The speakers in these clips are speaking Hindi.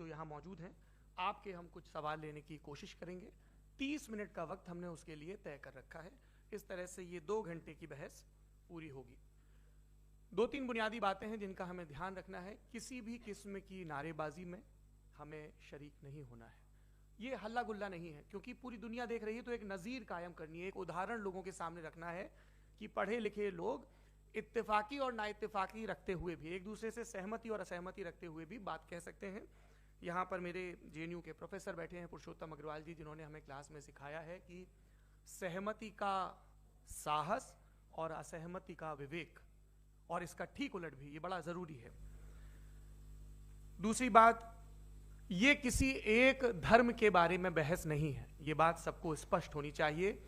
जो यहाँ मौजूद हैं, आपके हम कुछ सवाल लेने की कोशिश करेंगे। 30 मिनट का वक्त हमने उसके लिए तय कर रखा है। इस तरह से ये 2 घंटे की बहस पूरी होगी। 2-3 बुनियादी बातें हैं जिनका हमें ध्यान रखना है। किसी भी किस्म की नारेबाजी में हमें शरीक नहीं होना है। ये हल्ला गुल्ला नहीं है, क्योंकि पूरी दुनिया देख रही है, तो एक नज़ीर कायम करनी है, एक उदाहरण लोगों के सामने रखना है कि पढ़े लिखे लोग इत्तेफाकी और नाइत्तेफाकी रखते हुए भी, एक दूसरे से सहमति और असहमति रखते हुए भी बात कह सकते हैं। यहाँ पर मेरे JNU के प्रोफेसर बैठे हैं, पुरुषोत्तम अग्रवाल जी, जिन्होंने हमें क्लास में सिखाया है कि सहमति का साहस और असहमति का विवेक, और इसका ठीक उलट भी, ये बड़ा जरूरी है। दूसरी बात, ये किसी एक धर्म के बारे में बहस नहीं है, ये बात सबको स्पष्ट होनी चाहिए।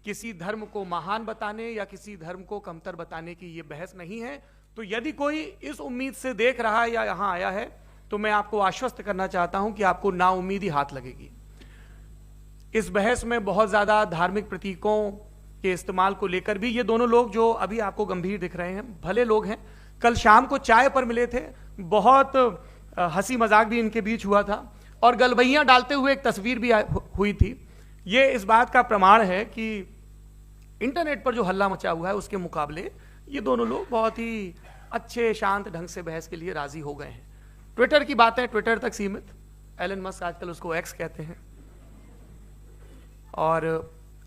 किसी धर्म को महान बताने या किसी धर्म को कमतर बताने की ये बहस नहीं है। तो यदि कोई इस उम्मीद से देख रहा है या यहां आया है, तो मैं आपको आश्वस्त करना चाहता हूं कि आपको नाउम्मीदी हाथ लगेगी। इस बहस में बहुत ज्यादा धार्मिक प्रतीकों के इस्तेमाल को लेकर भी, ये दोनों लोग जो अभी आपको गंभीर दिख रहे हैं, भले लोग हैं, कल शाम को चाय पर मिले थे, बहुत हंसी मजाक भी इनके बीच हुआ था, और गलबैयां डालते हुए एक तस्वीर भी हुई थी। ये इस बात का प्रमाण है कि इंटरनेट पर जो हल्ला मचा हुआ है उसके मुकाबले ये दोनों लोग बहुत ही अच्छे शांत ढंग से बहस के लिए राजी हो गए हैं। ट्विटर की बातें ट्विटर तक सीमित, एलन मस्क आजकल उसको एक्स कहते हैं। और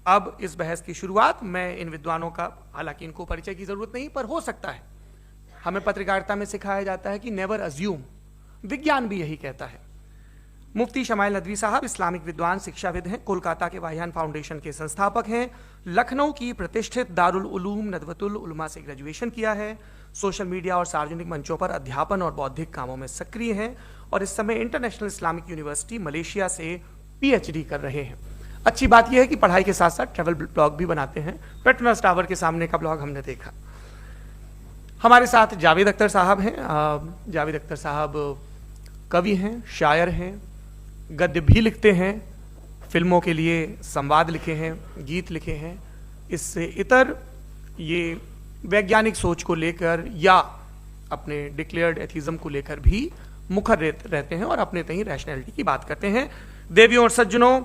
अब इस बहस की शुरुआत, मैं इन विद्वानों का, हालांकि इनको परिचय की जरूरत नहीं, पर हो सकता है, हमें पत्रकारिता में सिखाया जाता है कि नेवर अज्यूम, विज्ञान भी यही कहता है। मुफ्ती शमाइल नदवी साहब इस्लामिक विद्वान, शिक्षाविद हैं, कोलकाता के वाहियान फाउंडेशन के संस्थापक हैं, लखनऊ की प्रतिष्ठित दारुल उलूम नदवतुल उलमा से ग्रेजुएशन किया है, सोशल मीडिया और सार्वजनिक मंचों पर अध्यापन और बौद्धिक कामों में सक्रिय हैं, और इस समय इंटरनेशनल इस्लामिक यूनिवर्सिटी मलेशिया से PhD कर रहे हैं। अच्छी बात यह है कि पढ़ाई के साथ साथ ट्रैवल ब्लॉग भी बनाते हैं। पेट्रोनस टावर के सामने का ब्लॉग हमने देखा। हमारे साथ जावेद अख्तर साहब हैं। जावेद अख्तर साहब कवि हैं, शायर हैं, गद्य भी लिखते हैं, फिल्मों के लिए संवाद लिखे हैं, गीत लिखे हैं। इससे इतर ये वैज्ञानिक सोच को लेकर या अपने डिक्लेयर्ड एथिज्म को लेकर भी मुखर रहते हैं और अपने तहीं रैशनैलिटी की बात करते हैं। देवियों और सज्जनों,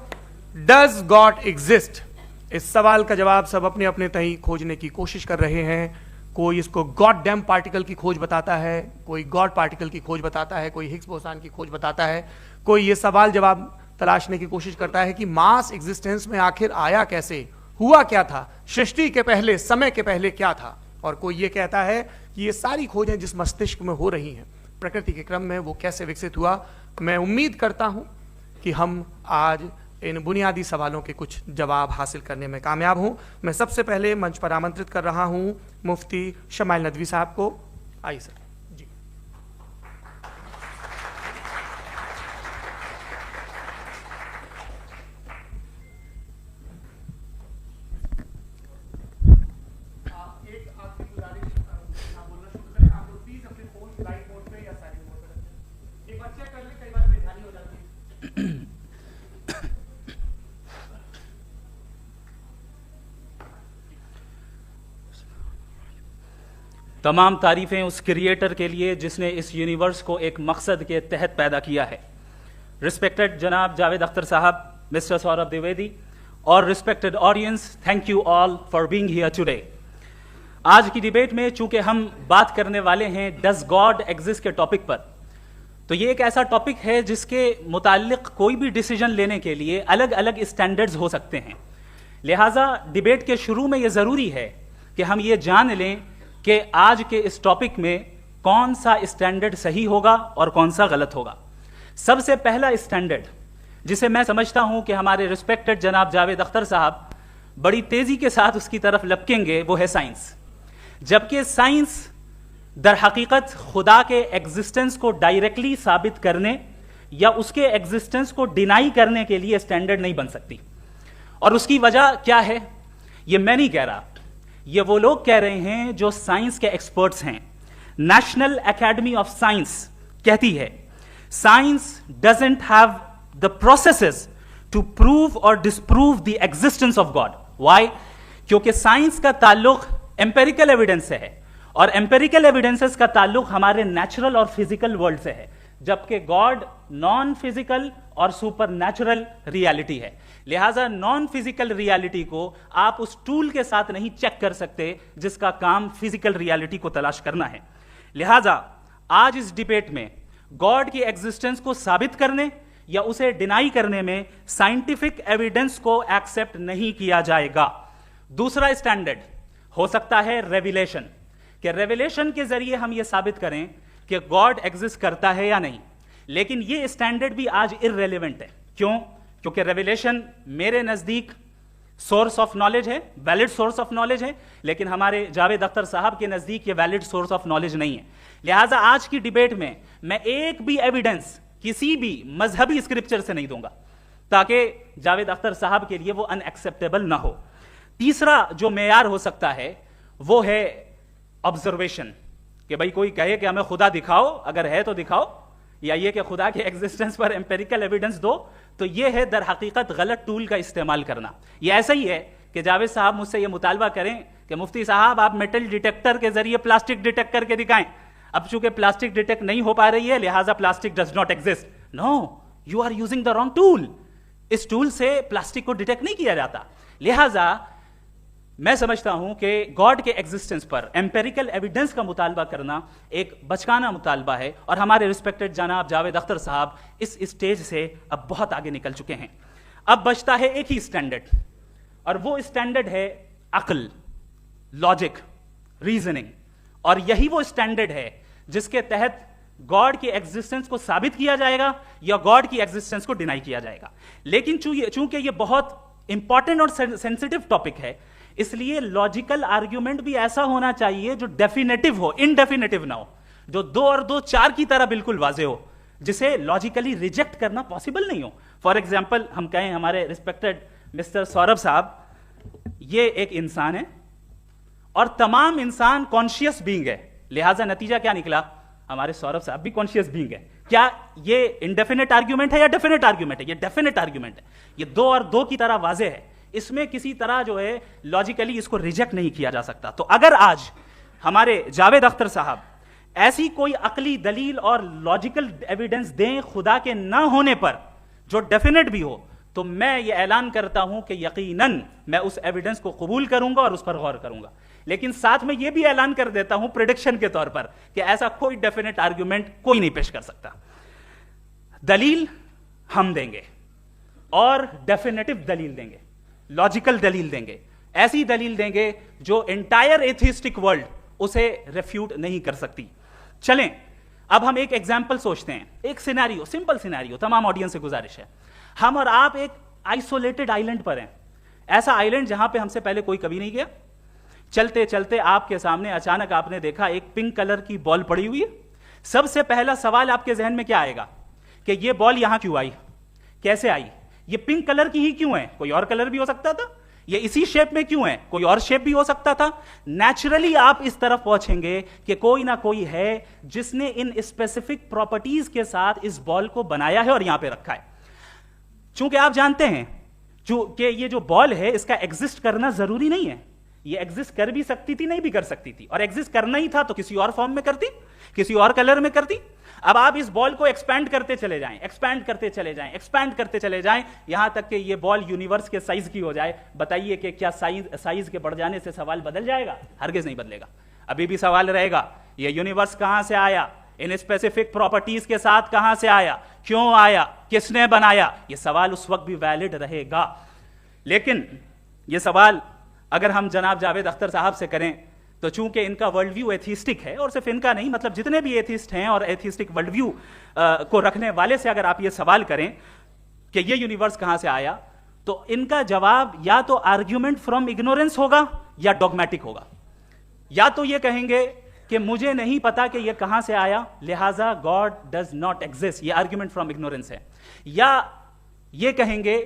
डज गॉड एग्जिस्ट? इस सवाल का जवाब सब अपने अपने तहीं खोजने की कोशिश कर रहे हैं। कोई इसको गॉड डैम पार्टिकल की खोज बताता है, कोई गॉड पार्टिकल की खोज बताता है, कोई हिग्स बोसान की खोज बताता है, कोई ये सवाल जवाब तलाशने की कोशिश करता है कि मास एग्जिस्टेंस में आखिर आया कैसे, हुआ क्या था, सृष्टि के पहले, समय के पहले क्या था, और कोई ये कहता है कि ये सारी खोजें जिस मस्तिष्क में हो रही हैं प्रकृति के क्रम में, वो कैसे विकसित हुआ। मैं उम्मीद करता हूं कि हम आज इन बुनियादी सवालों के कुछ जवाब हासिल करने में कामयाब हूं। मैं सबसे पहले मंच पर आमंत्रित कर रहा हूं मुफ्ती शमाइल नदवी साहब को। आइए सर जी। एक आखिरी गुजारिश, बोलना शुरू करें, आप लोग प्लीज अपने फोन फ्लाइट मोड पे या साइलेंट मोड पे रखें। एक बार चेक कर ले, कई बार बेध्यानी हो जाती है। तमाम तारीफ़ें उस क्रिएटर के लिए जिसने इस यूनिवर्स को एक मकसद के तहत पैदा किया है। रिस्पेक्टेड जनाब जावेद अख्तर साहब, मिस्टर सौरभ द्विवेदी और respected audience, thank you all for being here today. आज की डिबेट में चूंकि हम बात करने वाले हैं डज गॉड एग्जिस्ट के टॉपिक पर, तो ये एक ऐसा टॉपिक है जिसके मुताल्लिक कोई भी डिसीजन लेने के लिए अलग अलग स्टैंडर्ड्स हो सकते हैं। लिहाजा डिबेट के शुरू में ये ज़रूरी है कि हम ये जान लें कि आज के इस टॉपिक में कौन सा स्टैंडर्ड सही होगा और कौन सा गलत होगा। सबसे पहला स्टैंडर्ड जिसे मैं समझता हूं कि हमारे रिस्पेक्टेड जनाब जावेद अख्तर साहब बड़ी तेजी के साथ उसकी तरफ लपकेंगे, वो है साइंस। जबकि साइंस दर हकीकत खुदा के एग्जिस्टेंस को डायरेक्टली साबित करने या उसके एग्जिस्टेंस को डिनाई करने के लिए स्टैंडर्ड नहीं बन सकती। और उसकी वजह क्या है, ये मैं नहीं कह रहा, ये वो लोग कह रहे हैं जो साइंस के एक्सपर्ट्स हैं। नेशनल एकेडमी ऑफ साइंस कहती है science doesn't have the processes to prove और disprove the existence of God. Why? क्योंकि साइंस का ताल्लुक एम्पेरिकल एविडेंस से है और एम्पेरिकल एविडेंसेस का ताल्लुक हमारे नेचुरल और फिजिकल वर्ल्ड से है। जबकि गॉड नॉन फिजिकल और सुपर नेचुरल रियलिटी है। लिहाजा नॉन फिजिकल रियलिटी को आप उस टूल के साथ नहीं चेक कर सकते जिसका काम फिजिकल रियलिटी को तलाश करना है। लिहाजा आज इस डिबेट में गॉड की एग्जिस्टेंस को साबित करने या उसे डिनाई करने में साइंटिफिक एविडेंस को एक्सेप्ट नहीं किया जाएगा। दूसरा स्टैंडर्ड हो सकता है रेविलेशन, कि रेविलेशन के जरिए हम यह साबित करें कि गॉड एग्जिस्ट करता है या नहीं। लेकिन यह स्टैंडर्ड भी आज इररेलेवेंट है। क्यों? क्योंकि रेविलेशन मेरे नजदीक सोर्स ऑफ नॉलेज है, वैलिड सोर्स ऑफ नॉलेज है, लेकिन हमारे जावेद अख्तर साहब के नजदीक ये वैलिड सोर्स ऑफ नॉलेज नहीं है। लिहाजा आज की डिबेट में मैं एक भी एविडेंस किसी भी मजहबी स्क्रिप्चर से नहीं दूंगा ताकि जावेद अख्तर साहब के लिए वो अनएक्सेप्टेबल ना हो। तीसरा जो मेयार हो सकता है वो है ऑब्जर्वेशन, कि भाई कोई कहे कि हमें खुदा दिखाओ, अगर है तो दिखाओ, या ये कि खुदा के एग्जिस्टेंस पर एम्पेरिकल एविडेंस दो, तो ये है दर हकीकत गलत टूल का इस्तेमाल करना। ये ऐसा ही है कि जावेद साहब मुझसे ये मुतालबा करें कि मुफ्ती साहब आप मेटल डिटेक्टर के जरिए प्लास्टिक डिटेक्ट करके दिखाएं। अब चूंकि प्लास्टिक डिटेक्ट नहीं हो पा रही है लिहाजा plastic does not exist. No, you are using the wrong tool. इस टूल से प्लास्टिक को डिटेक्ट नहीं किया जाता। लिहाजा मैं समझता हूं कि गॉड के एग्जिस्टेंस पर एम्पेरिकल एविडेंस का मुतालबा करना एक बचकाना मुतालबा है, और हमारे रिस्पेक्टेड जनाब जावेद अख्तर साहब इस स्टेज से अब बहुत आगे निकल चुके हैं। अब बचता है एक ही स्टैंडर्ड, और वो स्टैंडर्ड है अक्ल, लॉजिक, रीजनिंग। और यही वो स्टैंडर्ड है जिसके तहत गॉड की एग्जिस्टेंस को साबित किया जाएगा या गॉड की एग्जिस्टेंस को डिनाई किया जाएगा। लेकिन चूंकि ये बहुत इंपॉर्टेंट और सेंसिटिव टॉपिक है, इसलिए लॉजिकल आर्ग्यूमेंट भी ऐसा होना चाहिए जो डेफिनेटिव हो, इनडेफिनेटिव ना हो, जो 2 और 2 4 की तरह बिल्कुल वाजे हो, जिसे लॉजिकली रिजेक्ट करना पॉसिबल नहीं हो। फॉर एग्जाम्पल हम कहें हमारे रिस्पेक्टेड मिस्टर सौरभ साहब, ये एक इंसान है और तमाम इंसान कॉन्शियस बीइंग है, लिहाजा नतीजा क्या निकला, हमारे सौरभ साहब भी कॉन्शियस बीइंग है। क्या ये इनडेफिनेट आर्ग्यूमेंट है या डेफिनेट आर्ग्यूमेंट है? ये डेफिनेट आर्ग्यूमेंट है। ये 2 और 2 की तरह वाजे है, इसमें किसी तरह जो है लॉजिकली इसको रिजेक्ट नहीं किया जा सकता। तो अगर आज हमारे जावेद अख्तर साहब ऐसी कोई अकली दलील और लॉजिकल एविडेंस दें खुदा के ना होने पर जो डेफिनेट भी हो, तो मैं ये ऐलान करता हूं कि यकीनन मैं उस एविडेंस को कबूल करूंगा और उस पर गौर करूंगा। लेकिन साथ में यह भी ऐलान कर देता हूं प्रेडिक्शन के तौर पर कि ऐसा कोई डेफिनेट आर्ग्यूमेंट कोई नहीं पेश कर सकता। दलील हम देंगे और डेफिनेटिव दलील देंगे, लॉजिकल दलील देंगे, ऐसी दलील देंगे जो एंटायर एथिस्टिक वर्ल्ड उसे रेफ्यूट नहीं कर सकती। चलें अब हम एक एग्जाम्पल सोचते हैं, एक सिनेरियो, सिंपल सिनेरियो, तमाम ऑडियंस से गुजारिश है, हम और आप एक आइसोलेटेड आइलैंड पर हैं, ऐसा आइलैंड जहां पे हमसे पहले कोई कभी नहीं गया। चलते चलते आपके सामने अचानक आपने देखा एक पिंक कलर की बॉल पड़ी हुई है। सबसे पहला सवाल आपके जहन में क्या आएगा कि ये बॉल यहां क्यों आई, कैसे आई, ये पिंक कलर की ही क्यों है, कोई और कलर भी हो सकता था, ये इसी शेप में क्यों है, कोई और शेप भी हो सकता था। नेचुरली आप इस तरफ पहुंचेंगे कि कोई ना कोई है जिसने इन स्पेसिफिक प्रॉपर्टीज के साथ इस बॉल को बनाया है और यहां पे रखा है। चूंकि आप जानते हैं कि ये जो बॉल है इसका एग्जिस्ट करना जरूरी नहीं है, ये एग्जिस्ट कर भी सकती थी, नहीं भी कर सकती थी, और एग्जिस्ट करना ही था तो किसी और फॉर्म में करती, किसी और कलर में करती। अब आप इस बॉल को एक्सपैंड करते चले जाएं, एक्सपैंड करते चले जाएं, एक्सपैंड करते चले जाएं, यहां तक कि ये बॉल यूनिवर्स के साइज की हो जाए। बताइए कि क्या साइज के बढ़ जाने से सवाल बदल जाएगा? हरगिज नहीं बदलेगा। अभी भी सवाल रहेगा ये यूनिवर्स कहां से आया, इन स्पेसिफिक प्रॉपर्टीज के साथ कहां से आया, क्यों आया, किसने बनाया, ये सवाल उस वक्त भी वैलिड रहेगा। लेकिन ये सवाल अगर हम जनाब जावेद अख्तर साहब से करें तो चूंकि इनका वर्ल्ड व्यू एथिस्टिक है, और सिर्फ इनका नहीं, मतलब जितने भी एथिस्ट हैं और एथिस्टिक वर्ल्ड व्यू को रखने वाले से अगर आप ये सवाल करें कि ये यूनिवर्स कहां से आया, तो इनका जवाब या तो आर्ग्यूमेंट फ्रॉम इग्नोरेंस होगा या डॉगमेटिक होगा। या तो ये कहेंगे कि मुझे नहीं पता कि ये कहां से आया, लिहाजा गॉड डज नॉट एग्जिस्ट, ये आर्ग्यूमेंट फ्रॉम इग्नोरेंस है। या ये कहेंगे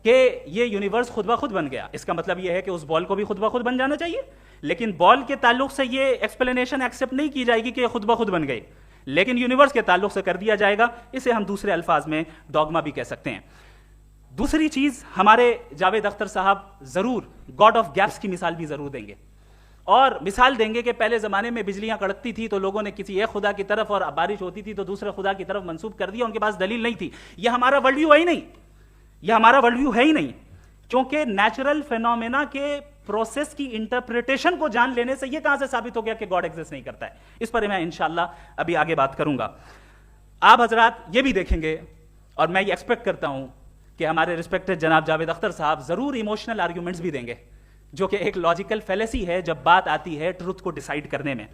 कि ये यूनिवर्स खुद ब खुद बन गया, इसका मतलब ये है कि उस बॉल को भी खुद ब खुद बन जाना चाहिए। लेकिन बॉल के ताल्लुक से ये एक्सप्लेनेशन एक्सेप्ट नहीं की जाएगी कि ये खुद ब खुद बन गई, लेकिन यूनिवर्स के ताल्लुक से कर दिया जाएगा। इसे हम दूसरे अल्फाज में डॉगमा भी कह सकते हैं। दूसरी चीज, हमारे जावेद अख्तर साहब जरूर गॉड ऑफ गैप्स की मिसाल भी जरूर देंगे, और मिसाल देंगे कि पहले ज़माने में बिजलियां कड़कती थी तो लोगों ने किसी एक खुदा की तरफ, और बारिश होती थी तो दूसरे खुदा की तरफ मंसूब कर दिया, उनके पास दलील नहीं थी। यह हमारा वर्ल्ड व्यू है ही नहीं, यह हमारा वर्ल्ड व्यू है ही नहीं, क्योंकि नेचुरल फिनोमेना के प्रोसेस की इंटरप्रिटेशन को जान लेने से यह कहां से साबित हो गया कि गॉड एग्जिस्ट नहीं करता है। इस पर मैं इंशाल्लाह अभी आगे बात करूंगा। आप हजरात ये भी देखेंगे, और मैं ये एक्सपेक्ट करता हूं कि हमारे रिस्पेक्टेड जनाब जावेद अख्तर साहब जरूर इमोशनल आर्ग्यूमेंट्स भी देंगे, जो कि एक लॉजिकल फेलेसी है जब बात आती है ट्रुथ को डिसाइड करने में।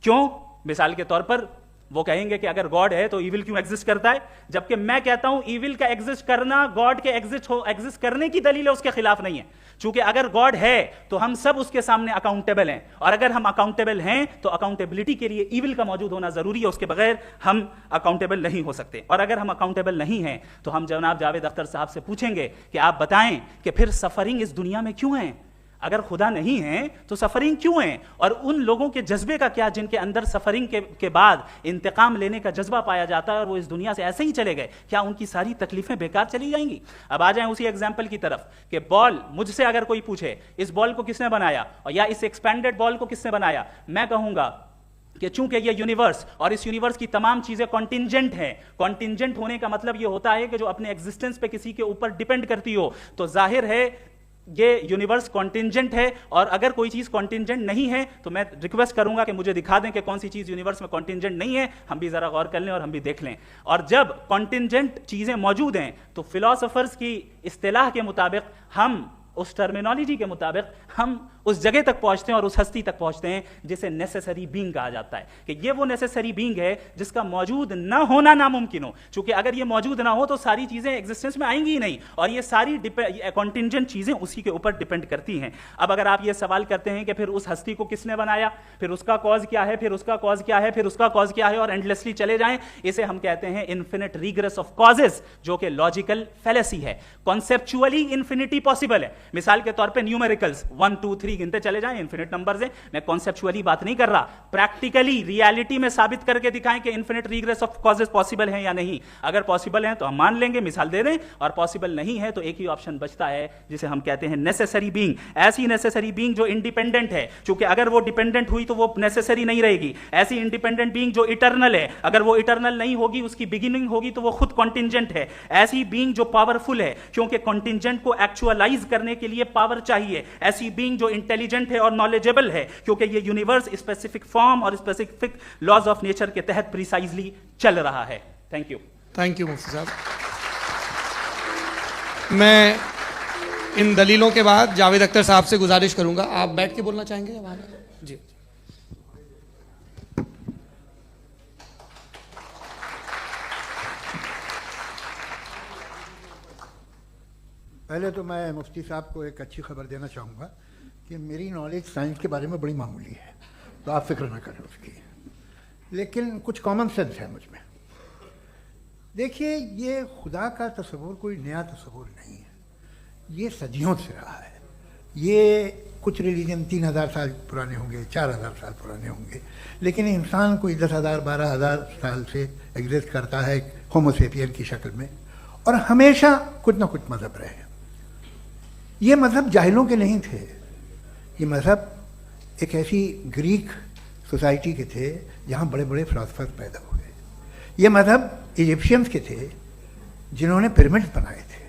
क्यों? मिसाल के तौर पर वो कहेंगे कि अगर गॉड है तो इविल क्यों एग्जिस्ट करता है, जबकि मैं कहता हूं इविल का एग्जिस्ट करना गॉड के एग्जिस्ट करने की दलील है, उसके खिलाफ नहीं है। चूंकि अगर गॉड है तो हम सब उसके सामने अकाउंटेबल हैं, और अगर हम अकाउंटेबल हैं तो अकाउंटेबिलिटी के लिए इविल का मौजूद होना जरूरी है, उसके बगैर हम अकाउंटेबल नहीं हो सकते। और अगर हम अकाउंटेबल नहीं हैं तो हम जनाब जावेद अख्तर साहब से पूछेंगे कि आप बताएं कि फिर सफरिंग इस दुनिया में क्यों है? अगर खुदा नहीं है तो सफरिंग क्यों है? और उन लोगों के जज्बे का क्या जिनके अंदर सफरिंग के बाद इंतकाम लेने का जज्बा पाया जाता है और वो इस दुनिया से ऐसे ही चले गए, क्या उनकी सारी तकलीफें बेकार चली जाएंगी? अब आ जाएं उसी एग्जाम्पल की तरफ कि बॉल, मुझसे अगर कोई पूछे इस बॉल को किसने बनाया और या इस एक्सपेंडेड बॉल को किसने बनाया, मैं कहूंगा कि चूंकि ये यूनिवर्स और इस यूनिवर्स की तमाम चीजें कॉन्टिंजेंट हैं। कॉन्टिंजेंट होने का मतलब ये होता है कि जो अपने एग्जिस्टेंस पे किसी के ऊपर डिपेंड करती हो, तो जाहिर है ये यूनिवर्स कॉन्टिंजेंट है। और अगर कोई चीज कॉन्टिंजेंट नहीं है तो मैं रिक्वेस्ट करूंगा कि मुझे दिखा दें कि कौन सी चीज यूनिवर्स में कॉन्टिंजेंट नहीं है, हम भी जरा गौर कर लें और हम भी देख लें। और जब कॉन्टिंजेंट चीजें मौजूद हैं तो फिलोसोफर्स की इस्तिलाह के मुताबिक, हम उस टर्मिनोलॉजी के मुताबिक हम उस जगह तक पहुंचते हैं और उस हस्ती तक पहुंचते हैं जिसे नेसेसरी बीइंग कहा जाता है, कि ये वो नेसेसरी बीइंग है जिसका मौजूद ना होना नामुमकिन हो। क्योंकि अगर ये मौजूद ना हो तो सारी चीजें एग्जिस्टेंस में आएंगी ही नहीं, और ये सारी कॉन्टिंजेंट चीजें उसी के ऊपर डिपेंड करती हैं। अब अगर आप ये सवाल करते हैं कि फिर उस हस्ती को किसने बनाया, फिर उसका कॉज क्या है, फिर उसका कॉज क्या है, फिर उसका कॉज क्या है, और एंडलेसली चले जाएं, इसे हम कहते हैं इन्फिनिट रिग्रेस ऑफ कॉजेस, जो कि लॉजिकल फेलेसी है। कॉन्सेप्चुअली इन्फिनिटी पॉसिबल है। मिसाल के तौर पे न्यूमेरिकल्स 1 2 3 गिनते चले जाएं, इन्फिनिट नंबर्स हैं। मैं कॉन्सेप्चुअली बात नहीं कर रहा, प्रैक्टिकली रियलिटी में साबित करके दिखाएं कि infinite regress of causes possible हैं या नहीं। अगर पॉसिबल हैं तो हम मान लेंगे, मिसाल दे दें, और पॉसिबल नहीं है तो एक ही ऑप्शन बचता है जिसे हम कहते हैं नेसेसरी बीइंग। ऐसी नेसेसरी बीइंग जो इंडिपेंडेंट है, क्योंकि अगर वो डिपेंडेंट हुई तो वो नेसेसरी नहीं रहेगी। ऐसी इंडिपेंडेंट बीइंग जो इटर्नल है, अगर वो इटर्नल नहीं होगी, उसकी बिगिनिंग होगी तो वो खुद कॉन्टिंजेंट है। ऐसी बीइंग जो पावरफुल है, क्योंकि कॉन्टिंजेंट को एक्चुअलाइज करने के लिए पावर चाहिए। ऐसी बीइंग जो इंटेलिजेंट है और नॉलेजेबल है, क्योंकि ये यूनिवर्स स्पेसिफिक फॉर्म और स्पेसिफिक लॉज ऑफ नेचर के तहत प्रिसाइजली चल रहा है। Thank you. थैंक यू मुफ्ती साहब। मैं इन दलीलों के बाद जावेद अख्तर साहब से गुजारिश करूंगा, आप बैठ के बोलना चाहेंगे या बाहर? जी। पहले तो मैं मुफ्ती साहब को एक अच्छी खबर देना चाहूँगा कि मेरी नॉलेज साइंस के बारे में बड़ी मामूली है, तो आप फिक्र ना करें उसकी, लेकिन कुछ कॉमन सेंस है मुझ में। देखिए, ये खुदा का तस्वुर कोई नया तस्वुर नहीं है, ये सदियों से रहा है। ये कुछ रिलीजन 3000 साल पुराने होंगे, 4000 साल पुराने होंगे, लेकिन इंसान कोई 10,000 12,000 साल से एग्जिस्ट करता है होमो सेपियन की शक्ल में, और हमेशा कुछ ना कुछ मज़हब रहे। ये मज़हब जाहिलों के नहीं थे, ये मज़हब एक ऐसी ग्रीक सोसाइटी के थे जहाँ बड़े बड़े फिलोसफर पैदा हुए। ये मज़हब इजिप्शियंस के थे जिन्होंने पिरामिड्स बनाए थे।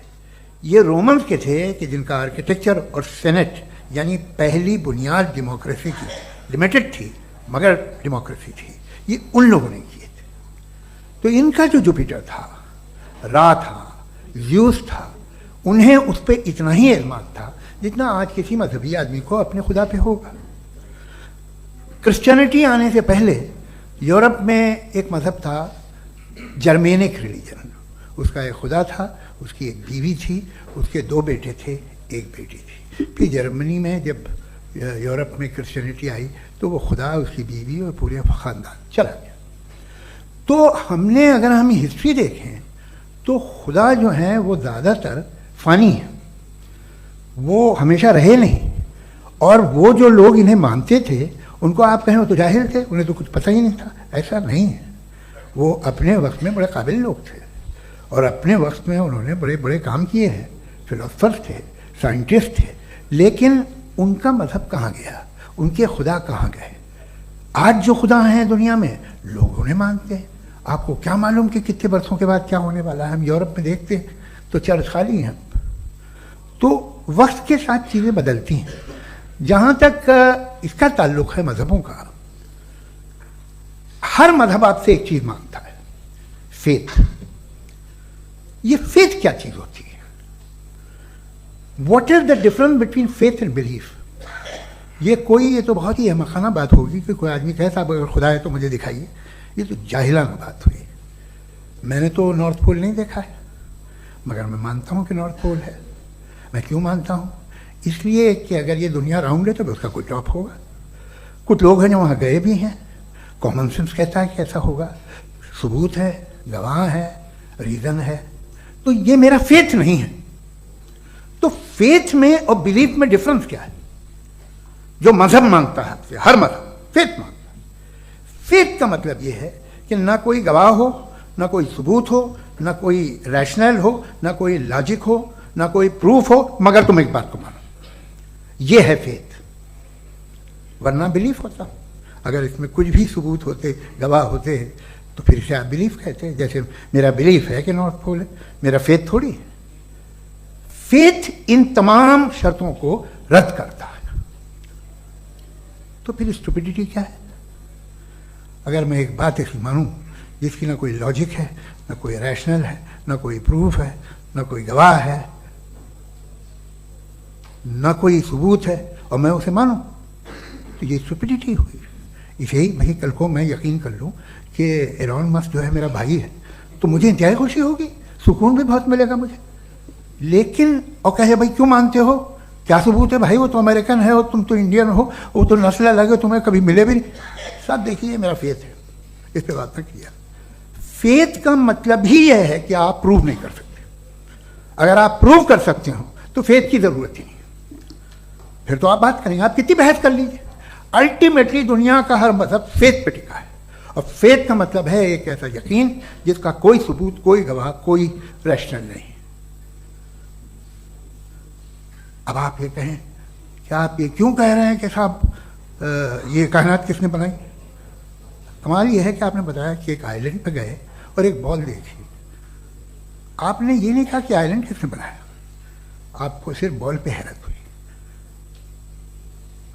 ये रोमन्स के थे कि जिनका आर्किटेक्चर और सेनेट यानी पहली बुनियाद डेमोक्रेसी की, लिमिटेड थी मगर डेमोक्रेसी थी, ये उन लोगों ने किए थे। तो इनका जो जुपिटर था, रा था, ज़्यूस था, उन्हें उस पर इतना ही एतमाद था जितना आज किसी मजहबी आदमी को अपने खुदा पे होगा। क्रिश्चियनिटी आने से पहले यूरोप में एक मज़हब था जर्मेनिक रिलीजन। उसका एक खुदा था, उसकी एक बीवी थी, उसके 2 बेटे थे, एक बेटी थी। फिर जर्मनी में जब यूरोप में क्रिश्चियनिटी आई तो वो खुदा, उसकी बीवी और पूरे ख़ानदान चला गया। तो हमने, अगर हम हिस्ट्री देखें तो खुदा जो है वो ज़्यादातर फ़ानी है, वो हमेशा रहे नहीं। और वो जो लोग इन्हें मानते थे उनको आप कहें वो तो जाहिल थे, उन्हें तो कुछ पता ही नहीं था, ऐसा नहीं है। वो अपने वक्त में बड़े काबिल लोग थे और अपने वक्त में उन्होंने बड़े बड़े काम किए हैं, फिलोसफर थे, साइंटिस्ट थे, लेकिन उनका मज़हब कहाँ गया? उनके खुदा कहाँ गए? आज जो खुदा हैं दुनिया में लोग उन्हें मानते हैं। आपको क्या मालूम कि कितने वर्षों के बाद क्या होने वाला है? हम यूरोप में देखते हैं तो चर्च खाली हैं। तो वक्त के साथ चीज़ें बदलती हैं। जहाँ तक इसका ताल्लुक है मजहबों का, हर मजहब आपसे एक चीज़ मांगता है, फेथ। ये फेथ क्या चीज़ होती है? What is the difference between faith and belief? ये तो बहुत ही अहमखाना बात होगी कि कोई आदमी कहे साहब अगर खुदा है तो मुझे दिखाइए। ये तो जाहिलाना बात हुई। मैंने तो नॉर्थ पोल नहीं देखा है, मगर मैं मानता हूँ कि नॉर्थ पोल है। मैं क्यों मानता हूँ? इसलिए कि अगर ये दुनिया राउंड है तो उसका कोई टॉप होगा। कुछ लोग हैं जो वहाँ गए भी हैं, कॉमन सेंस कहता है कि ऐसा होगा, सबूत है, गवाह है, रीज़न है। तो ये मेरा फेथ नहीं है। तो फेथ में और बिलीफ में डिफरेंस क्या है? जो मजहब मांगता है आपसे, हर मजहब फेथ मांगता है। फेथ का मतलब ये है कि ना कोई गवाह हो, ना कोई सबूत हो, ना कोई रैशनल हो, ना कोई लॉजिक हो, ना कोई प्रूफ हो, मगर तुम एक बात को मानो। ये है फेथ। वरना बिलीफ होता। अगर इसमें कुछ भी सबूत होते, गवाह होते, तो फिर इसे आप बिलीफ कहते हैं। जैसे मेरा बिलीफ है कि नॉर्थ पोल है, मेरा फेथ थोड़ी है। फेथ इन तमाम शर्तों को रद्द करता है। तो फिर स्टुपिडिटी क्या है? अगर मैं एक बात ऐसी मानूं जिसकी ना कोई लॉजिक है, ना कोई रैशनल है, ना कोई प्रूफ है, ना कोई गवाह है, ना कोई सबूत है, और मैं उसे मानूं, तो ये स्टुपिडिटी हुई। इसे ही भाई कल को मैं यकीन कर लूँ कि एलॉन मस्क जो है मेरा भाई है, तो मुझे इंतहाई खुशी होगी, सुकून भी बहुत मिलेगा मुझे। लेकिन और कहे भाई क्यों मानते हो, क्या सबूत है भाई, वो तो अमेरिकन है और तुम तो इंडियन हो, वो तो नस्ल अलग है, तुम्हें कभी मिले भी नहीं। साहब देखिए मेरा फेथ है, इस पर बात न किया। फेथ का मतलब ही यह है कि आप प्रूव नहीं कर सकते। अगर आप प्रूव कर सकते हो तो फेथ की जरूरत ही नहीं, फिर तो आप बात करेंगे, आप कितनी बहस कर लीजिए। अल्टीमेटली दुनिया का हर मजहब फेथ पे टिका है, और फेथ का मतलब है एक ऐसा यकीन जिसका कोई सबूत, कोई गवाह, कोई रैशनल नहीं। अब आप ये कहें, क्या आप ये क्यों कह रहे हैं कि साहब ये कायनात किसने बनाई? कमाल ये है कि आपने बताया कि एक आइलैंड पे गए और एक बॉल देखी। आपने ये नहीं कहा कि आइलैंड किसने बनाया, आपको सिर्फ बॉल पे हैरत हुई।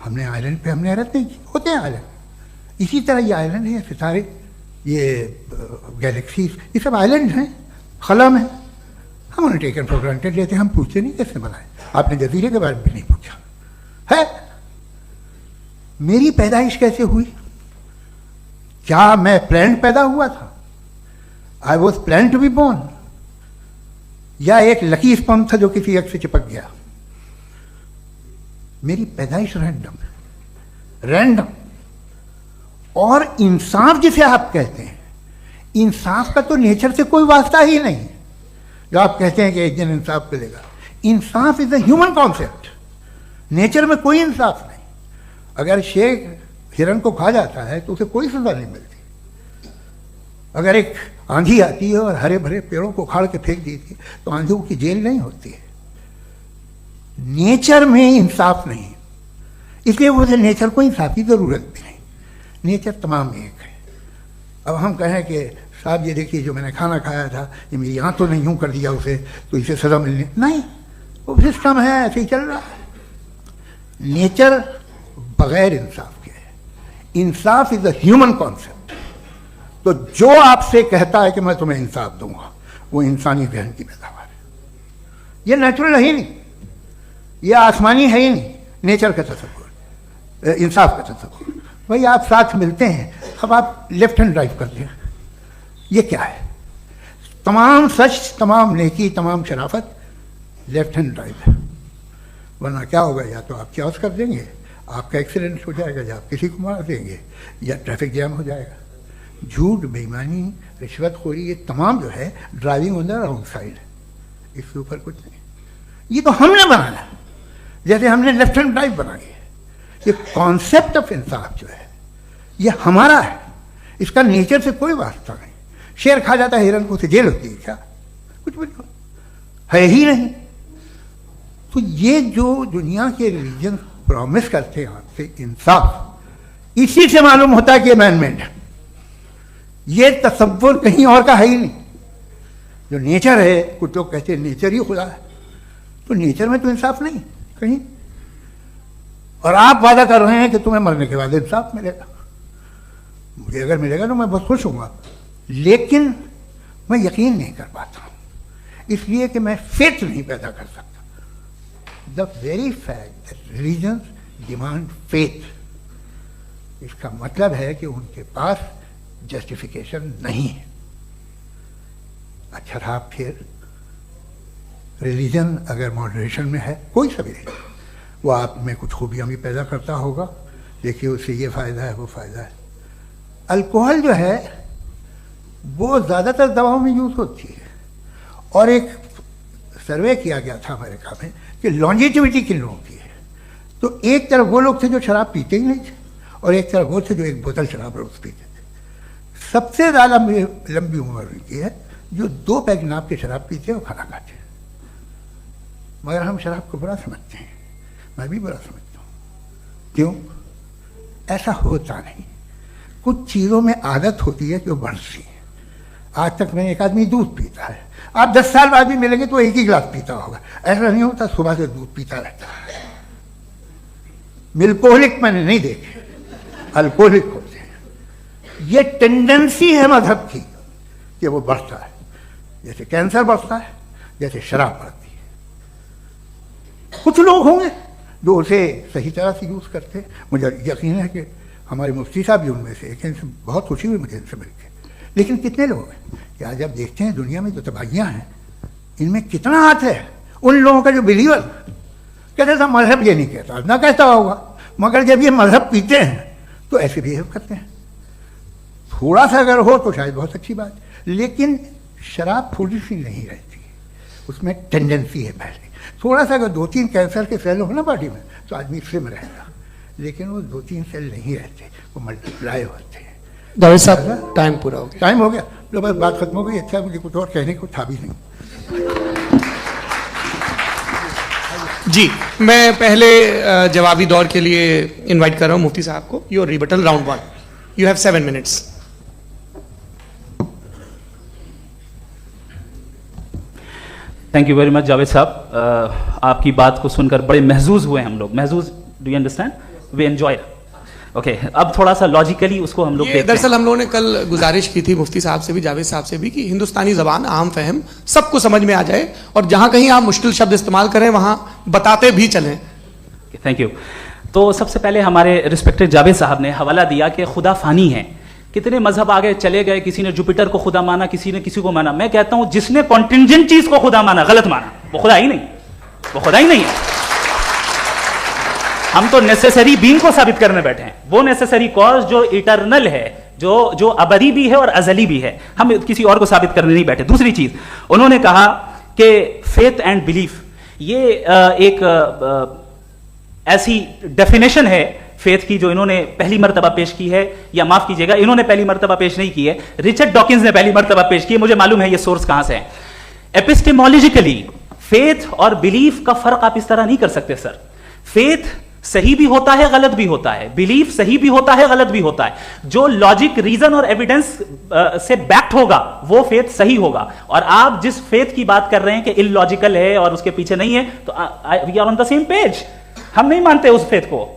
हमने आइलैंड पे हमने हैरत नहीं की, होते हैं आइलैंड। इसी तरह ये आइलैंड है, सितारे, ये गैलेक्सीज, ये सब आइलैंड हैं, खला में। हम उन्हें टेकन फॉर ग्रांटेड लेते हैं, हम पूछते नहीं कैसे बनाए। आपने जजीरे के बारे में भी नहीं पूछा है। मेरी पैदाइश कैसे हुई? क्या मैं प्लान्ड पैदा हुआ था? I was plan to be born, या एक लकी स्पर्म था जो किसी एक से चिपक गया? मेरी पैदाइश रैंडम। और इंसाफ जिसे आप कहते हैं, इंसाफ का तो नेचर से कोई वास्ता ही नहीं है। जो आप कहते हैं कि एक दिन इंसाफ मिलेगा, इंसाफ is a human concept. Nature में कोई इंसाफ नहीं। अगर शेर हिरन को खा जाता है तो उसे कोई सजा नहीं मिलती। अगर एक आंधी आती है और हरे भरे पेड़ों को उखाड़ के फेंक देती है तो आंधियों की जेल नहीं होती है। नेचर में इंसाफ नहीं, इसलिए वो नेचर को इंसाफ की जरूरत भी नहीं। नेचर तमाम एक है। अब हम कहें कि साहब ये देखिए जो मैंने खाना खाया था, ये मेरी यहाँ तो नहीं यूँ कर दिया उसे, तो इसे सजा मिलनी नहीं, वो सिस्टम है, ऐसे ही चल रहा है। नेचर बगैर इंसाफ के है। इंसाफ इज अ ह्यूमन कॉन्सेप्ट। तो जो आपसे कहता है कि मैं तुम्हें इंसाफ दूंगा, वो इंसानी जहन की पैदावार है। ये नेचुरल है ही नहीं, ये आसमानी है ही नहीं। नेचर का तसव्वुर, इंसाफ का तसव्वुर। भाई आप साथ मिलते हैं, अब आप लेफ्ट हैंड ड्राइव करते हैं, ये क्या है? तमाम सच, तमाम नेकी, तमाम शराफत लेफ्ट हैंड ड्राइव है। वरना क्या होगा, या तो आप क्रॉस कर देंगे, आपका एक्सीडेंट हो जाएगा, या आप किसी को मार देंगे, या ट्रैफिक जैम हो जाएगा। झूठ, बेईमानी, रिश्वतखोरी, ये तमाम जो है driving on the wrong side, इसके ऊपर कुछ नहीं। ये तो हमने बनाया, जैसे हमने लेफ्ट हैंड ड्राइव बनाई है। ये कॉन्सेप्ट ऑफ इंसाफ जो है ये हमारा है, इसका नेचर से कोई वास्ता नहीं। शेर खा जाता है हिरन को, उसे जेल होती है क्या? कुछ भी है ही नहीं। तो ये जो दुनिया के रिलीजन प्रॉमिस करते हैं आपसे इंसाफ, इसी से मालूम होता है कि अमेंडमेंट है। ये तसव्वुर कहीं और का है ही नहीं। जो नेचर है, कुछ लोग कहते हैं नेचर ही खुदा है, तो नेचर में तो इंसाफ नहीं कहीं। और आप वादा कर रहे हैं कि तुम्हें मरने के बाद इंसाफ मिलेगा। मुझे अगर मिलेगा तो मैं बहुत खुश होऊंगा, लेकिन मैं यकीन नहीं कर पाता हूँ, इसलिए कि मैं फेथ नहीं पैदा कर सकता। The very fact that religions demand faith, इसका मतलब है कि उनके पास जस्टिफिकेशन नहीं है। अच्छा था फिर रिलीजन अगर मॉडरेशन में है, कोई सा भी नहीं, वो आप में कुछ खूबियाँ भी पैदा करता होगा, देखिए उससे ये फ़ायदा है वो फ़ायदा है। अल्कोहल जो है वो ज़्यादातर दवाओं में यूज़ होती है, और एक सर्वे किया गया था अमेरिका में कि लॉन्जेटिविटी किन लोगों की है, तो एक तरफ वो लोग थे जो शराब पीते ही नहीं थे, और एक तरफ वो थे जो एक बोतल शराब रोज़ पीते थे। सबसे ज़्यादा लंबी उम्र उनकी है जो 2 पैक नाप के शराब पीते हैं और खाना खाते हैं। मगर हम शराब को बुरा समझते हैं, मैं भी बुरा समझता हूँ। क्यों? ऐसा होता नहीं। कुछ चीज़ों में आदत होती है कि वो बढ़ती है। आज तक में एक आदमी दूध पीता है, आप 10 साल बाद भी मिलेंगे तो एक ही गिलास पीता होगा। ऐसा नहीं होता, सुबह से दूध पीता रहता है। मिल्कोहलिक मैंने नहीं देखे, अल्कोहलिक होते हैं। ये टेंडेंसी है मजहब की कि वो बढ़ता है, जैसे कैंसर बढ़ता है, जैसे शराब बढ़ती है। कुछ लोग होंगे जो उसे सही तरह से यूज़ करते हैं। मुझे यकीन है कि हमारे मुफ्ती साहब भी उनमें से एक हैं, इनसे बहुत खुशी हुई मुझे इनसे मिलकर। लेकिन कितने लोग हैं कि आज आप देखते हैं दुनिया में जो तबाहियाँ हैं, इनमें कितना हाथ है उन लोगों का जो बिलीवर कहते था मजहब ये नहीं कहता, ना कहता होगा, मगर जब ये मजहब पीते हैं तो ऐसे बिहेव करते हैं। थोड़ा सा अगर हो तो शायद बहुत अच्छी बात, लेकिन शराब थोड़ी सी नहीं रहती, उसमें टेंडेंसी है। पहले थोड़ा सा अगर 2-3 कैंसर के सेल हो ना बॉडी में तो आदमी स्लिम रहेगा, लेकिन वो 2-3 सेल नहीं रहते, वो मल्टीप्लाई होते हैं। जावेद साहब टाइम पूरा हो गया। टाइम हो गया, तो बस बात खत्म हो गई। अच्छा, मुझे कुछ और कहने को था भी नहीं। जी, मैं पहले जवाबी दौर के लिए इनवाइट कर रहा हूं मुफ्ती साहब को। Your rebuttal round 1, you have 7 minutes. Thank you very much Javed साहब, आपकी बात को सुनकर बड़े महजूज हुए हम लोग। महजूज, do you understand? We enjoy. Okay, अब थोड़ा सा लॉजिकली उसको हम लोग देखते हैं। दरअसल हम लोगों ने कल गुजारिश की थी मुफ्ती साहब से भी, जावेद साहब से भी, कि हिंदुस्तानी जबान आम फहम सबको समझ में आ जाए, और जहां कहीं आप मुश्किल शब्द इस्तेमाल करें वहां बताते भी चलें। Thank you. तो सबसे पहले हमारे रिस्पेक्टेड जावेद साहब ने हवाला दिया कि खुदा फानी है। कितने मजहब आगे चले गए, किसी ने जुपिटर को खुदा माना, किसी ने किसी को माना। मैं कहता हूं जिसने कॉन्टिंजेंट चीज को खुदा माना, गलत माना, वो खुदा ही नहीं, वो खुदा ही नहीं है। हम तो नेसेसरी बीइंग को साबित करने बैठे हैं, वो नेसेसरी कॉज जो इटरनल है, जो अबदी भी है और अजली भी है। हम किसी और को साबित करने नहीं बैठे। दूसरी चीज उन्होंने कहा कि फेथ एंड बिलीफ, ये एक ऐसी डेफिनेशन है फेथ की जो इन्होंने पहली मर्तबा पेश की है, या माफ कीजिएगा इन्होंने पहली मर्तबा पेश नहीं की है, रिचर्ड डॉकिंस ने पहली मर्तबा पेश की है। मुझे मालूम है ये सोर्स कहां से है। एपिस्टेमोलॉजिकली फेथ और बिलीफ का फर्क आप इस तरह नहीं कर सकते सर। फेथ सही भी होता है, गलत भी होता है, बिलीफ सही भी होता है, गलत भी होता है। जो लॉजिक, रीजन और एविडेंस से बैक्ड होगा वो फेथ सही होगा। और आप जिस फेथ की बात कर रहे हैं कि इलॉजिकल है और उसके पीछे नहीं है, तो we are on the same page. हम नहीं मानते उस फेथ को।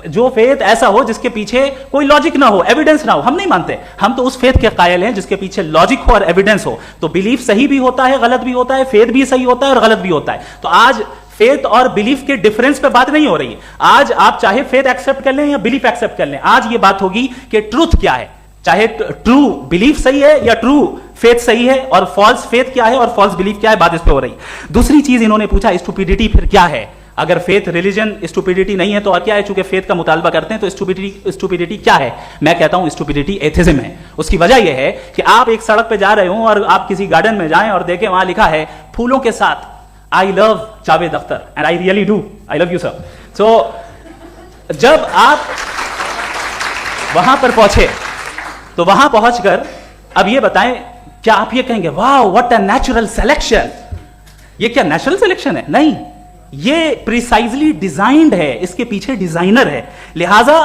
जो फेथ ऐसा हो जिसके पीछे कोई लॉजिक ना हो, एविडेंस ना हो, हम नहीं मानते। हम तो उस फेथ के कायल हैं जिसके पीछे लॉजिक हो और एविडेंस हो। तो बिलीफ सही भी होता है, गलत भी होता है, फेथ भी सही होता है और गलत भी होता है। तो आज फेथ और बिलीफ के डिफरेंस पे बात नहीं हो रही है। आज आप चाहे फेथ एक्सेप्ट कर लें या बिलीफ एक्सेप्ट कर लें, आज ये बात होगी कि ट्रूथ क्या है। चाहे ट्रू बिलीफ सही है या ट्रू फेथ सही है, और फॉल्स फेथ क्या है और फॉल्स बिलीफ क्या है, बात इस पे हो रही। दूसरी चीज इन्होंने पूछा स्टुपिडिटी फिर क्या है। अगर फेथ रिलीजन स्टुपिडिटी नहीं है तो और क्या है? चूंकि फेथ का मुतालबा करते हैं तो स्टुपिडिटी क्या है? मैं कहता हूं स्टुपिडिटी एथिज्म है। उसकी वजह यह है कि आप एक सड़क पे जा रहे हो और आप किसी गार्डन में जाएं और देखें वहां लिखा है फूलों के साथ I love Javed Akhtar, and I really do, I love you sir. So जब आप वहां पर पहुंचे तो वहां पहुंचकर अब ये बताएं, क्या आप ये कहेंगे वाह व्हाट अ नेचुरल सिलेक्शन? ये क्या नेचुरल सिलेक्शन है? नहीं, ये प्रिसाइजली डिजाइंड है, इसके पीछे डिजाइनर है। लिहाजा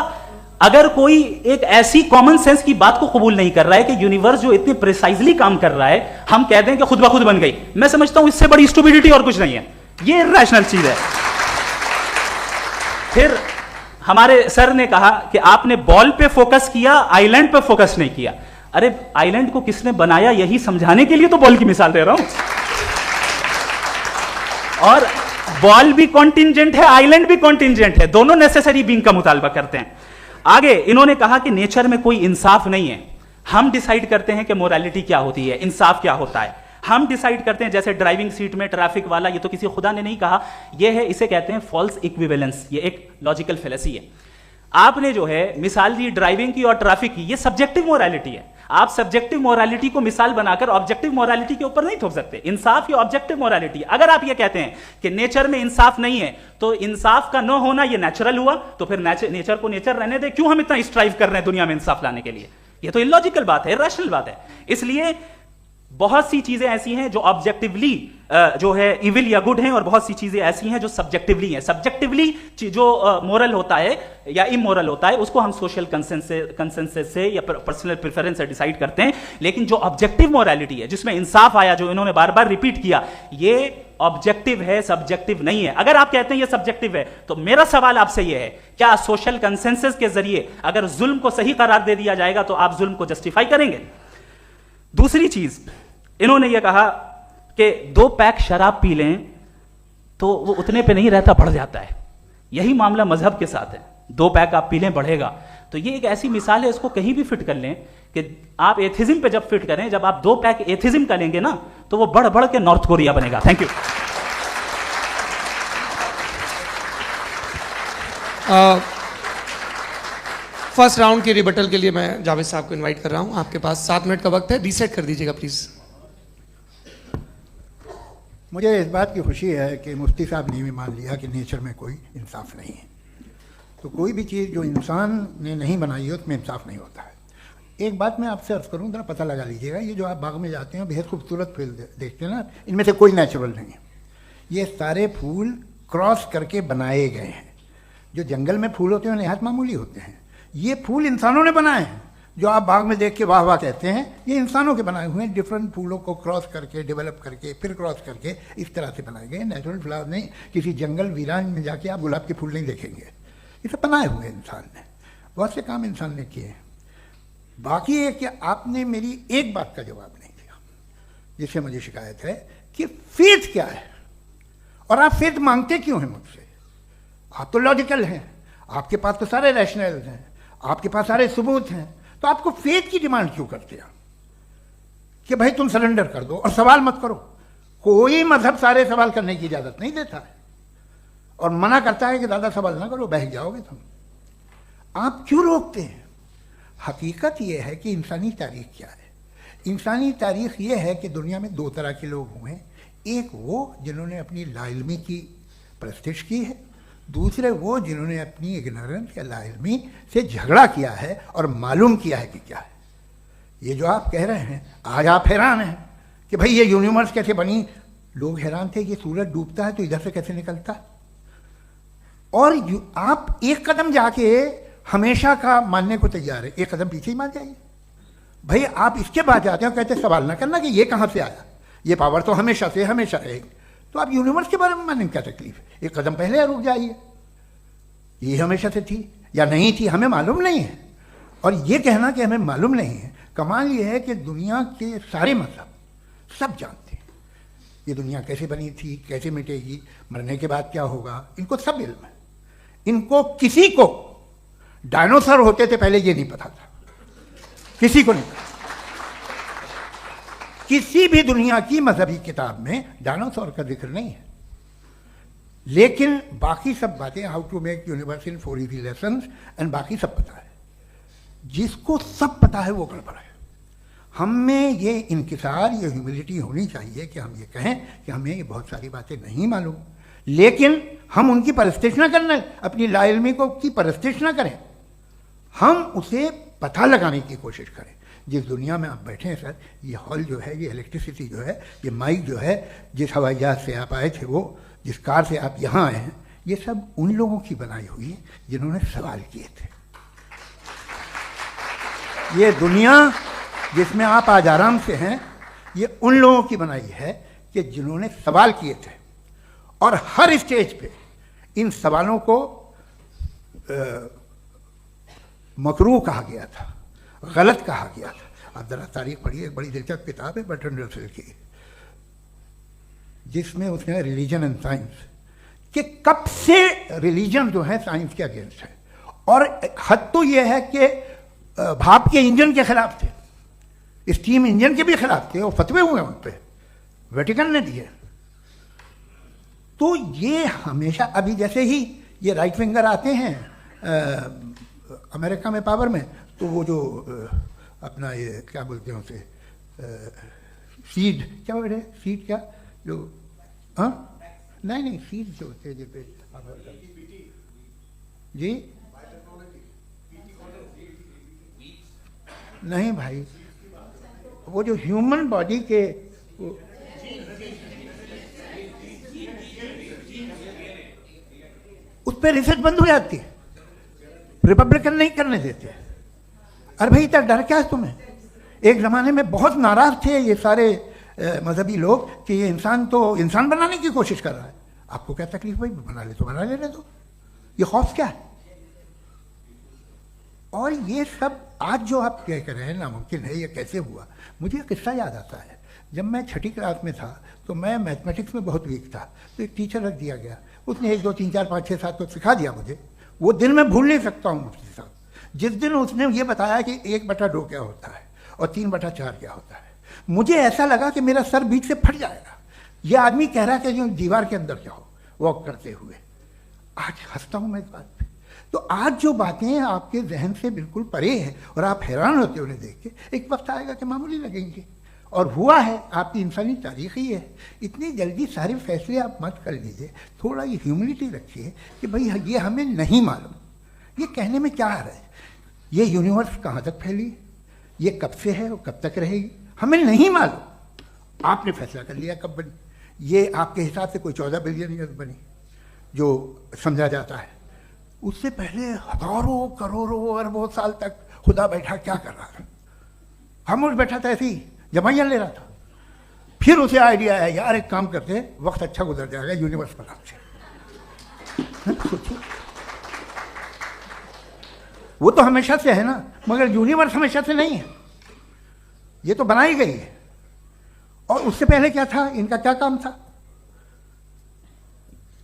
अगर कोई एक ऐसी कॉमन सेंस की बात को कबूल नहीं कर रहा है कि यूनिवर्स जो इतने प्रिसाइजली काम कर रहा है, हम कहते हैं कि खुद ब खुद बन गई, मैं समझता हूं इससे बड़ी स्टूपिडिटी और कुछ नहीं है। ये रैशनल चीज है। फिर हमारे सर ने कहा कि आपने बॉल पे फोकस किया, आइलैंड पे फोकस नहीं किया। अरे आइलैंड को किसने बनाया, यही समझाने के लिए तो बॉल की मिसाल दे रहा हूं। और बॉल भी कॉन्टिंजेंट है, आइलैंड भी कॉन्टिंजेंट है, दोनों नेसेसरी बीइंग का मुतालबा करते हैं। आगे इन्होंने कहा कि नेचर में कोई इंसाफ नहीं है, हम डिसाइड करते हैं कि मोरालिटी क्या होती है, इंसाफ क्या होता है, हम डिसाइड करते हैं। जैसे ड्राइविंग सीट में ट्रैफिक वाला, ये तो किसी खुदा ने नहीं कहा, ये है, इसे कहते हैं फॉल्स इक्विवेलेंस, ये एक लॉजिकल फेलेसी है। आपने जो है मिसाल दी ड्राइविंग की और ट्रैफिक की, ये सब्जेक्टिव मोरालिटी है। आप सब्जेक्टिव मोरालिटी को मिसाल बनाकर ऑब्जेक्टिव मोरालिटी के ऊपर नहीं थोप सकते। इंसाफ ये ऑब्जेक्टिव मोरालिटी। अगर आप ये कहते हैं कि नेचर में इंसाफ नहीं है, तो इंसाफ का न होना ये नेचुरल हुआ, तो फिर नेचर को नेचर रहने दे, क्यों हम इतना स्ट्राइव कर रहे हैं दुनिया में इंसाफ लाने के लिए? ये तो इलॉजिकल बात है, इरैशनल बात है। इसलिए बहुत सी चीजें ऐसी हैं जो ऑब्जेक्टिवली जो है इविल या गुड हैं, और बहुत सी चीजें ऐसी हैं जो सब्जेक्टिवली हैं। सब्जेक्टिवली जो मोरल होता है या इमोरल होता है, उसको हम सोशल कंसेंसस से या पर्सनल प्रेफरेंस से डिसाइड करते हैं। लेकिन जो ऑब्जेक्टिव मोरालिटी है, जिसमें इंसाफ आया, जो इन्होंने बार बार रिपीट किया, ये ऑब्जेक्टिव है, सब्जेक्टिव नहीं है। अगर आप कहते हैं ये सब्जेक्टिव है, तो मेरा सवाल आपसे ये है, क्या सोशल कंसेंसस के जरिए अगर जुल्म को सही करार दे दिया जाएगा तो आप जुल्म को जस्टिफाई करेंगे? दूसरी चीज इन्होंने ये कहा कि 2 पैक शराब पी लें तो वो उतने पे नहीं रहता, बढ़ जाता है। यही मामला मजहब के साथ है, 2 पैक आप पी लें बढ़ेगा। तो ये एक ऐसी मिसाल है, इसको कहीं भी फिट कर लें कि आप एथिज्म पे जब फिट करें, जब आप 2 पैक एथिज्म का लेंगे ना, तो वो बढ़ बढ़ के नॉर्थ कोरिया बनेगा। Thank you. फर्स्ट राउंड के रिबटल के लिए मैं जावेद साहब को इनवाइट कर रहा हूं। आपके पास 7 मिनट का वक्त है, रीसेट कर दीजिएगा प्लीज। मुझे इस बात की खुशी है कि मुफ्ती साहब ने भी मान लिया कि नेचर में कोई इंसाफ नहीं है। तो कोई भी चीज़ जो इंसान ने नहीं बनाई है उसमें इंसाफ नहीं होता है। एक बात मैं आपसे अर्ज़ करूँ, ज़रा पता लगा लीजिएगा, ये जो आप बाग में जाते हैं बेहद खूबसूरत फूल देखते हैं ना, इनमें से कोई नेचुरल नहीं है। ये सारे फूल क्रॉस करके बनाए गए हैं। जो जंगल में फूल होते हैं नहायत मामूली होते हैं, ये फूल इंसानों ने बनाए हैं। जो आप बाग में देख के वाह वाह कहते हैं, ये इंसानों के बनाए हुए हैं। डिफरेंट फूलों को क्रॉस करके, डेवलप करके, फिर क्रॉस करके इस तरह से बनाए गए। नेचुरल फ्लावर नहीं, किसी जंगल वीरान में जाके आप गुलाब के फूल नहीं देखेंगे। ये सब बनाए हुए इंसान ने, बहुत से काम इंसान ने किए हैं। बाकी है कि आपने मेरी एक बात का जवाब नहीं दिया, जिससे मुझे शिकायत है कि फेथ क्या है और आप फेथ मांगते क्यों हैं मुझसे? आप तो लॉजिकल हैं, आपके पास तो सारे रैशनल हैं, आपके पास सारे सबूत हैं, तो आपको फेथ की डिमांड क्यों करते हैं कि भाई तुम सरेंडर कर दो और सवाल मत करो? कोई मजहब सारे सवाल करने की इजाजत नहीं देता है और मना करता है कि दादा सवाल ना करो, बह जाओगे तुम। आप क्यों रोकते हैं? हकीकत यह है कि इंसानी तारीख क्या है। इंसानी तारीख यह है कि दुनिया में 2 तरह के लोग हुए। एक वो जिन्होंने अपनी लाइल्मी की परस्तिश की है, दूसरे वो जिन्होंने अपनी इग्नोरेंस या लाइल्मी से झगड़ा किया है और मालूम किया है कि क्या है। ये जो आप कह रहे हैं, आज आप हैरान हैं कि भाई ये यूनिवर्स कैसे बनी। लोग हैरान थे कि सूरज डूबता है तो इधर से कैसे निकलता, और आप एक कदम जाके हमेशा का मानने को तैयार है, एक कदम पीछे ही मान जाइए। भाई आप इसके बाद जाते हो, कहते सवाल ना करना कि ये कहाँ से आया, ये पावर तो हमेशा से हमेशा रहेगी। तो आप यूनिवर्स के बारे में मानने में क्या तकलीफ है? एक कदम पहले रुक जाइए, ये हमेशा से थी या नहीं थी हमें मालूम नहीं है। और ये कहना कि हमें मालूम नहीं है, कमाल ये है कि दुनिया के सारे मजहब सब जानते हैं ये दुनिया कैसे बनी थी, कैसे मिटेगी, मरने के बाद क्या होगा, इनको सब इल्म है। इनको किसी को डायनासोर होते थे पहले ये नहीं पता था, किसी को नहीं पता। किसी भी दुनिया की मजहबी किताब में डायनासोर का जिक्र नहीं है, लेकिन बाकी सब बातें, how to make universe in 4 easy lessons and बाकी सब पता है। जिसको सब पता है वो गड़बड़ है। हम में ये इंकिसार, ये ह्यूमिलिटी होनी चाहिए कि हम ये कहें कि हमें ये बहुत सारी बातें नहीं मालूम, लेकिन हम उनकी परस्तिश ना करना, अपनी लाइल्मी को की परस्तिश ना करें, हम उसे पता लगाने की कोशिश करें। जिस दुनिया में आप बैठे हैं सर, ये हॉल जो है, ये इलेक्ट्रिसिटी जो है, ये माइक जो है, जिस हवाई जहाज से आप आए थे वो जिस कार से आप यहाँ आए हैं, ये सब उन लोगों की बनाई हुई है जिन्होंने सवाल किए थे। ये दुनिया जिसमें आप आज आराम से हैं, ये उन लोगों की बनाई है कि जिन्होंने सवाल किए थे, और हर स्टेज पे इन सवालों को मकरूह कहा गया था, गलत कहा गया था। आप जरा तारीख पढ़िए, एक बड़ी दिलचस्प किताब है बर्ट्रैंड रसेल की, जिसमें उसने रिलीजन एंड साइंस कि कब से रिलीजन जो है साइंस के अगेंस्ट है, और हद तो यह है कि भाप के इंजन के खिलाफ थे, स्टीम इंजन के भी खिलाफ थे, और फतवे हुए उन पर, वेटिकन ने दिए। तो ये हमेशा, अभी जैसे ही ये राइट विंगर आते हैं अमेरिका में पावर में, तो वो जो अपना ये क्या बोलते हैं उसे, सीड क्या बोलते हैं, सीड क्या जो, हाँ नहीं सीड जो होते हैं जिस पे जी, नहीं भाई, वो जो ह्यूमन बॉडी के उस पर रिसर्च बंद हो जाती है, रिपब्लिकन नहीं करने देते। अरे भाई इतना डर क्या है तुम्हें? एक ज़माने में बहुत नाराज थे ये सारे मजहबी लोग कि ये इंसान तो इंसान बनाने की कोशिश कर रहा है। आपको क्या तकलीफ भाई, बना ले तो बना लेने दो, ये खौफ क्या है? और ये सब आज जो आप कह रहे हैं नामुमकिन है, ये कैसे हुआ? मुझे एक किस्सा याद आता है। जब मैं छठी क्लास में था तो मैं मैथमेटिक्स में बहुत वीक था, तो एक टीचर रख दिया गया, उसने 1 2 3 4 5 6 7 तो सिखा दिया मुझे। वो दिन मैं भूल नहीं सकता हूँ मुफ्ती साहब, जिस दिन उसने ये बताया कि 1/2 क्या होता है और 3/4 क्या होता है, मुझे ऐसा लगा कि मेरा सर बीच से फट जाएगा। ये आदमी कह रहा है कि जो दीवार के अंदर जाओ वॉक करते हुए। आज हंसता हूँ मैं इस बात पे। तो आज जो बातें आपके जहन से बिल्कुल परे हैं और आप हैरान होते हो उन्हें देख के, एक वक्त आएगा कि मामूली लगेंगे। और हुआ है, आपकी इंसानी तारीख ही है। इतनी जल्दी सारे फैसले आप मत कर लीजिए, थोड़ा ये ह्यूमिलिटी रखिए कि भाई ये हमें नहीं मालूम। ये कहने में क्या आ रहा है? ये यूनिवर्स कहाँ तक फैली, ये कब से है और कब तक रहेगी, हमें नहीं मालूम। आपने फैसला कर लिया कब बनी। ये आपके हिसाब से कोई 14 बिलियन ईयर्स बनी जो समझा जाता है। उससे पहले हजारों करोड़ों अरबों साल तक खुदा बैठा क्या कर रहा था? खामोश बैठा था, ऐसे ही जमाइयाँ ले रहा था। फिर उसे आइडिया आया, यार एक काम करते हैं, वक्त अच्छा गुजर जाएगा, यूनिवर्स बनाते हैं। सोचिए, वो तो हमेशा से है ना, मगर यूनिवर्स हमेशा से नहीं है, ये तो बनाई गई है। और उससे पहले क्या था, इनका क्या काम था?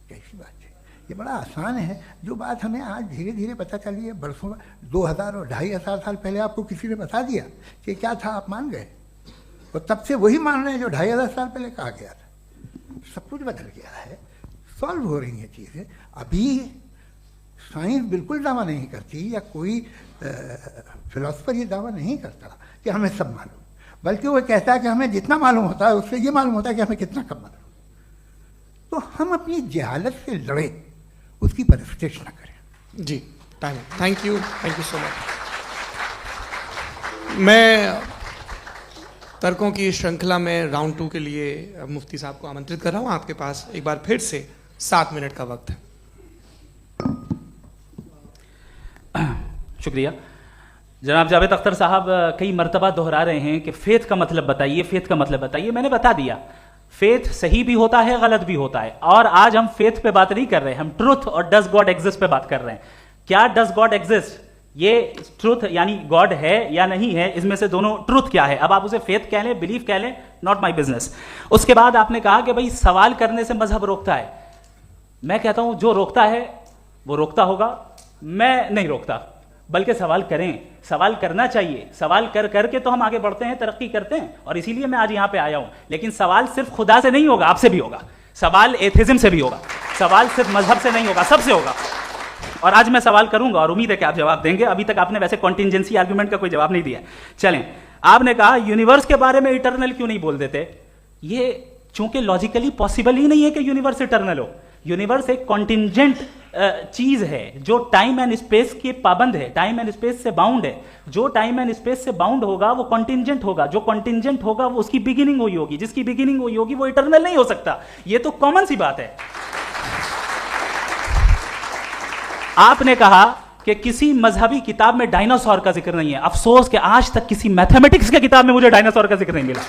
कैसी बात है, ये बड़ा आसान है। जो बात हमें आज धीरे धीरे पता चली है, बरसों 2000 और 2500 साल पहले आपको किसी ने बता दिया कि क्या था, आप मान गए, और तब से वही मान रहे हैं जो 2500 साल पहले कहा गया था। सब कुछ बदल गया है, सॉल्व हो रही हैं चीज़ें। अभी साइंस बिल्कुल दावा नहीं करती, या कोई फिलोसफर ये दावा नहीं करता कि हमें सब मालूम, बल्कि वो कहता है कि हमें जितना मालूम होता है उससे ये मालूम होता है कि हमें कितना कम मालूम। तो हम अपनी जहालत से लड़ें, उसकी परस्तिश न करें। जी, थैंक यू सो मच। मैं तर्कों की श्रृंखला में राउंड 2 के लिए मुफ्ती साहब को आमंत्रित कर रहा हूँ। आपके पास एक बार फिर से 7 मिनट का वक्त है। शुक्रिया। जनाब जावेद अख्तर साहब कई मर्तबा दोहरा रहे हैं कि फेथ का मतलब बताइए, फेथ का मतलब बताइए। मैंने बता दिया, फेथ सही भी होता है, गलत भी होता है। और आज हम फेथ पे बात नहीं कर रहे, हम ट्रुथ और डज गॉड एग्जिस्ट पे बात कर रहे हैं। क्या डज गॉड एग्जिस्ट, ये ट्रुथ यानी गॉड है या नहीं है, इसमें से दोनों ट्रुथ क्या है। अब आप उसे फेथ कह लें, बिलीफ कह लें, नॉट माई बिजनेस। उसके बाद आपने कहा कि भाई सवाल करने से मजहब रोकता है। मैं कहता हूं जो रोकता है वो रोकता होगा, मैं नहीं रोकता, बल्कि सवाल करें, सवाल करना चाहिए। सवाल कर करके तो हम आगे बढ़ते हैं, तरक्की करते हैं, और इसीलिए मैं आज यहां पे आया हूं। लेकिन सवाल सिर्फ खुदा से नहीं होगा, आपसे भी होगा। सवाल एथिज्म से भी होगा, सवाल सिर्फ मजहब से नहीं होगा, सबसे होगा। और आज मैं सवाल करूंगा और उम्मीद है कि आप जवाब देंगे। अभी तक आपने वैसे कॉन्टिंजेंसी आर्गुमेंट का कोई जवाब नहीं दिया। चलें, आपने कहा यूनिवर्स के बारे में इटर्नल क्यों नहीं बोल देते। ये चूंकि लॉजिकली पॉसिबल ही नहीं है कि यूनिवर्स इटर्नल हो। यूनिवर्स एक कॉन्टिंजेंट चीज है जो टाइम एंड स्पेस के पाबंद है, टाइम एंड स्पेस से बाउंड है। जो टाइम एंड स्पेस से बाउंड होगा वो कॉन्टिंजेंट होगा, जो कॉन्टिंजेंट होगा वो उसकी बिगिनिंग हुई होगी, जिसकी बिगिनिंग हुई होगी वो इटर्नल नहीं हो सकता। ये तो कॉमन सी बात है। आपने कहा कि किसी मजहबी किताब में डायनासोर का जिक्र नहीं है। अफसोस कि आज तक किसी मैथमेटिक्स की किताब में मुझे डायनासोर का जिक्र नहीं मिला।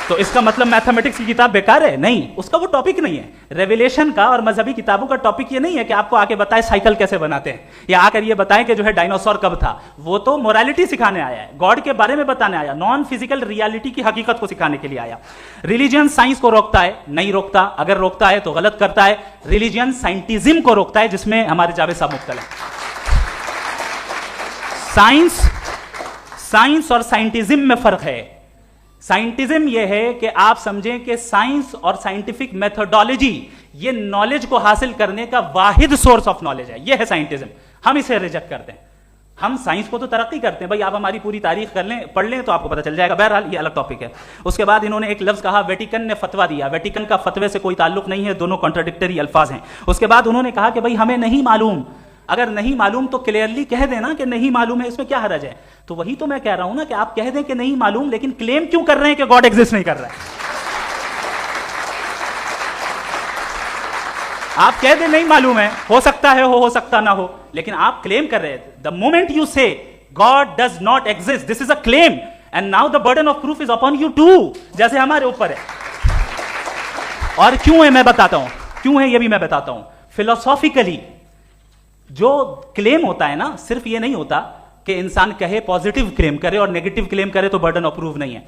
तो इसका मतलब मैथमेटिक्स की किताब बेकार है? नहीं, उसका वो टॉपिक नहीं है। रेवलेशन का और मजहबी किताबों का टॉपिक ये नहीं है कि आपको आके बताए साइकिल कैसे बनाते हैं, या आकर ये बताएं कि जो है डायनासोर कब था। वो तो मोरालिटी सिखाने आया है, गॉड के बारे में बताने आया, नॉन फिजिकल रियलिटी की हकीकत को सिखाने के लिए आया। रिलीजियन साइंस को रोकता है? नहीं रोकता। अगर रोकता है तो गलत करता है। रिलीजियन साइंटिज्म को रोकता है, जिसमें हमारे जावेद साहब मुब्तला है। साइंस और साइंटिज्म में फर्क है। साइंटिज्म यह है कि आप समझें कि साइंस और साइंटिफिक मेथोडोलॉजी ये नॉलेज को हासिल करने का वाहिद सोर्स ऑफ नॉलेज है। यह है साइंटिज्म। हम इसे रिजेक्ट करते हैं। हम साइंस को तो तरक्की करते हैं, भाई आप हमारी पूरी तारीख कर लें, पढ़ लें तो आपको पता चल जाएगा। बहरहाल ये अलग टॉपिक है। उसके बाद इन्होंने एक लफ्ज कहा, वेटिकन ने फतवा दिया। वेटिकन का फतवे से कोई ताल्लुक नहीं है, दोनों कॉन्ट्राडिक्टरी अल्फाज हैं। उसके बाद उन्होंने कहा कि भाई हमें नहीं मालूम। अगर नहीं मालूम तो क्लियरली कह देना कि नहीं मालूम है, इसमें क्या हरज है? तो वही तो मैं कह रहा हूं ना कि आप कह दें कि नहीं मालूम, लेकिन क्लेम क्यों कर रहे हैं कि गॉड एग्जिस्ट नहीं कर रहा है? आप कह दें नहीं मालूम है, हो सकता है हो सकता ना हो, लेकिन आप क्लेम कर रहे हैं। The moment you say God does not exist, this is a claim, and now the burden of proof is upon you too, जैसे हमारे ऊपर है। और क्यों है मैं बताता हूं, क्यों है ये भी मैं बताता हूं। फिलोसॉफिकली जो क्लेम होता है ना, सिर्फ ये नहीं होता कि इंसान कहे पॉजिटिव क्लेम करे और नेगेटिव क्लेम करे तो बर्डन ऑफ प्रूफ नहीं है।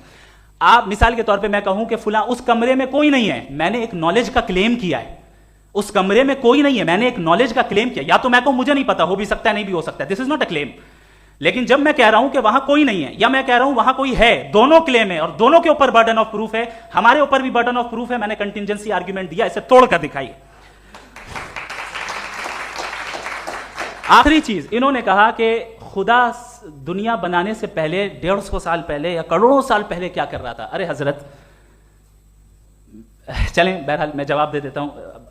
आप मिसाल के तौर पे मैं कहूं कि फुला उस कमरे में कोई नहीं है, मैंने एक नॉलेज का क्लेम किया है। उस कमरे में कोई नहीं है, मैंने एक नॉलेज का क्लेम किया। या तो मैं कहूं मुझे नहीं पता, हो भी सकता है नहीं भी हो सकता है, this is not a claim. लेकिन जब मैं कह रहा हूं कि वहां कोई नहीं है या मैं कह रहा हूं वहां कोई है, दोनों क्लेम है और दोनों के ऊपर बर्डन ऑफ प्रूफ है। हमारे ऊपर भी बर्डन ऑफ प्रूफ है। मैंने कंटिजेंसी आर्ग्यूमेंट दिया, इसे तोड़कर दिखाइए। आखिरी चीज, इन्होंने कहा कि खुदा दुनिया बनाने से पहले 150 साल पहले या करोड़ों साल पहले क्या कर रहा था। अरे हजरत, चलें बहरहाल मैं जवाब दे देता हूं।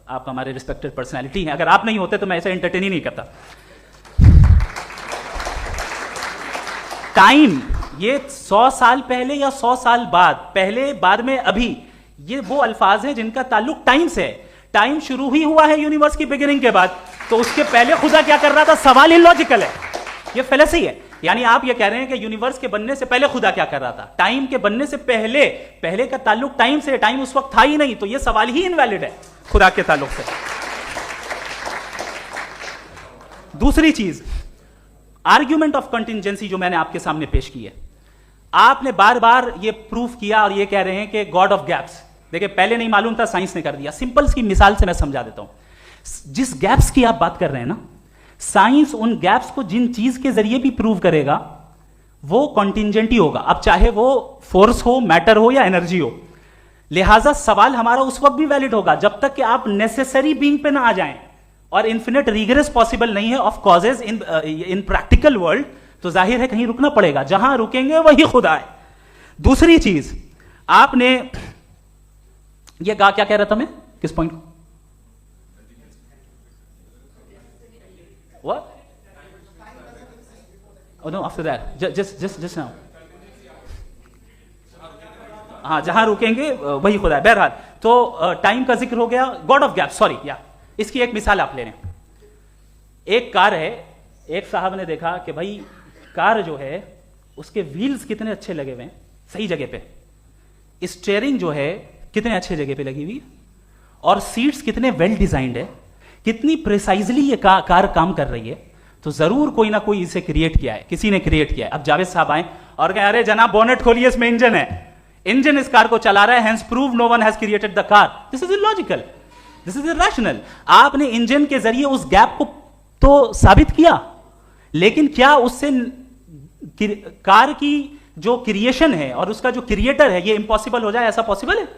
आप हमारे रिस्पेक्टेड पर्सनालिटी हैं, अगर आप नहीं होते तो मैं ऐसे एंटरटेन ही नहीं करता। टाइम, ये 100 साल पहले या 100 साल बाद, पहले बाद में अभी, ये वो अल्फाज हैं जिनका ताल्लुक टाइम से है। टाइम शुरू ही हुआ है यूनिवर्स की बिगिनिंग के बाद, तो उसके पहले खुदा क्या कर रहा था? सवाल इलॉजिकल है, ये फेलेसी है। यानी आप ये कह रहे हैं कि यूनिवर्स के बनने से पहले खुदा क्या कर रहा था? टाइम के बनने से पहले, पहले का ताल्लुक टाइम से, टाइम उस वक्त था ही नहीं, तो ये सवाल ही इनवैलिड है खुदा के ताल्लुक से। दूसरी चीज, आर्ग्यूमेंट ऑफ कंटिजेंसी जो मैंने आपके सामने पेश की है, आपने बार बार ये प्रूफ किया और ये कह रहे हैं कि गॉड ऑफ गैप्स। देखिए, पहले नहीं मालूम था, साइंस ने कर दिया। सिंपल सी मिसाल से मैं समझा देता हूं। जिस गैप्स की आप बात कर रहे हैं ना, साइंस उन गैप्स को जिन चीज के जरिए भी प्रूव करेगा वो कॉन्टिजेंट ही होगा। अब चाहे वो फोर्स हो, मैटर हो या एनर्जी हो। लिहाजा सवाल हमारा उस वक्त भी वैलिड होगा जब तक कि आप नेसेसरी बीइंग पे ना आ जाएं। और इन्फिनिट रिगरेस पॉसिबल नहीं है of causes in practical world, तो जाहिर है कहीं रुकना पड़ेगा। जहां रुकेंगे वही खुदा है। दूसरी चीज, आपने ये कहा, क्या कह रहा था मैं, किस point? What? Oh no, after that. Just now. हाँ, जहां रुकेंगे वही खुदा है। बहरहाल, तो टाइम का जिक्र हो गया, गॉड ऑफ गैप, सॉरी या इसकी एक मिसाल आप ले लें। एक कार है, एक साहब ने देखा कि भाई कार जो है उसके व्हील्स कितने अच्छे लगे हुए हैं, सही जगह पे। स्टीयरिंग जो है कितने अच्छे जगह पे लगी हुई, और सीट्स कितने वेल डिजाइंड है, कितनी प्रिसाइजली ये कार काम कर रही है। तो जरूर कोई ना कोई इसे क्रिएट किया है, किसी ने क्रिएट किया है। अब जावेद साहब आए और कहें, अरे जनाब बोनेट खोलिए, इसमें इंजन है, इंजन इस कार को चला रहा है, hence prove no one has created the car. This is illogical, this is irrational. आपने इंजन के जरिए उस गैप को तो साबित किया, लेकिन क्या उससे कार की जो क्रिएशन है और उसका जो क्रिएटर है ये इंपॉसिबल हो जाए? ऐसा पॉसिबल है?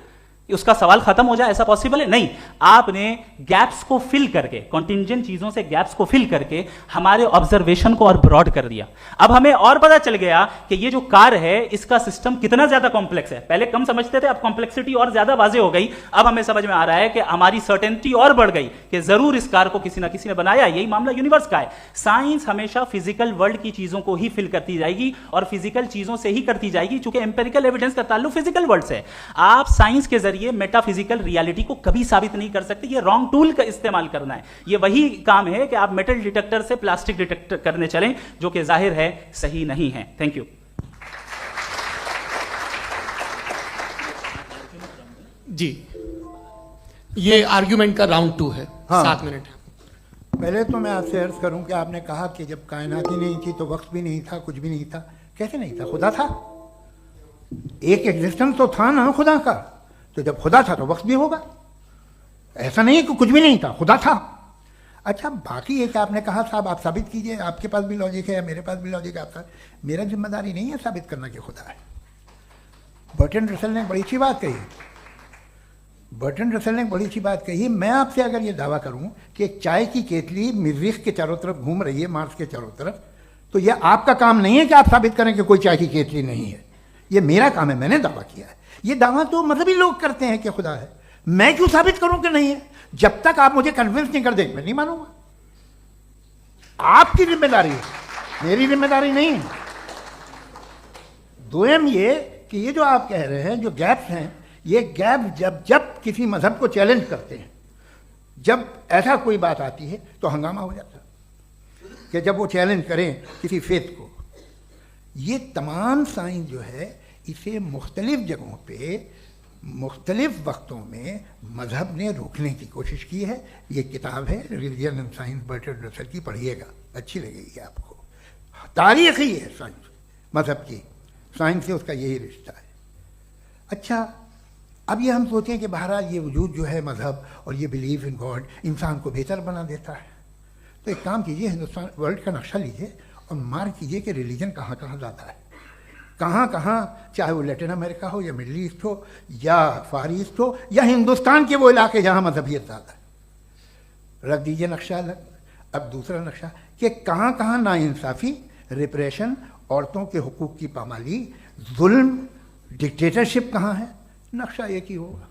उसका सवाल खत्म हो जाए, ऐसा पॉसिबल है? नहीं। आपने गैप्स को फिल करके, कॉन्टिंजेंट चीजों से गैप्स को फिल करके हमारे ऑब्जर्वेशन को और ब्रॉड कर दिया। अब हमें और पता चल गया कि ये जो कार है इसका सिस्टम कितना ज्यादा कॉम्प्लेक्स है। पहले कम समझते थे, अब कॉम्प्लेक्सिटी और ज्यादा वाजे हो गई। अब हमें समझ में आ रहा है कि हमारी सर्टेनिटी और बढ़ गई कि जरूर इस कार को किसी ना किसी ने बनाया। यही मामला यूनिवर्स का है। साइंस हमेशा फिजिकल वर्ल्ड की चीजों को ही फिल करती जाएगी और फिजिकल चीजों से ही करती जाएगी, क्योंकि एम्पिरिकल एविडेंस का ताल्लुक फिजिकल वर्ल्ड से। आप साइंस के जरिए मेटाफिजिकल रियलिटी को कभी साबित नहीं कर सकते। ये रॉन्ग टूल का इस्तेमाल करना है। ये वही काम है कि आप मेटल डिटेक्टर से प्लास्टिक डिटेक्टर करने चलें, जो कि जाहिर है सही नहीं है। Thank you. जी, ये आर्ग्यूमेंट का राउंड 2 है। हाँ। 7 मिनट है। पहले तो मैं आपसे अर्ज करूं कि आपने कहा कि जब कायनात ही नहीं थी तो वक्त भी नहीं था, कुछ भी नहीं था। कैसे नहीं था? खुदा था। एक एग्जिस्टेंस तो था ना खुदा का। तो जब खुदा था तो वक्त भी होगा। ऐसा नहीं कि कुछ भी नहीं था, खुदा था। अच्छा, बाकी एक आपने कहा साहब आप साबित कीजिए, आपके पास भी लॉजिक है या मेरे पास भी लॉजिक है। आपका, मेरा जिम्मेदारी नहीं है साबित करना कि खुदा है। बर्टन रसल ने बड़ी अच्छी बात कही। बर्टन रसल ने बड़ी अच्छी बात कही। मैं आपसे अगर ये दावा करूं कि एक चाय की केतली मरीख के चारों तरफ घूम रही है, मार्स के चारों तरफ, तो यह आपका काम नहीं है कि आप साबित करें कि कोई चाय की केतली नहीं है। ये मेरा काम है, मैंने दावा किया है। ये दावा तो मजहबी लोग करते हैं कि खुदा है। मैं क्यों साबित करूं कि नहीं है? जब तक आप मुझे कन्विंस नहीं कर देंगे मैं नहीं मानूंगा। आपकी जिम्मेदारी है, मेरी जिम्मेदारी नहीं है। दोयम ये कि ये जो आप कह रहे हैं, जो गैप्स हैं, ये गैप जब किसी मजहब को चैलेंज करते हैं, जब ऐसा कोई बात आती है तो हंगामा हो जाता है कि जब वो चैलेंज करें किसी फेथ को। ये तमाम साइंस जो है इसे मुख्तलिफ जगहों पे मुख्तलिफ वक्तों में मजहब ने रोकने की कोशिश की है। ये किताब है religion and science, Burton Russell की, पढ़िएगा, अच्छी लगेगी आपको। तारीख ही है साइंस, मजहब की। साइंस से उसका यही रिश्ता है। अच्छा, अब ये हम सोचें कि बहरहाल ये वजूद जो है मजहब और ये बिलीव इन गॉड इंसान को बेहतर बना देता है। तो एक काम कीजिए, हिंदुस्तान वर्ल्ड का नक्शा लीजिए और मार्क कीजिए कि रिलीजन कहाँ कहाँ ज़्यादा है, कहाँ कहाँ, चाहे वो लैटिन अमेरिका हो या मिडल ईस्ट हो या फार ईस्ट हो या हिंदुस्तान के वो इलाके जहाँ मजहबियत ज़्यादा है। रख दीजिए नक्शा अलग। अब दूसरा नक्शा कि कहाँ कहाँ नाइंसाफ़ी, रिप्रेशन, औरतों के हुकूक की पामाली, जुल्म, डिक्टेटरशिप कहाँ है। नक्शा एक ही होगा।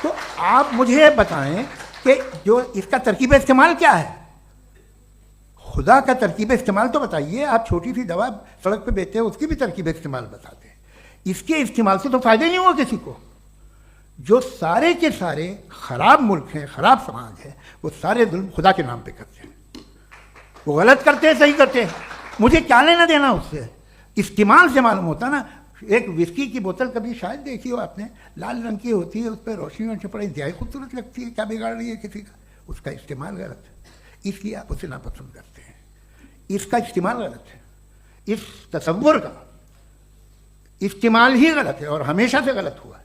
तो आप मुझे बताएं कि जो इसका तरकीब इस्तेमाल क्या है। खुदा का तरकीब इस्तेमाल तो बताइए। आप छोटी सी दवा सड़क पे बेचते हैं, उसकी भी तरकीब इस्तेमाल बताते हैं। इसके इस्तेमाल से तो फायदा नहीं हुआ किसी को। जो सारे के सारे खराब मुल्क हैं, खराब समाज है, वो सारे जुल्म खुदा के नाम पे करते हैं। वो गलत करते हैं, सही करते हैं, मुझे क्या लेना देना उससे। इस्तेमाल से मालूम होता ना। एक विस्की की बोतल कभी शायद देखी हो आपने, लाल रंग की होती है, उस पर रोशनी और छपड़ा इंतहाई खूबसूरत लगती है, क्या बिगाड़ रही है किसी का। उसका इस्तेमाल गलत है, इसलिए आप उसे नापसंद करते हैं। इसका इस्तेमाल गलत है, इस तसव्वुर का इस्तेमाल ही गलत है और हमेशा से गलत हुआ है।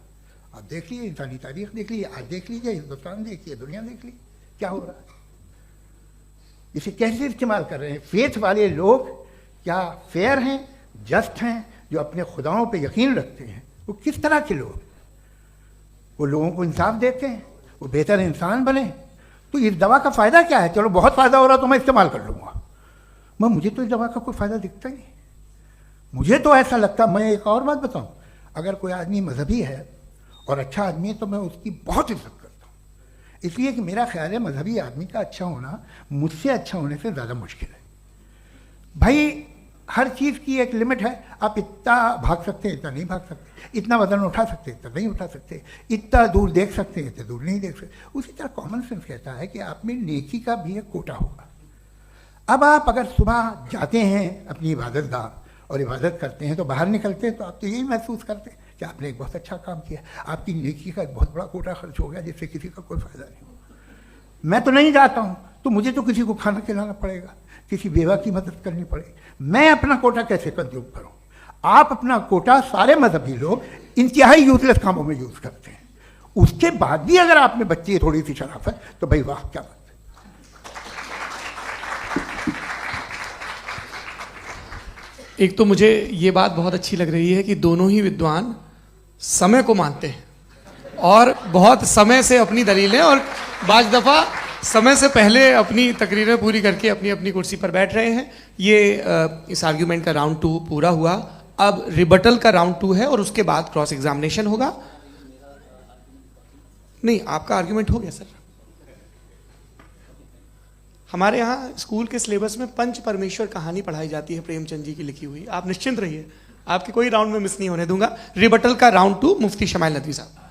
आप देख लीजिए, इंसानी तारीख देख लीजिए, आज देख लीजिए, हिंदुस्तान देखिए, दुनिया देख लीजिए, क्या हो रहा है। इसे कैसे इस्तेमाल कर रहे हैं। फेथ वाले लोग क्या फेयर हैं, जस्ट हैं, जो अपने खुदाओं पे यकीन रखते हैं, वो किस तरह के लोग, वो लोगों को इंसाफ देते हैं, वो बेहतर इंसान बने। तो इस दवा का फ़ायदा क्या है? चलो बहुत फ़ायदा हो रहा तो मैं इस्तेमाल कर लूँगा। मुझे तो इस दवा का कोई फ़ायदा दिखता ही नहीं। मुझे तो ऐसा लगता, मैं एक और बात बताऊँ, अगर कोई आदमी मजहबी है और अच्छा आदमी है तो मैं उसकी बहुत इज्जत करता हूँ, इसलिए कि मेरा ख्याल है मजहबी आदमी का अच्छा होना मुझसे अच्छा होने से ज़्यादा मुश्किल है। भाई हर चीज़ की एक लिमिट है। आप इतना भाग सकते हैं, इतना नहीं भाग सकते, इतना वजन उठा सकते हैं, इतना नहीं उठा सकते, इतना दूर देख सकते हैं, इतना दूर नहीं देख सकते। उसी तरह कॉमन सेंस कहता है कि आप में नेकी का भी एक कोटा होगा। अब आप अगर सुबह जाते हैं अपनी इबादत गाह और इबादत करते हैं तो बाहर निकलते हैं तो आप तो यही महसूस करते हैं कि आपने एक बहुत अच्छा काम किया, आपकी नेकी का एक बहुत बड़ा कोटा खर्च हो गया जिससे किसी का कोई फ़ायदा नहीं हो। मैं तो नहीं जाता हूँ तो मुझे तो किसी को खाना खिलाना पड़ेगा, किसी बेवा की मदद करनी पड़ेगी। मैं अपना कोटा कैसे कंज्यूम करूँ? आप अपना कोटा, सारे मजहबी लोग इंतहाई यूजलेस कामों में यूज़ करते हैं। उसके बाद भी अगर आप में बच्ची है थोड़ी सी शराफत तो भाई वाह क्या बात है। एक तो मुझे ये बात बहुत अच्छी लग रही है कि दोनों ही विद्वान समय को मानते हैं और बहुत समय से अपनी दलीलें और बाज दफ़ा समय से पहले अपनी तकरीरें पूरी करके अपनी अपनी कुर्सी पर बैठ रहे हैं। ये इस आर्ग्यूमेंट का राउंड 2 पूरा हुआ। अब रिबटल का राउंड 2 है और उसके बाद क्रॉस एग्जामिनेशन होगा। नहीं, आपका आर्ग्यूमेंट हो गया सर। हमारे यहाँ स्कूल के सिलेबस में पंच परमेश्वर कहानी पढ़ाई जाती है, प्रेमचंद जी की लिखी हुई। आप निश्चिंत रहिए, आपकी कोई राउंड में मिस नहीं होने दूंगा। रिबटल का राउंड 2, मुफ्ती शमाइल नदवी साहब।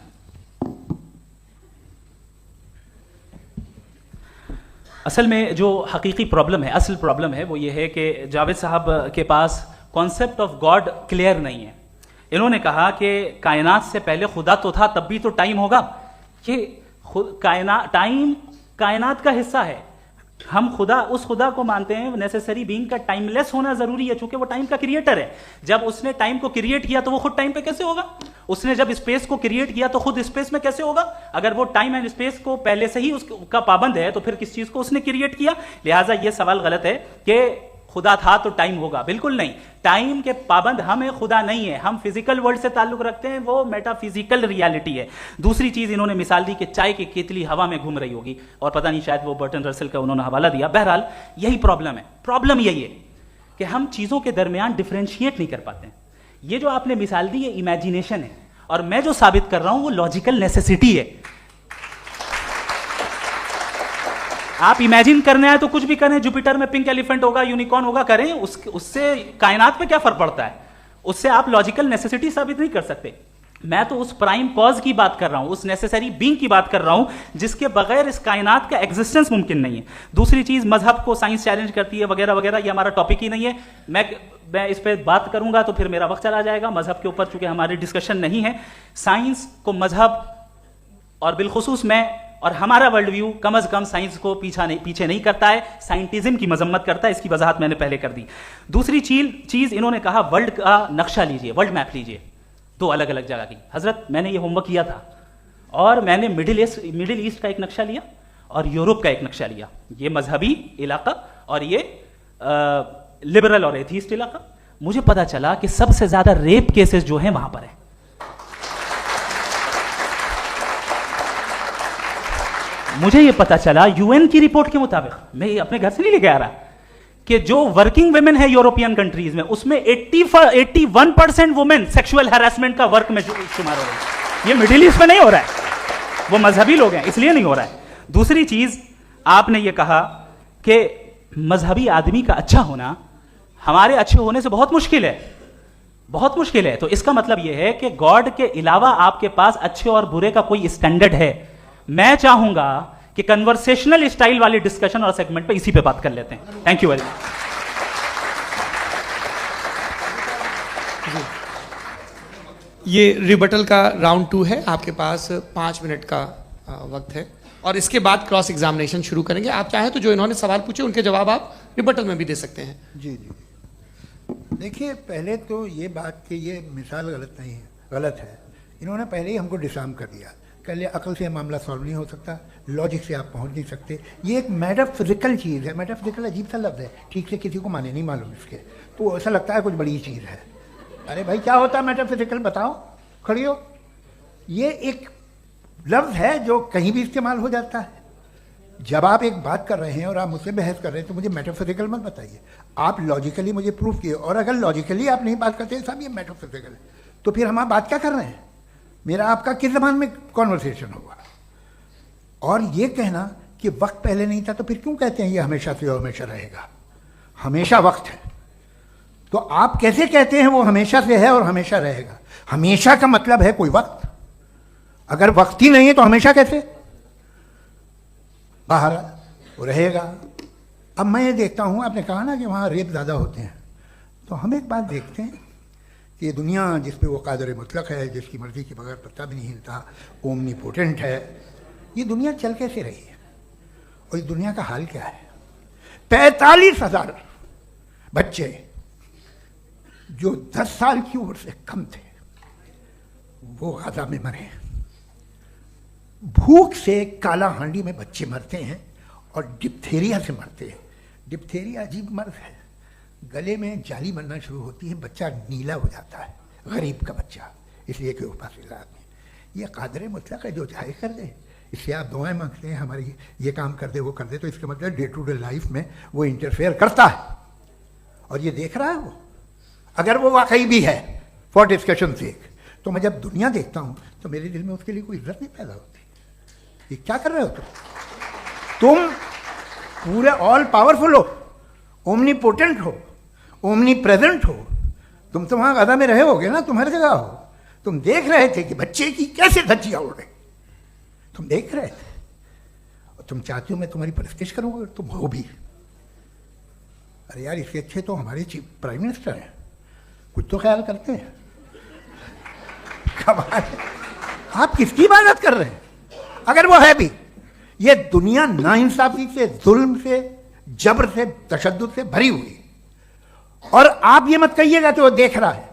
असल में जो हकीकी प्रॉब्लम है, असल प्रॉब्लम है वो ये है कि जावेद साहब के पास कॉन्सेप्ट ऑफ गॉड क्लियर नहीं है। इन्होंने कहा कि कायनात से पहले खुदा तो था, तब भी तो टाइम होगा। कि टाइम कायनात का हिस्सा है। हम उस खुदा को मानते हैं, नेसेसरी बीइंग का टाइमलेस होना जरूरी है, चूंकि वो टाइम का क्रिएटर है। जब उसने टाइम को क्रिएट किया तो वो खुद टाइम पे कैसे होगा? उसने जब स्पेस को क्रिएट किया तो खुद स्पेस में कैसे होगा? अगर वो टाइम एंड स्पेस को पहले से ही उसका पाबंद है तो फिर किस चीज को उसने क्रिएट किया? लिहाजा ये सवाल गलत है कि खुदा था तो टाइम होगा। बिल्कुल नहीं, टाइम के पाबंद हम है, खुदा नहीं है। हम फिजिकल वर्ल्ड से ताल्लुक रखते हैं, वो मेटाफिजिकल रियलिटी है। दूसरी चीज इन्होंने मिसाल दी कि चाय की केतली हवा में घूम रही होगी, और पता नहीं शायद वो बर्टन रसल का उन्होंने हवाला दिया। बहरहाल यही प्रॉब्लम है। प्रॉब्लम यही है कि हम चीजों के दरमियान डिफरेंशिएट नहीं कर पाते। ये जो आपने मिसाल दी ये इमेजिनेशन है, और मैं जो साबित कर रहा हूं वो लॉजिकल नेसेसिटी है। आप इमेजिन करने आए तो कुछ भी करें, जुपिटर में पिंक एलिफेंट होगा, यूनिकॉर्न होगा, करें, उससे कायनात पे क्या फर्क पड़ता है? उससे आप लॉजिकल नेसेसिटी साबित नहीं कर सकते। मैं तो उस प्राइम कॉज की बात कर रहा हूं, उस नेसेसरी बीइंग की बात कर रहा हूं जिसके बगैर इस कायनात का एग्जिस्टेंस मुमकिन नहीं है। दूसरी चीज, मजहब को साइंस चैलेंज करती है वगैरह वगैरह, ये हमारा टॉपिक ही नहीं है। मैं इस पर बात करूंगा तो फिर मेरा वक्त चला जाएगा। मजहब के ऊपर चूंकि हमारी डिस्कशन नहीं है, साइंस को मजहब और बिलखुसूस मैं और हमारा वर्ल्ड व्यू कम अज कम साइंस को पीछे नहीं करता है, साइंटिज्म की मजम्मत करता है। इसकी वजाहत मैंने पहले कर दी। दूसरी चीज इन्होंने कहा वर्ल्ड का नक्शा लीजिए, वर्ल्ड मैप लीजिए, 2 अलग अलग जगह की। हजरत मैंने ये होमवर्क किया था और मैंने मिडिल ईस्ट का एक नक्शा लिया और यूरोप का एक नक्शा लिया। ये मजहबी इलाका और ये लिबरल और एथीस्ट इलाका। मुझे पता चला कि सबसे ज्यादा रेप केसेस जो हैं वहां पर है। मुझे ये पता चला यूएन की रिपोर्ट के मुताबिक, मैं ये अपने घर से नहीं लेके आ रहा, कि जो वर्किंग वुमेन है यूरोपियन कंट्रीज में, उसमें 81% वुमेन सेक्सुअल हैरेसमेंट का वर्क में शुमार हो रही है। ये मिडिल ईस्ट में नहीं हो रहा है, वो मजहबी लोग हैं इसलिए नहीं हो रहा है। दूसरी चीज, आपने ये कहा कि मजहबी आदमी का अच्छा होना हमारे अच्छे होने से बहुत मुश्किल है, बहुत मुश्किल है। तो इसका मतलब यह है कि गॉड के अलावा आपके पास अच्छे और बुरे का कोई स्टैंडर्ड है। मैं चाहूंगा कि कन्वर्सेशनल स्टाइल वाली डिस्कशन और सेगमेंट पे इसी पे बात कर लेते हैं। Thank you very much. ये रिबटल का राउंड 2 है। आपके पास 5 मिनट का वक्त है और इसके बाद क्रॉस एग्जामिनेशन शुरू करेंगे। आप चाहें तो जो इन्होंने सवाल पूछे उनके जवाब आप रिबटल में भी दे सकते हैं। जी जी, देखिए पहले तो ये बात कि ये मिसाल गलत नहीं है, गलत है। इन्होंने पहले ही हमको डिसार्म कर दिया। कल अकल से मामला सॉल्व नहीं हो सकता, लॉजिक से आप पहुंच नहीं सकते। ये एक मेटाफिजिकल चीज़ है। मेटाफिजिकल अजीब सा लफ्ज़ है, ठीक से किसी को माने नहीं मालूम इसके, तो ऐसा लगता है कुछ बड़ी चीज़ है। अरे भाई क्या होता है मेटाफिजिकल, बताओ, खड़ी हो। ये एक लफ्ज़ है जो कहीं भी इस्तेमाल हो जाता है। जब आप एक बात कर रहे हैं और आप मुझसे बहस कर रहे हैं तो मुझे मेटाफिजिकल मत बताइए, आप लॉजिकली मुझे प्रूफ किए। और अगर लॉजिकली आप नहीं बात करते साहब ये मेटाफिजिकल है, तो फिर हम आप बात क्या कर रहे हैं? मेरा आपका किस ज़बान में कॉन्वर्सेशन होगा? और ये कहना कि वक्त पहले नहीं था तो फिर क्यों कहते हैं ये हमेशा से और हमेशा रहेगा? हमेशा वक्त है, तो आप कैसे कहते हैं वो हमेशा से है और हमेशा रहेगा? हमेशा का मतलब है कोई वक्त, अगर वक्त ही नहीं है तो हमेशा कैसे? बाहर वो रहेगा। अब मैं ये देखता हूँ, आपने कहा ना कि वहाँ रेप ज़्यादा होते हैं, तो हम एक बात देखते हैं कि दुनिया जिस पे वो कादर मुतलक है, जिसकी मर्ज़ी के बगैर पत्ता भी नहीं हिलता, ओमनीपोटेंट है, ये दुनिया चल कैसे रही है? और इस दुनिया का हाल क्या है? 45,000 बच्चे जो 10 साल की उम्र से कम थे वो गाजा में मरे। भूख से काला हांडी में बच्चे मरते हैं और डिप्थेरिया से मरते हैं। डिप्थेरिया अजीब मर्ज है, गले में जाली बनना शुरू होती है, बच्चा नीला हो जाता है, गरीब का बच्चा, इसलिए कि उपासिल आदमी। ये कादर मुतलक है, जो चाहे कर दे, इससे आप दुआएं मांगते हैं हमारी ये काम कर दे वो कर दे, तो इसका मतलब डे टू डे लाइफ में वो इंटरफेयर करता है और ये देख रहा है वो। अगर वो वाकई भी है फॉर डिस्कशन सेक, तो मैं जब दुनिया देखता हूँ तो मेरे दिल में उसके लिए कोई इज्जत नहीं पैदा होती। ये क्या कर रहे हो तुम पूरे ऑल पावरफुल हो, ओमनीपोटेंट हो, ओमनी प्रेजेंट हो। तुम तो वहाँ गदा में रहे होगे ना, तुम हर जगह हो। तुम देख रहे थे कि बच्चे की कैसे धज्जियाँ उड़ रही, तुम देख रहे थे और तुम चाहते हो मैं तुम्हारी परस्तिश करूँगा, तुम हो भी। अरे यार, इसके अच्छे तो हमारे चीफ प्राइम मिनिस्टर हैं, कुछ तो ख्याल करते हैं। कमाल है। आप किसकी इबादत कर रहे हैं? अगर वो है भी, ये दुनिया नाइंसाफी से, जुल्म से, जबर से, तशद्दुद से भरी हुई है। और आप ये मत कहिएगा कि वो देख रहा है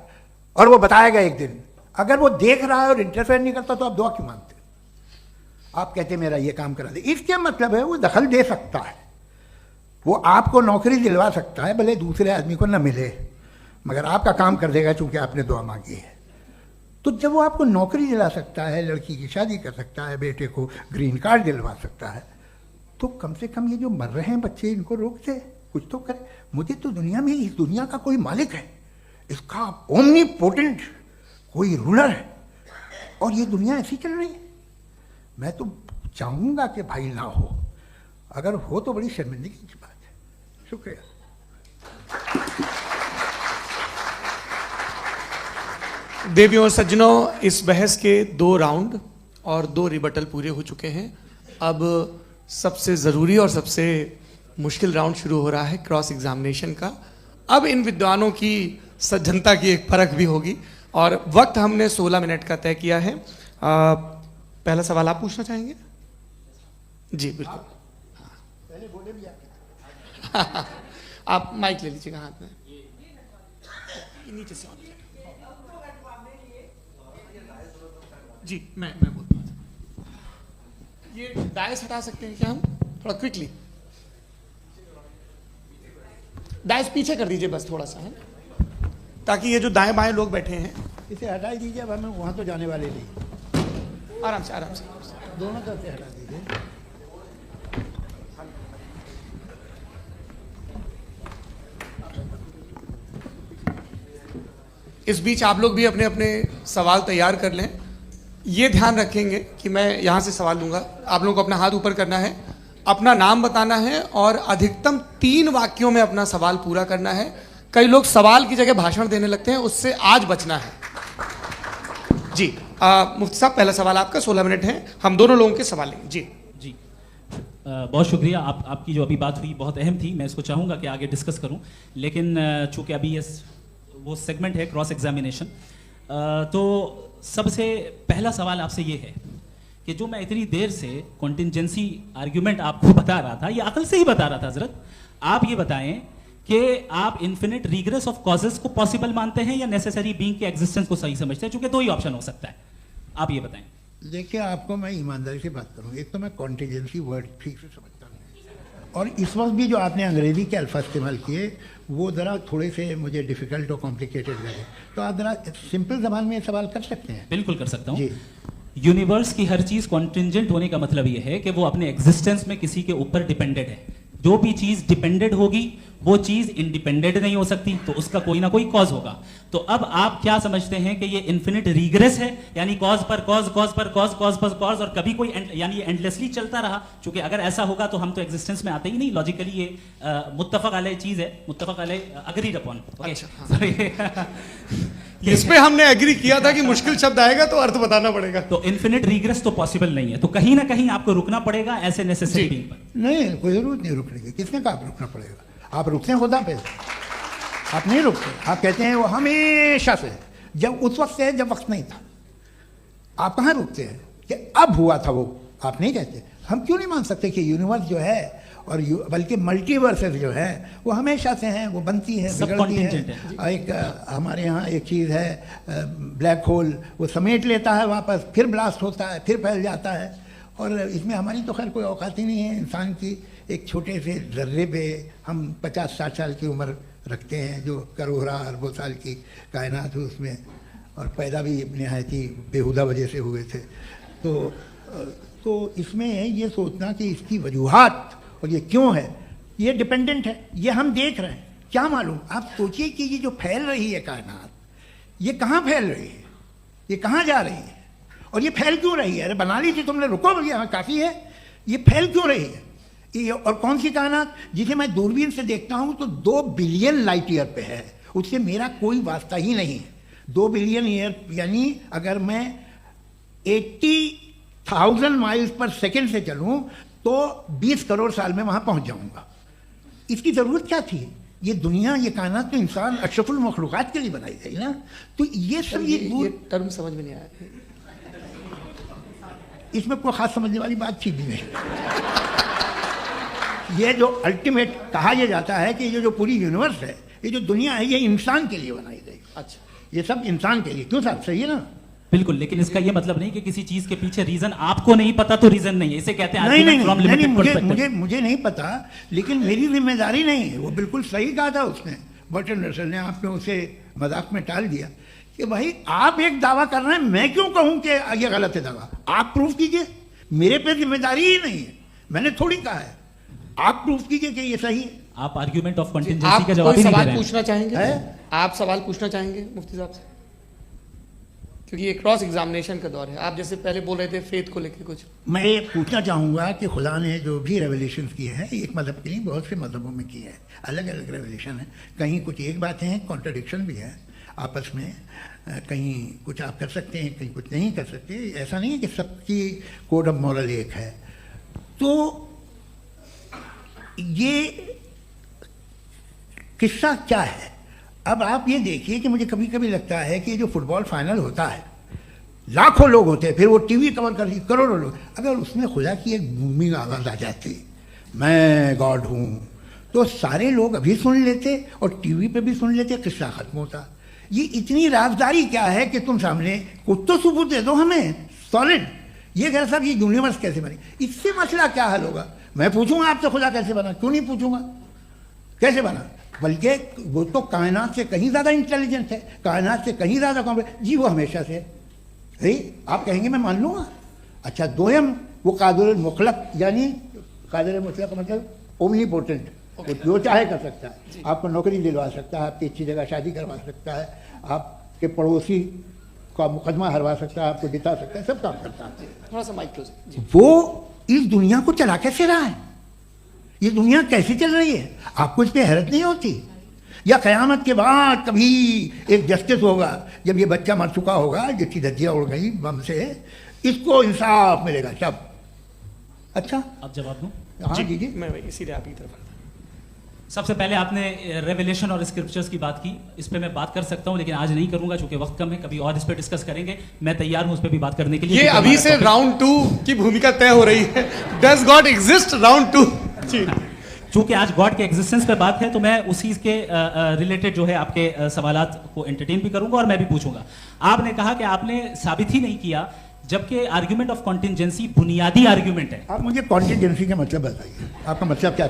और वो बताएगा एक दिन। अगर वो देख रहा है और इंटरफेयर नहीं करता तो आप दुआ क्यों मांगते? आप कहते मेरा ये काम करा दे, इसके मतलब है वो दखल दे सकता है, वो आपको नौकरी दिलवा सकता है, भले दूसरे आदमी को न मिले, मगर आपका काम कर देगा चूंकि आपने दुआ मांगी है। तो जब वो आपको नौकरी दिला सकता है, लड़की की शादी कर सकता है, बेटे को ग्रीन कार्ड दिलवा सकता है, तो कम से कम ये जो मर रहे हैं बच्चे, इनको रोक दे, कुछ तो करे। मुझे तो दुनिया में, इस दुनिया का कोई मालिक है, इसका ओमनीपोटेंट कोई रूलर है, और ये दुनिया ऐसी चल रही है। मैं तो चाहूँगा कि भाई ना हो, अगर हो तो बड़ी शर्मिंदगी की बात है। शुक्रिया। देवियों और सज्जनों, इस बहस के 2 राउंड और 2 रिबटल पूरे हो चुके हैं। अब सबसे ज़रूरी और सबसे मुश्किल राउंड शुरू हो रहा है, क्रॉस एग्जामिनेशन का। अब इन विद्वानों की सज्जनता की एक परख भी होगी और वक्त हमने 16 मिनट का तय किया है। पहला सवाल आप पूछना चाहेंगे? जी बिल्कुल। पहले बोले भी आप माइक ले लीजिएगा हाथ में, नीचे से। जी मैं बोलता हूँ, ये डायस हटा सकते हैं क्या हम थोड़ा क्विकली? डायस पीछे कर दीजिए बस थोड़ा सा, है, ताकि ये जो दाएं बाएं लोग बैठे हैं, इसे हटा ही दीजिए। अब हमें वहाँ तो जाने वाले नहीं, आराम से आराम से। दोनों तरफ से हटा दीजिए। इस बीच आप लोग भी अपने अपने सवाल तैयार कर लें। ये ध्यान रखेंगे कि मैं यहाँ से सवाल लूँगा, आप लोगों को अपना हाथ ऊपर करना है, अपना नाम बताना है और अधिकतम 3 वाक्यों में अपना सवाल पूरा करना है। कई लोग सवाल की जगह भाषण देने लगते हैं, उससे आज बचना है। जी मुफ्ती साहब, पहला सवाल आपका, 16 मिनट हैं, हम दोनों लोगों के सवाल लेंगे। जी बहुत शुक्रिया। आपकी जो अभी बात हुई बहुत अहम थी, मैं इसको चाहूँगा कि आगे डिस्कस करूँ, लेकिन चूँकि अभी वो सेगमेंट है क्रॉस एग्जामिनेशन, तो सबसे पहला सवाल आपसे ये है कि जो मैं इतनी देर से कॉन्टिंजेंसी आर्ग्यूमेंट आपको बता रहा था, ये अकल से ही बता रहा था हजरत, आप ये बताएं कि आप इन्फिनिट रिग्रेस ऑफ कॉजेस को पॉसिबल मानते हैं या नेसेसरी बीइंग के एग्जिस्टेंस को सही समझते हैं? चूंकि 2 ही ऑप्शन हो सकता है, आप ये बताएं। देखिए, आपको मैं ईमानदारी से बात करूँ, एक तो मैं कॉन्टिजेंसी वर्ड ठीक से समझता नहीं, और इस वक्त भी जो आपने अंग्रेजी के अल्फाज इस्तेमाल किए वो ज़रा थोड़े से मुझे डिफ़िकल्ट और कॉम्प्लिकेटेड लगे, तो आप ज़रा सिंपल ज़बान में सवाल कर सकते हैं? बिल्कुल कर सकता हूँ जी। यूनिवर्स की हर चीज़ कॉन्टिंजेंट होने का मतलब ये है कि वो अपने एग्जिस्टेंस में किसी के ऊपर डिपेंडेड है। जो भी चीज़ डिपेंडेड होगी वो चीज़ इंडिपेंडेंट नहीं हो सकती, तो उसका कोई ना कोई कॉज होगा। तो अब आप क्या समझते हैं कि ये इन्फिनिट रिग्रेस है, यानी कॉज पर कॉज, कॉज पर कॉज, कॉज पर कॉज, और कभी कोई यानी ये एंडलेसली चलता रहा? क्योंकि अगर ऐसा होगा तो हम तो एग्जिस्टेंस में आते ही नहीं, लॉजिकली ये मुत्तफक अलैह चीज़ है, मुत्तफक अलैह अग्रीड अपॉन। इस पे हमने एग्री किया था कि मुश्किल शब्द आएगा तो अर्थ बताना पड़ेगा। तो इन्फिनिट रिग्रेस तो पॉसिबल नहीं है, तो कहीं ना कहीं आपको रुकना पड़ेगा ऐसे नेसेसरी बीइंग पर। नहीं, कोई ज़रूरत नहीं रुकने की। किसने कहा आप रुकना पड़ेगा? आप रुकते हैं खुदा पे, आप नहीं रुकते। आप कहते हैं वो हमेशा से, जब उस वक्त से जब वक्त नहीं था। आप कहाँ रुकते हैं कि अब हुआ था वो? आप नहीं कहते। हम क्यों नहीं मान सकते कि यूनिवर्स जो है और बल्कि मल्टीवर्सेस जो है वो हमेशा से हैं, वो बनती है, बिगड़ती है। एक हमारे यहाँ एक चीज़ है ब्लैक होल, वो समेट लेता है वापस, फिर ब्लास्ट होता है, फिर फैल जाता है। और इसमें हमारी तो खैर कोई औकात ही नहीं है इंसान की। एक छोटे से जर्रे पे हम 50-60 साल की उम्र रखते हैं, जो करोड़ों अरबों साल की कायनात है उसमें और पैदा भी नहायत ही बेहुदा वजह से हुए थे। तो इसमें ये सोचना कि इसकी वजूहात और ये क्यों है, ये डिपेंडेंट है, ये हम देख रहे हैं, क्या मालूम। आप सोचिए कि ये जो फैल रही है कायनात, ये कहाँ फैल रही है, ये कहाँ जा रही है, और ये फैल क्यों रही है? अरे बना ली थी तुमने, रुको भैया, काफ़ी है। ये फैल क्यों रही है? ये और कौन सी कायनात जिसे मैं दूरबीन से देखता हूँ तो 2 बिलियन लाइट ईयर पे है, उससे मेरा कोई वास्ता ही नहीं है। 2 बिलियन ईयर यानी अगर मैं 80,000 माइल्स पर सेकेंड से चलूँ तो 20 करोड़ साल में वहाँ पहुँच जाऊँगा। इसकी ज़रूरत क्या थी? ये दुनिया, ये कायनात तो इंसान अशरफुल मखलूक़ात के लिए बनाई गई ना। तो ये सब ये टर्म समझ में नहीं आया, इसमें कोई खास समझने वाली बात थी भी नहीं। ये जो अल्टीमेट कहा यह जाता है कि ये जो पूरी यूनिवर्स है, ये जो दुनिया है, ये इंसान के लिए बनाई गई। अच्छा, ये सब इंसान के लिए, क्यों साहब? सही है ना? बिल्कुल, लेकिन इसका ये मतलब नहीं कि किसी चीज के पीछे रीजन आपको नहीं पता तो रीजन नहीं है, इसे कहते हैं नहीं, मुझे नहीं पता, लेकिन मेरी जिम्मेदारी नहीं है। वो बिल्कुल सही कहा था उसने, बर्टन रसल ने। आपने उसे मजाक में टाल दिया कि भाई आप एक दावा कर रहे हैं, मैं क्यों कहूं कि ये गलत है दावा? आप प्रूफ कीजिए, मेरे पे जिम्मेदारी ही नहीं है, मैंने थोड़ी कहा है। आप प्रूफ कीजिए कि ये सही है। आप आर्ग्यूमेंट ऑफ कंटिजेंसी का जवाब ही नहीं दे रहे हैं। पूछना चाहेंगे? आप सवाल पूछना चाहेंगे मुफ्ती साहब से? क्योंकि ये क्रॉस एग्जामिनेशन का दौर है। आप जैसे पहले बोल रहे थे फेथ को लेकर कुछ, मैं ये पूछना चाहूँगा कि खुदा ने जो भी रेवलेशन किए हैं, एक मज़हब के लिए बहुत से मज़हबों में किए हैं, अलग अलग रेवलेशन है। कहीं कुछ एक बातें हैं, कॉन्ट्रडिक्शन भी है आपस में, कहीं कुछ आप कर सकते हैं, कहीं कुछ नहीं कर सकते। ऐसा नहीं है कि सबकी कोड ऑफ मॉरल एक है। तो ये किस्सा क्या है? अब आप ये देखिए कि मुझे कभी कभी लगता है कि जो फुटबॉल फाइनल होता है, लाखों लोग होते हैं, फिर वो टीवी कवर करती, करोड़ों लोग, अगर उसमें खुदा की एक बूमिंग आवाज़ आ जाती, मैं गॉड हूँ, तो सारे लोग अभी सुन लेते और टीवी पे भी सुन लेते, किस्सा खत्म होता। ये इतनी राजदारी क्या है कि तुम सामने कुछ तो सबूत दे दो हमें सॉलिड। ये कह साहब ये यूनिवर्स कैसे बनी, इससे मसला क्या हल होगा? मैं पूछूंगा आपसे खुदा कैसे बना? क्यों नहीं पूछूंगा कैसे बना? बल्कि वो तो कायनात से कहीं ज़्यादा इंटेलिजेंट है, कायनात से कहीं ज़्यादा कॉम्प्लेक्स। जी वो हमेशा से है, आप कहेंगे मैं मान लूँगा। अच्छा, दोयम वो कादिर मुखलक, यानी कादिर मुखलक का मतलब ओमनीपोटेंट, वो जो चाहे कर सकता है। आपको नौकरी दिलवा सकता है, आपकी अच्छी जगह शादी करवा सकता है, आपके पड़ोसी का मुकदमा हरवा सकता है, आपको जिता सकता है, सब काम करता है। थोड़ा सा माइक क्लोज। वो इस दुनिया को चला कैसे रहा है? ये दुनिया कैसे चल रही है? आपको इस पर हैरत नहीं होती? या क़यामत के बाद कभी एक जस्टिस होगा, जब ये बच्चा मर चुका होगा, जिसकी धज्जियाँ उड़ गई बम से, इसको इंसाफ मिलेगा तब? अच्छा, अब जवाब दूं? हाँ दीजिए। मैं इसीलिए आपकी तरफ। सबसे पहले आपने रेवलेशन और स्क्रिप्चर्स की बात की, इस पे मैं बात कर सकता हूं, लेकिन आज नहीं करूंगा चूंकि वक्त कम है। कभी और इस पे डिस्कस करेंगे, मैं तैयार हूं उस पे भी बात करने के लिए। ये अभी से राउंड 2 की भूमिका तय हो रही है। Does God exist round 2? चूंकि आज गॉड के एग्जिस्टेंस पे बात है तो मैं उसी के रिलेटेड जो है आपके सवालात को एंटरटेन भी करूंगा और मैं भी पूछूंगा। आपने कहा कि आपने साबित ही नहीं किया, जबकि आर्ग्यूमेंट ऑफ कॉन्टिजेंसी बुनियादी आर्ग्यूमेंट है। आप मुझे कॉन्टिजेंसी का मतलब बताइए, आपका मतलब क्या?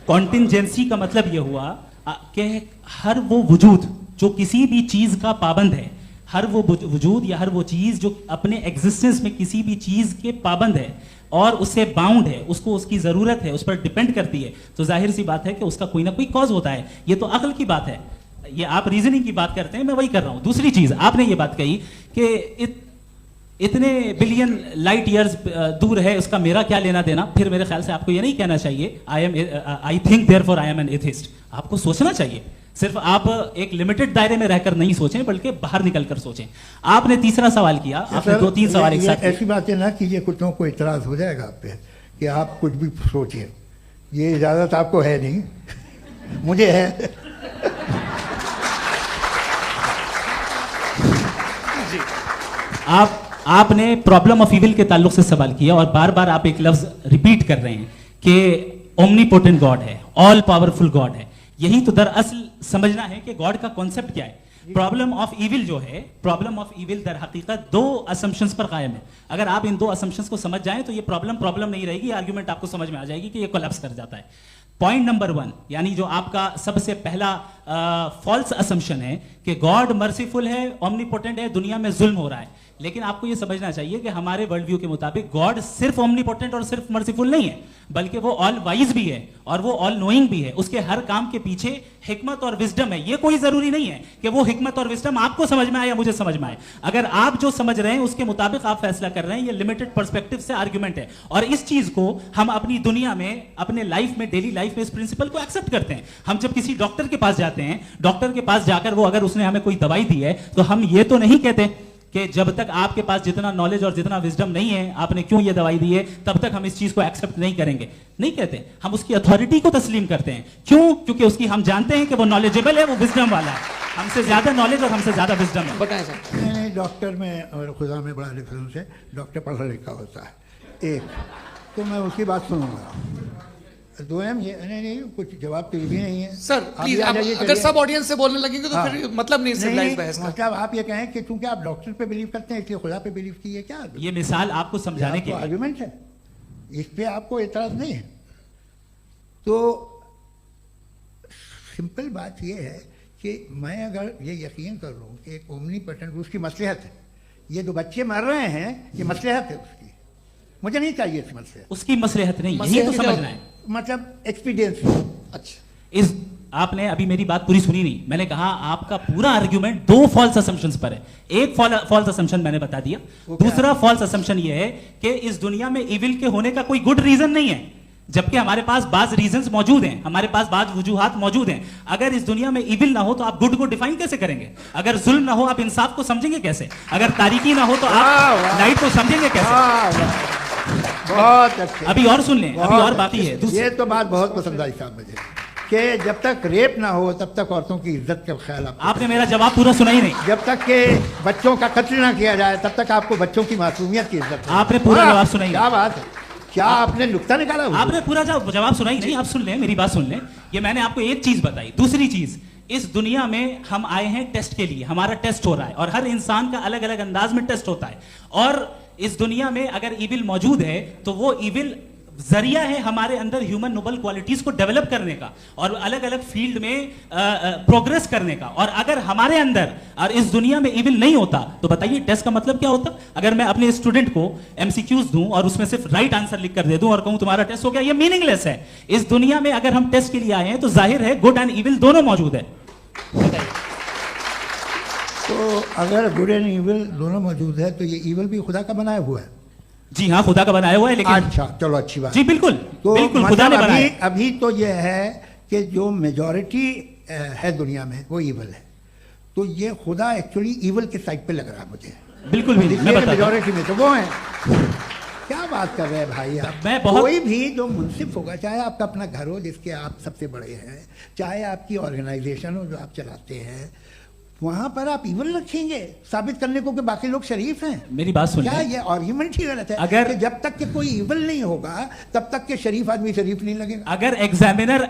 कॉन्टिजेंसी का मतलब यह हुआ कि हर वो वजूद जो किसी भी चीज का पाबंद है, हर वो वजूद या हर वो चीज जो अपने एग्जिस्टेंस में किसी भी चीज के पाबंद है और उससे बाउंड है, उसको उसकी जरूरत है, उस पर डिपेंड करती है, तो जाहिर सी बात है कि उसका कोई ना कोई कॉज होता है। ये तो अक्ल की बात है। ये आप रीजनिंग की बात करते हैं, मैं वही कर रहा हूं। दूसरी चीज, आपने ये बात कही कि इतने बिलियन लाइट ईयर्स दूर है, उसका मेरा क्या लेना देना। फिर मेरे ख्याल से आपको ये नहीं कहना चाहिए I think therefore I am an atheist. आपको सोचना चाहिए, सिर्फ आप एक लिमिटेड दायरे में रहकर नहीं सोचें, बल्कि बाहर निकलकर सोचें। आपने तीसरा सवाल किया, आपने 2-3 सवाल एक साथ। ऐसी बातें ना कीजिए, कुछ को इतराज हो जाएगा आप पे कि आप कुछ भी सोचिए। ये इजाजत आपको है नहीं, मुझे है। आपने प्रॉब्लम ऑफ इविल के ताल्लुक से सवाल किया और बार बार आप एक लफ्ज रिपीट कर रहे हैं कि ओमनीपोटेंट गॉड है, ऑल पावरफुल गॉड है। यही तो दरअसल समझना है कि गॉड का कॉन्सेप्ट क्या है। प्रॉब्लम ऑफ इविल जो है, प्रॉब्लम ऑफ इविल दर हकीकत 2 असम्पशंस पर कायम है। अगर आप इन 2 असम्पशंस को समझ जाएं तो ये प्रॉब्लम नहीं रहेगी, आर्ग्यूमेंट आपको समझ में आ जाएगी कि ये कोलैप्स कर जाता है। पॉइंट नंबर 1, यानी जो आपका सबसे पहला फॉल्स असम्पशन है कि गॉड मर्सीफुल है, ओमनीपोटेंट है, दुनिया में जुल्म हो रहा है। लेकिन आपको यह समझना चाहिए कि हमारे वर्ल्ड व्यू के मुताबिक गॉड सिर्फ ओमनीपोटेंट और सिर्फ मर्सीफुल नहीं है, बल्कि वो ऑल वाइज भी है और वो ऑल नोइंग भी है। उसके हर काम के पीछे हिकमत और विजडम है। ये कोई जरूरी नहीं है कि वो हिकमत और विजडम आपको समझ में आए या मुझे समझ में आए। अगर आप जो समझ रहे हैं उसके मुताबिक आप फैसला कर रहे हैं, ये लिमिटेड पर्सपेक्टिव से आर्गुमेंट है। और इस चीज को हम अपनी दुनिया में, अपने लाइफ में, डेली लाइफ में इस प्रिंसिपल को एक्सेप्ट करते हैं। हम जब किसी डॉक्टर के पास जाते हैं, डॉक्टर के पास जाकर वो अगर उसने हमें कोई दवाई दी है, तो हम ये तो नहीं कहते कि जब तक आपके पास जितना नॉलेज और जितना विजडम नहीं है, आपने क्यों ये दवाई दी है, तब तक हम इस चीज को एक्सेप्ट नहीं करेंगे। नहीं कहते, हम उसकी अथॉरिटी को तस्लीम करते हैं। क्यों? क्योंकि उसकी हम जानते हैं कि वो नॉलेजेबल है, वो विजडम वाला है, हमसे ज्यादा नॉलेज और हमसे ज्यादा विजडम है। बताएं सर। नहीं, डॉक्टर में और खुदा में बड़ा डिफरेंस है। डॉक्टर पढ़ा लिखा होता है, एक तो मैं उसकी बात सुनूंगा। दो ये नहीं कुछ जवाब तो ये भी नहीं है सर। प्लीज आप अगर सब ऑडियंस से बोलने लगेंगे तो फिर मतलब नहीं सिविलाइज्ड बहस का। मतलब आप ये कहें कि चूंकि आप डॉक्टर पे बिलीव करते हैं इसलिए खुदा पे बिलीव कीजिए, क्या ये मिसाल आपको समझाने के आर्गुमेंट है, इस पे आपको एतराज नहीं है। तो सिंपल बात ये है कि मैं अगर ये यकीन कर लूँ कि एक ओमनीपोटेंट उसकी मसलहत है, ये जो बच्चे मर रहे हैं ये मसलहत है उसकी, मुझे नहीं चाहिए इसकी मसलहत। उसकी मसलहत नहीं, यही तो समझना है, मतलब एक्सपीरियंस। अच्छा, इस आपने अभी मेरी बात पूरी सुनी नहीं। मैंने कहा आपका पूरा आर्ग्यूमेंट दो फॉल्स असम्पशंस पर है। एक फॉल्स असम्पशन मैंने बता दिया, दूसरा फॉल्स असम्पशन ये है कि इस दुनिया में इविल के होने का कोई गुड रीजन नहीं है, जबकि हमारे पास बाज रीजंस मौजूद हैं, हमारे पास बाज वजूहात मौजूद हैं। अगर इस दुनिया में इविल ना हो तो आप गुड को डिफाइन कैसे करेंगे? अगर जुल्म ना हो आप इंसाफ को समझेंगे कैसे? अगर तारीकी ना हो तो आप लाइट को समझेंगे कैसे? बहुत अच्छे। अभी और सुन लें, अभी और बाकी है। ये तो बात बहुत पसंद आई साहब मुझे कि जब तक रेप ना हो तब तक औरतों की इज्जत का ख्याल आपने मेरा जवाब पूरा सुना ही नहीं। जब तक के बच्चों का कत्ल ना किया जाए तब तक आपको बच्चों की मासूमियत की इज्जत। आपने पूरा जवाब सुना ही नहीं। क्या बात है, क्या आपने नुक्ता निकाला? आपने पूरा जवाब सुना ही नहीं। आप सुन लें, मेरी बात सुन लें। ये मैंने आपको एक चीज बताई। दूसरी चीज, इस दुनिया में हम आए हैं टेस्ट के लिए, हमारा टेस्ट हो रहा है और हर इंसान का अलग अलग अंदाज में टेस्ट होता है। और इस दुनिया में अगर इविल मौजूद है तो वो इविल जरिया है हमारे अंदर ह्यूमन नोबल क्वालिटीज को डेवलप करने का और अलग अलग फील्ड में प्रोग्रेस करने का। और अगर हमारे अंदर और इस दुनिया में इविल नहीं होता तो बताइए टेस्ट का मतलब क्या होता? अगर मैं अपने स्टूडेंट को एमसीक्यूज दूं और उसमें सिर्फ राइट आंसर लिख कर दे दूं और कहूं तुम्हारा टेस्ट हो गया, ये मीनिंगलेस है। इस दुनिया में अगर हम टेस्ट के लिए आए हैं तो जाहिर है गुड एंड इविल दोनों मौजूद है। तो अगर गुड एंड इविल दोनों मौजूद है तो ये इविल भी खुदा का बनाया हुआ है? जी हाँ, खुदा का बनाया हुआ है। लेकिन अच्छा, चलो अच्छी बात। जी बिल्कुल, तो बिल्कुल खुदा ने बनाया। अभी तो ये है कि जो मेजॉरिटी है दुनिया में वो इविल है, तो ये खुदा एक्चुअली इविल के साइड पे लग रहा है मुझे। बिल्कुल भी मैं बताता हूं। मेजॉरिटी में तो वो है। क्या बात कर रहे हैं भाई आप? मैं बहुत कोई भी जो मुंसिफ होगा, चाहे आपका अपना घर हो जिसके आप सबसे बड़े हैं, चाहे आपकी ऑर्गेनाइजेशन हो जो आप चलाते हैं, वहां पर आप इविल रखेंगे साबित करने को कि बाकी लोग शरीफ हैं? मेरी बात सुनिए। क्या ये आर्ग्यूमेंट ही गलत है? अगर कि जब तक कि कोई इविल नहीं होगा तब तक के शरीफ आदमी शरीफ नहीं लगेगा। अगर एग्जामिनर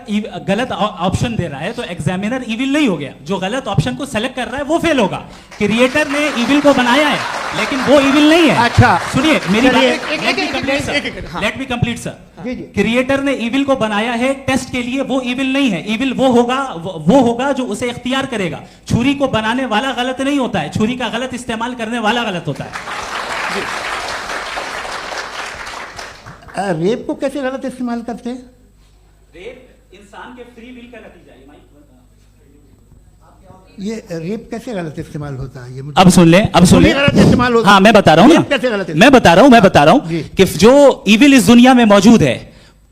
गलत ऑप्शन दे रहा है तो एग्जामिनर इविल नहीं हो गया, जो गलत ऑप्शन को सेलेक्ट कर रहा है वो फेल होगा। क्रिएटर ने इविल को बनाया है लेकिन वो इविल नहीं है। अच्छा सुनिए मेरी बात, लेट मी कंप्लीट सर। जी जी। क्रिएटर ने इविल को बनाया है टेस्ट के लिए, वो इविल नहीं है। इविल वो होगा जो उसे इख्तियार करेगा। छुरी को बनाने वाला गलत नहीं होता है, छुरी का गलत इस्तेमाल करने वाला गलत होता है। रेप को कैसे गलत इस्तेमाल करते हैं? रेप इंसान के फ्री विल का नतीजा है। ये रेप कैसे गलत इस्तेमाल होता है? ये अब सुन ले, अब सुन ले। गलत इस्तेमाल होता है। हाँ मैं बता रहा हूँ ना, कैसे गलत? मैं बता रहा हूँ कि जो इविल इस दुनिया में मौजूद है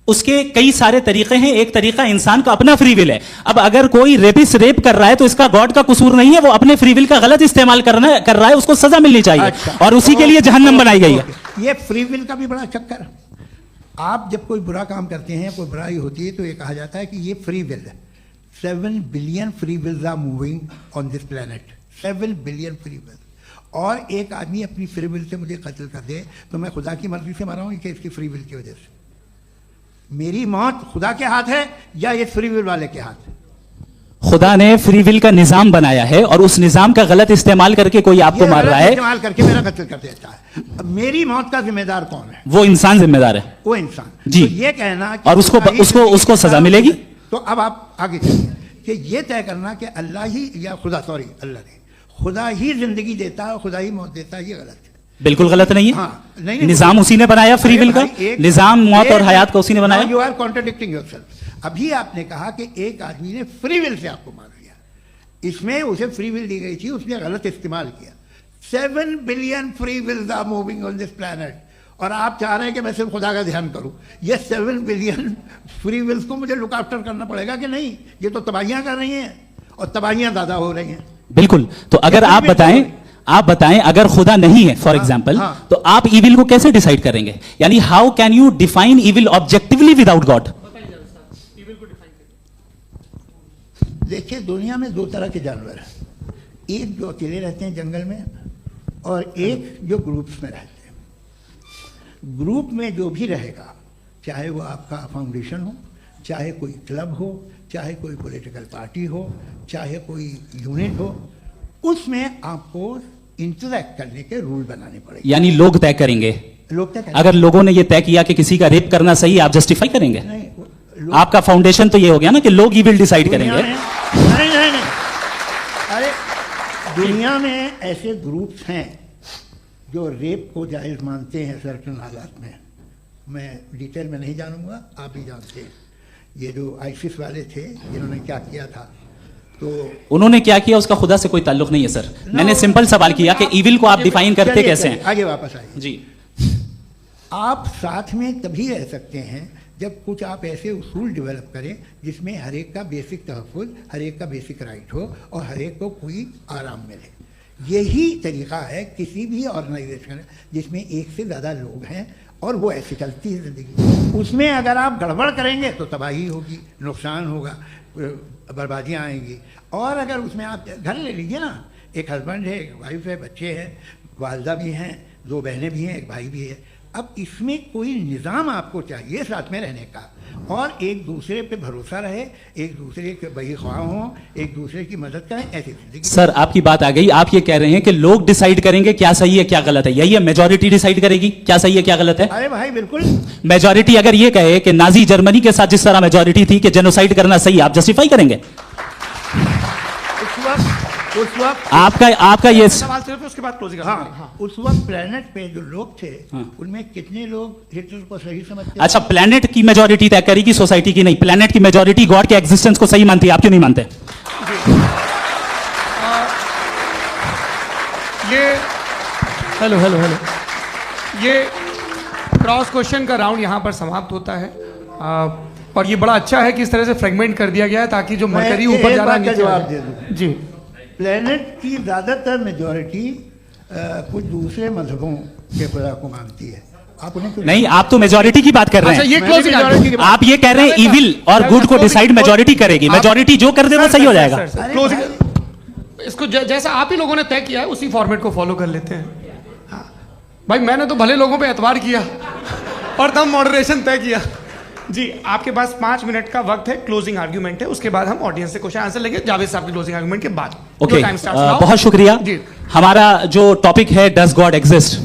उसके कई सारे तरीके हैं। एक तरीका इंसान का अपना फ्री विल है। अब अगर कोई रेपिस्ट रेप कर रहा है तो इसका गॉड का कसूर नहीं है, वो अपने फ्री विल का गलत इस्तेमाल कर रहा है, उसको सजा मिलनी चाहिए। अच्छा, और उसी के लिए जहन्नम बनाई गई है। ये फ्री विल का भी बड़ा चक्कर। आप जब कोई बुरा काम करते हैं, कोई बुराई होती है तो ये कहा जाता है कि ये फ्री विल है। 7 billion free wills are moving on this planet. 7 billion free will. और एक आदमी अपनी फ्री विल से मुझे कत्ल कर दे तो मैं खुदा की मर्जी से मरा हूं कि इसकी फ्री विल की वजह से? मेरी मौत खुदा के हाथ है या ये फ्री विल वाले के हाथ है? खुदा ने फ्री विल का निजाम बनाया है और उस निजाम का गलत इस्तेमाल करके कोई आपको मार रहा है, इस्तेमाल करके मेरा कत्ल कर देता है। मेरी मौत का जिम्मेदार कौन है? वो इंसान जिम्मेदार है। वो इंसान। जी। तो ये कहना कि और उसको सजा मिलेगी। तो अब आप आगे चलिए कि ये तय करना कि अल्लाह ही या अल्लाह ने खुदा ही जिंदगी देता है, खुदा ही मौत देता है, ये गलत है। बिल्कुल गलत नहीं है। हाँ, नहीं, निजाम उसी ने बनाया फ्री विल का, निजाम मौत और हयात का उसी ने बनाया। You are contradicting yourself. अभी आपने कहा कि एक आदमी ने फ्री विल से आपको मार दिया, इसमें उसे फ्री विल दी गई थी, उसने गलत इस्तेमाल किया। 7 billion free wills are moving on this planet, और आप चाह रहे हैं कि मैं सिर्फ खुदा का ध्यान करूं। ये 7 बिलियन फ्री विल्स को मुझे लुक आफ्टर करना पड़ेगा कि नहीं? ये तो तबाहियां कर रही हैं, और तबाहियां ज्यादा हो रही हैं। बिल्कुल। तो अगर आप बताएं अगर खुदा नहीं है फॉर एग्जाम्पल, तो आप इविल को कैसे डिसाइड करेंगे? यानी how can you define evil objectively without God? देखिए, दुनिया में 2 तरह के जानवर हैं, एक जो अकेले रहते हैं जंगल में, और एक जो ग्रुप्स में रहते हैं। ग्रुप में जो भी रहेगा, चाहे वो आपका फाउंडेशन हो, चाहे कोई क्लब हो, चाहे कोई पॉलिटिकल पार्टी हो, चाहे कोई यूनिट हो, उसमें आपको इंटरैक्ट करने के रूल बनाने पड़ेंगे। यानी लोग तय करेंगे। लोग तय करेंगे। अगर लोगों ने ये तय किया कि किसी का रेप करना सही है, आप जस्टिफाई करेंगे? नहीं, आपका फाउंडेशन तो ये हो गया ना कि लोग ही विल डिसाइड करेंगे। नहीं। अरे दुनिया में ऐसे ग्रुप्स हैं जो रेप को जायज़ मानते हैं सर्टेन हालात में। मैं डिटेल में नहीं जानूंगा, आप भी जानते हैं। ये जो आईसिस वाले थे, इन्होंने क्या किया था, तो उन्होंने क्या किया उसका खुदा से कोई ताल्लुक नहीं है सर। मैंने सिंपल सवाल किया कि इविल को आप डिफाइन करते कैसे हैं? आगे वापस आइए जी। आप साथ में तभी रह सकते हैं जब कुछ आप ऐसे उसूल डेवलप करें जिसमें हर एक का बेसिक तहफ़्फ़ुज़, हर एक का बेसिक राइट हो, और हर एक को कोई आराम मिले। यही तरीका है किसी भी ऑर्गेनाइजेशन जिसमें एक से ज़्यादा लोग हैं और वो ऐसी चलती है ज़िंदगी। उसमें अगर आप गड़बड़ करेंगे तो तबाही होगी, नुकसान होगा, बर्बादियाँ आएंगी। और अगर उसमें आप घर ले लीजिए ना, एक हस्बैंड है, एक वाइफ है, बच्चे हैं, वालदा भी हैं, 2 बहनें भी हैं, एक भाई भी है। अब इसमें कोई निज़ाम आपको चाहिए साथ में रहने का, और एक दूसरे पे भरोसा रहे, एक दूसरे के बहीख्वाह हों, एक दूसरे की मदद करें, ऐसी जिंदगी। सर आपकी बात आ गई। आप ये कह रहे हैं कि लोग डिसाइड करेंगे क्या सही है क्या गलत है, यही है? मेजॉरिटी डिसाइड करेगी क्या सही है क्या गलत है? अरे भाई बिल्कुल। मेजॉरिटी अगर ये कहे कि नाजी जर्मनी के साथ जिस तरह मेजॉरिटी थी कि जेनोसाइड करना सही, आप जस्टिफाई करेंगे? उस वक्त आपका ये सवाल सिर्फ उसके बाद क्लोजिंग। हाँ, उस वक्त प्लेनेट पे जो लोग थे, उनमें कितने लोग हिटलर को सही समझते? अच्छा, प्लेनेट की मेजॉरिटी तय करेगी, सोसाइटी की नहीं। प्लेनेट की मेजॉरिटी गॉड के एग्जिस्टेंस को सही मानती है, आप क्यों नहीं मानते? ये हेलो ये क्रॉस क्वेश्चन का राउंड यहाँ पर समाप्त होता है, और ये बड़ा अच्छा है कि इस तरह से फ्रेगमेंट कर दिया गया है ताकि जो मरकरी ऊपर जा रहा है जवाब दे दूं। जी। प्लेनेट की ज़्यादातर मेजॉरिटी कुछ दूसरे मजहबों के खुदा को मानती है। आप उन्हें क्यों नहीं, आप तो मेजॉरिटी की बात कर रहे हैं। अच्छा, ये क्लोजिंग आप ये कह रहे हैं इविल और गुड को डिसाइड मेजॉरिटी करेगी, मेजॉरिटी जो कर दे वो सही हो जाएगा। क्लोजिंग इसको जैसा आप ही लोगों ने तय किया है उसी फॉर्मेट को फॉलो कर लेते हैं। हाँ। भाई मैंने तो भले लोगों पे एतबार किया और तब मॉडरेशन तय किया। जी, आपके पास 5 मिनट का वक्त है, क्लोजिंग आर्ग्यूमेंट है, उसके बाद हम ऑडियंस से क्वेश्चन आंसर लेंगे जावेद साहब की क्लोजिंग आर्ग्यूमेंट के बाद। ओके, बहुत शुक्रिया। हमारा जो टॉपिक है डज गॉड एग्जिस्ट,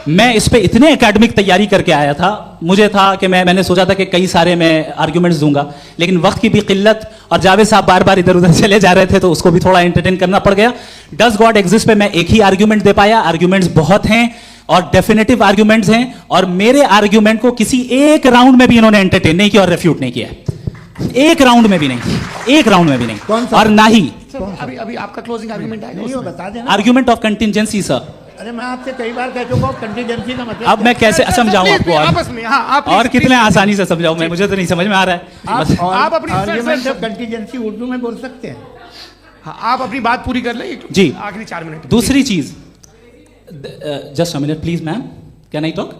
मैं इस पे इतने एकेडमिक तैयारी करके आया था, मुझे था कि मैंने सोचा था कि कई सारे मैं आर्ग्यूमेंट्स दूंगा, लेकिन वक्त की भी किल्लत और जावेद साहब बार बार इधर उधर चले जा रहे थे तो उसको भी थोड़ा एंटरटेन करना पड़ गया। डज गॉड एग्जिस्ट पे मैं एक ही आर्ग्यूमेंट दे पाया। आर्ग्यूमेंट्स बहुत हैं और डेफिनेटिव आर्ग्यूमेंट्स हैं, और मेरे आर्ग्यूमेंट को किसी एक राउंड में भी इन्होंने एंटरटेन नहीं किया और रेफ्यूट नहीं किया। एक राउंड में भी नहीं, एक राउंड में भी नहीं, और ना ही अभी आपका क्लोजिंग आर्ग्यूमेंट आएगा, नहीं हो बता देना। Argument of contingency sir. अरे मैं आपसे कई बार कह चुका हूं कंटिजेंसी का मतलब। अब मैं कैसे समझाऊं आपको आपस में? हाँ, आप और कितने आसानी से समझाऊं मैं, मुझे तो नहीं समझ में आ रहा है। आप अपनी आर्ग्यूमेंट ऑफ कंटिजेंसी उर्दू में बोल सकते हैं। हाँ, आप अपनी बात पूरी कर लें जी, आखिरी 4 मिनट। दूसरी चीज, just a minute please ma'am, can I talk?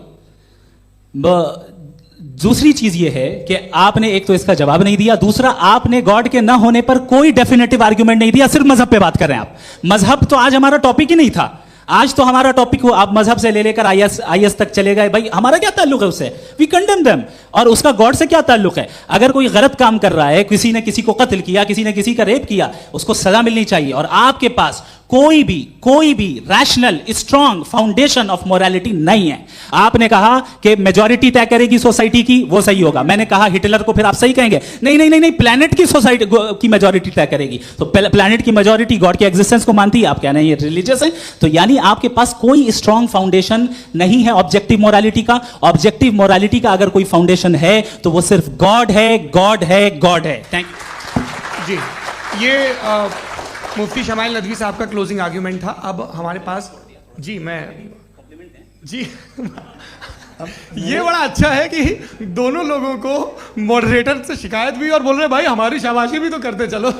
दूसरी चीज ये है कि आपने एक तो इसका जवाब नहीं दिया, दूसरा आपने गॉड के ना होने पर कोई डेफिनेटिव आर्ग्यूमेंट नहीं दिया, सिर्फ मजहब पे बात कर रहे हैं आप। मजहब तो आज हमारा टॉपिक ही नहीं था। आज तो हमारा टॉपिक हो, आप मजहब से ले लेकर आईएस तक चले गए। भाई हमारा क्या ताल्लुक है उससे? We condemn them. और उसका गॉड से क्या ताल्लुक है? अगर कोई गलत काम कर रहा है, किसी ने किसी को कत्ल किया, किसी ने किसी का रेप किया, उसको सजा मिलनी चाहिए। और आपके पास कोई भी rational strong foundation of morality नहीं है। आपने कहा कि मेजॉरिटी तय करेगी सोसाइटी की, वो सही होगा। मैंने कहा हिटलर को, फिर आप सही कहेंगे नहीं, प्लैनेट की सोसाइटी की मेजॉरिटी तय करेगी। तो प्लैनेट की मेजॉरिटी गॉड के एग्जिस्टेंस को मानती है, आप कह रहे हैं ये रिलीजियस है। तो यानी आपके पास कोई स्ट्रांग फाउंडेशन नहीं है ऑब्जेक्टिव मोरालिटी का। ऑब्जेक्टिव मोरालिटी का अगर कोई फाउंडेशन है तो वो सिर्फ गॉड है, गॉड है, गॉड है। थैंक यू जी, ये मुफ्ती शमाइल नदवी साहब का क्लोजिंग आर्ग्यूमेंट था। अब हमारे पास जी ये बड़ा अच्छा है कि दोनों लोगों को मॉडरेटर से शिकायत भी और बोल रहे भाई हमारी शाबाशी भी तो करते चलो।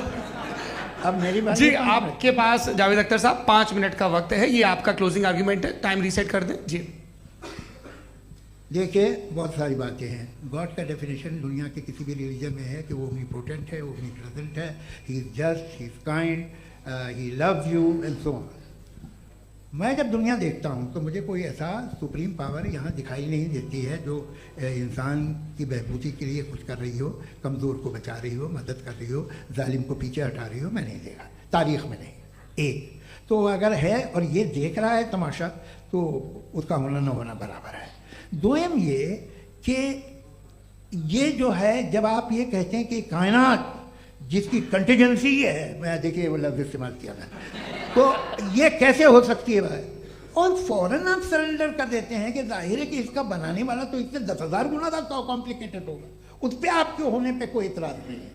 अब मेरी बात जी, आपके पास जावेद अख्तर साहब 5 मिनट का वक्त है, ये आपका क्लोजिंग आर्ग्यूमेंट है, टाइम रीसेट कर दें। जी देखिए, बहुत सारी बातें हैं। गॉड का डेफिनेशन दुनिया के किसी भी रिलीजन में है कि वो ओमनीपोटेंट है, वो ओमनीप्रेजेंट है, he is just, he is kind, he loves you and so on. मैं जब दुनिया देखता हूँ तो मुझे कोई ऐसा सुप्रीम पावर यहाँ दिखाई नहीं देती है जो इंसान की बहबूदी के लिए कुछ कर रही हो, कमज़ोर को बचा रही हो, मदद कर रही हो, जालिम को पीछे हटा रही हो। मैं नहीं देखा, तारीख़ में नहीं। एक तो अगर है और ये देख रहा है तमाशा, तो उसका होना न होना बराबर है। दोयम ये कि ये जो है, जब आप ये कहते हैं कि कायनात जिसकी कंटिजेंसी है, मैं देखिए वो लफ्ज़ इस्तेमाल किया मैं, तो ये कैसे हो सकती है भाई? और फौरन आप सरेंडर कर देते हैं कि जाहिर है कि इसका बनाने वाला तो इससे 10,000 गुना ज़्यादा कॉम्प्लिकेटेड होगा। उस पर आपके होने पे कोई इतराज़ नहीं है।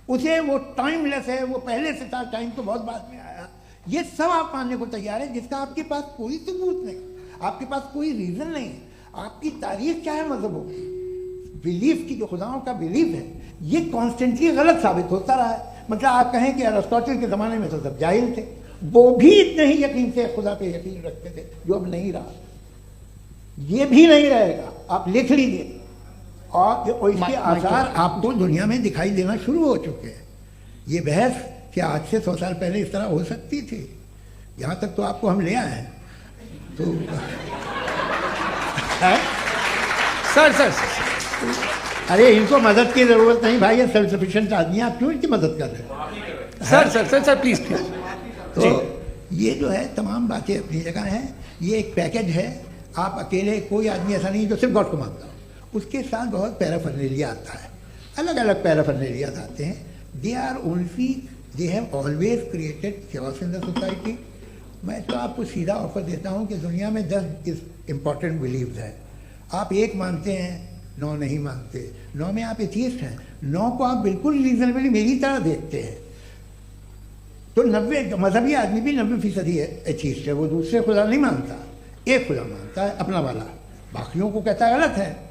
उसे वो टाइमलेस है, वो पहले से था, टाइम तो बहुत बाद में आया। ये सब आप मानने को तैयार है जिसका आपके पास कोई सबूत नहीं, आपके पास कोई रीज़न नहीं है। आपकी तारीख क्या है मजहब होगी, बिलीफ की, जो खुदाओं का बिलीफ है, ये कॉन्स्टेंटली गलत साबित होता रहा है। मतलब आप कहें कि अरिस्टोटल के ज़माने में तो सब जाहिल थे, वो भी इतने ही यकीन से खुदा पे यकीन रखते थे, जो अब नहीं रहा, ये भी नहीं रहेगा। आप लिख लीजिए, और इसके आसार आपको दुनिया में दिखाई देना शुरू हो चुके हैं। ये बहस क्या आज से 100 साल पहले इस तरह हो सकती थी? यहाँ तक तो आपको हम ले आए हैं। तो सर अरे इनको मदद की जरूरत नहीं भाई, ये सेल्फ सफिशिएंट आदमी है, आप क्यों इनकी मदद कर रहे हैं? Sir please. तो ये जो है तमाम बातें अपनी जगह हैं। ये एक पैकेज है। आप अकेले, कोई आदमी ऐसा नहीं जो सिर्फ गॉड को मानता हो, उसके साथ बहुत पैराफर्नेलिया आता है, अलग अलग पैराफर्नेलिया आते हैं। They have always created chaos in the society. मैं तो आपको सीधा ऑफर देता हूँ कि दुनिया में 10 इम्पॉर्टेंट बिलीव्स हैं। आप एक मानते हैं, 9 नहीं मानते, 9 में आप एथियस्ट हैं, 9 को आप बिल्कुल रीजनेबली मेरी तरह देखते हैं। तो 90 मजहबी आदमी भी 90% एथियस्ट है, वो दूसरे खुदा नहीं मानता, एक खुदा मानता है अपना वाला, बाकियों को कहता है गलत है।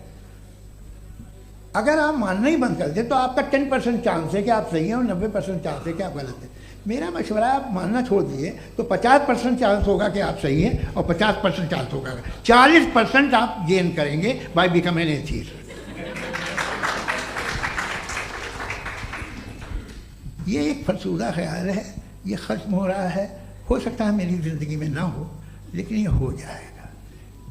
अगर आप मानना ही बंद कर दे तो आपका 10% चांस है कि आप सही हैं और 90% चांस है कि आप गलत हैं। मेरा मशवरा है, आप मानना छोड़ दिए तो 50% चांस होगा कि आप सही हैं और 50% चांस होगा, 40% आप गेन करेंगे बाय बिकमिंग एन एथियस्ट। ये एक फरसूदा ख्याल है, ये ख़त्म हो रहा है। हो सकता है मेरी ज़िंदगी में ना हो, लेकिन ये हो जाएगा।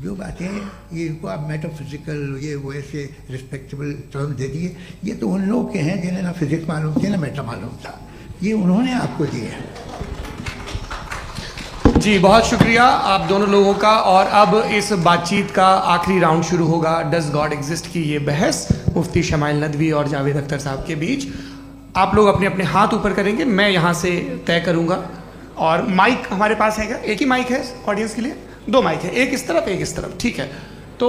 जो बातें ये इनको आप मेटाफिजिकल, ये वो ऐसे रिस्पेक्टेबल टर्म दे दिए, ये तो उन लोग के हैं जिन्हें ना फिजिक्स मालूम थी ना मेटा मालूम था, ये उन्होंने आपको दिए हैं। जी बहुत शुक्रिया आप दोनों लोगों का। और अब इस बातचीत का आखिरी राउंड शुरू होगा, डज गॉड एग्जिस्ट की ये बहस मुफ्ती शमाइल नदवी और जावेद अख्तर साहब के बीच। आप लोग अपने अपने हाथ ऊपर करेंगे, मैं यहाँ से तय करूँगा। और माइक हमारे पास है क्या? एक ही माइक है ऑडियंस के लिए? 2 माइक है, एक इस तरफ एक इस तरफ, ठीक है। तो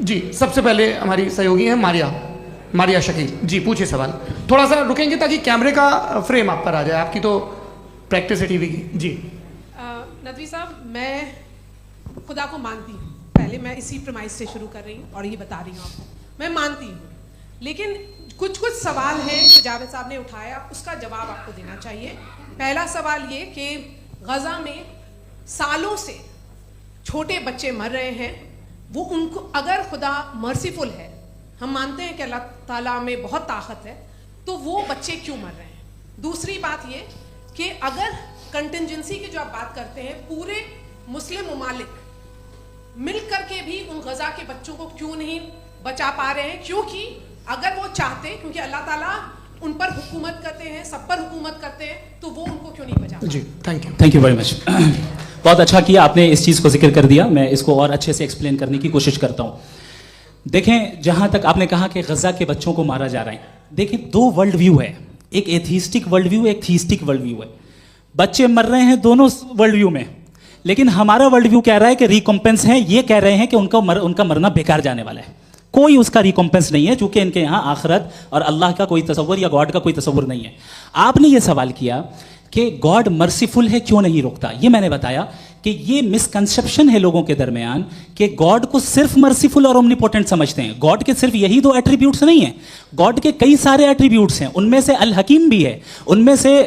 जी सबसे पहले हमारी सहयोगी हैं मारिया शकील जी, पूछिए सवाल। थोड़ा सा रुकेंगे ताकि कैमरे का फ्रेम आप पर आ जाए, आपकी तो प्रैक्टिस है टीवी की। जी नदवी साहब, मैं खुदा को मानती हूँ, पहले मैं इसी प्रमाइस से शुरू कर रही हूँ और ये बता रही हूँ आपको, मैं मानती हूँ। लेकिन कुछ सवाल हैं जो जावेद साहब ने उठाया, उसका जवाब आपको देना चाहिए। पहला सवाल ये कि गज़ा में सालों से छोटे बच्चे मर रहे हैं, वो उनको, अगर खुदा मर्सीफुल है, हम मानते हैं कि अल्लाह ताला में बहुत ताकत है, तो वो बच्चे क्यों मर रहे हैं? दूसरी बात ये कि अगर कंटिजेंसी की जो आप बात करते हैं, पूरे मुस्लिम ममालिक मिल करके भी उन गज़ा के बच्चों को क्यों नहीं बचा पा रहे हैं? क्योंकि अगर वो चाहते, क्योंकि अल्लाह ताला उन पर हुकूमत करते हैं, सब पर हुकूमत करते हैं, तो वो उनको क्यों नहीं बचा? जी, thank you. Thank you very much. बहुत अच्छा किया आपने इस चीज़ को जिक्र कर दिया, मैं इसको और अच्छे से एक्सप्लेन करने की कोशिश करता हूँ। देखें, जहाँ तक आपने कहा कि गज़ा के बच्चों को मारा जा रहा है, देखिए दो वर्ल्ड व्यू है, एक एथीस्टिक वर्ल्ड व्यू, एक थीस्टिक वर्ल्ड व्यू है। बच्चे मर रहे हैं दोनों वर्ल्ड व्यू में, लेकिन हमारा वर्ल्ड व्यू कह रहा है कि रिकॉम्पेंस है, ये कह रहे हैं कि उनका मरना बेकार जाने वाला है, कोई उसका रिकॉम्पेंस नहीं है, चूंकि इनके यहाँ आखिरत और अल्लाह का कोई तसव्वुर या गॉड का कोई तसव्वुर नहीं है। आपने ये सवाल किया कि गॉड मर्सीफुल है, क्यों नहीं रोकता, ये मैंने बताया कि ये मिसकंसेप्शन है लोगों के दरमियान कि गॉड को सिर्फ मर्सीफुल और ओमनीपोटेंट समझते हैं। गॉड के सिर्फ यही दो एट्रीब्यूट्स नहीं हैं, गॉड के कई सारे एट्रीब्यूट्स हैं, उनमें से अल हकीम भी है, उनमें से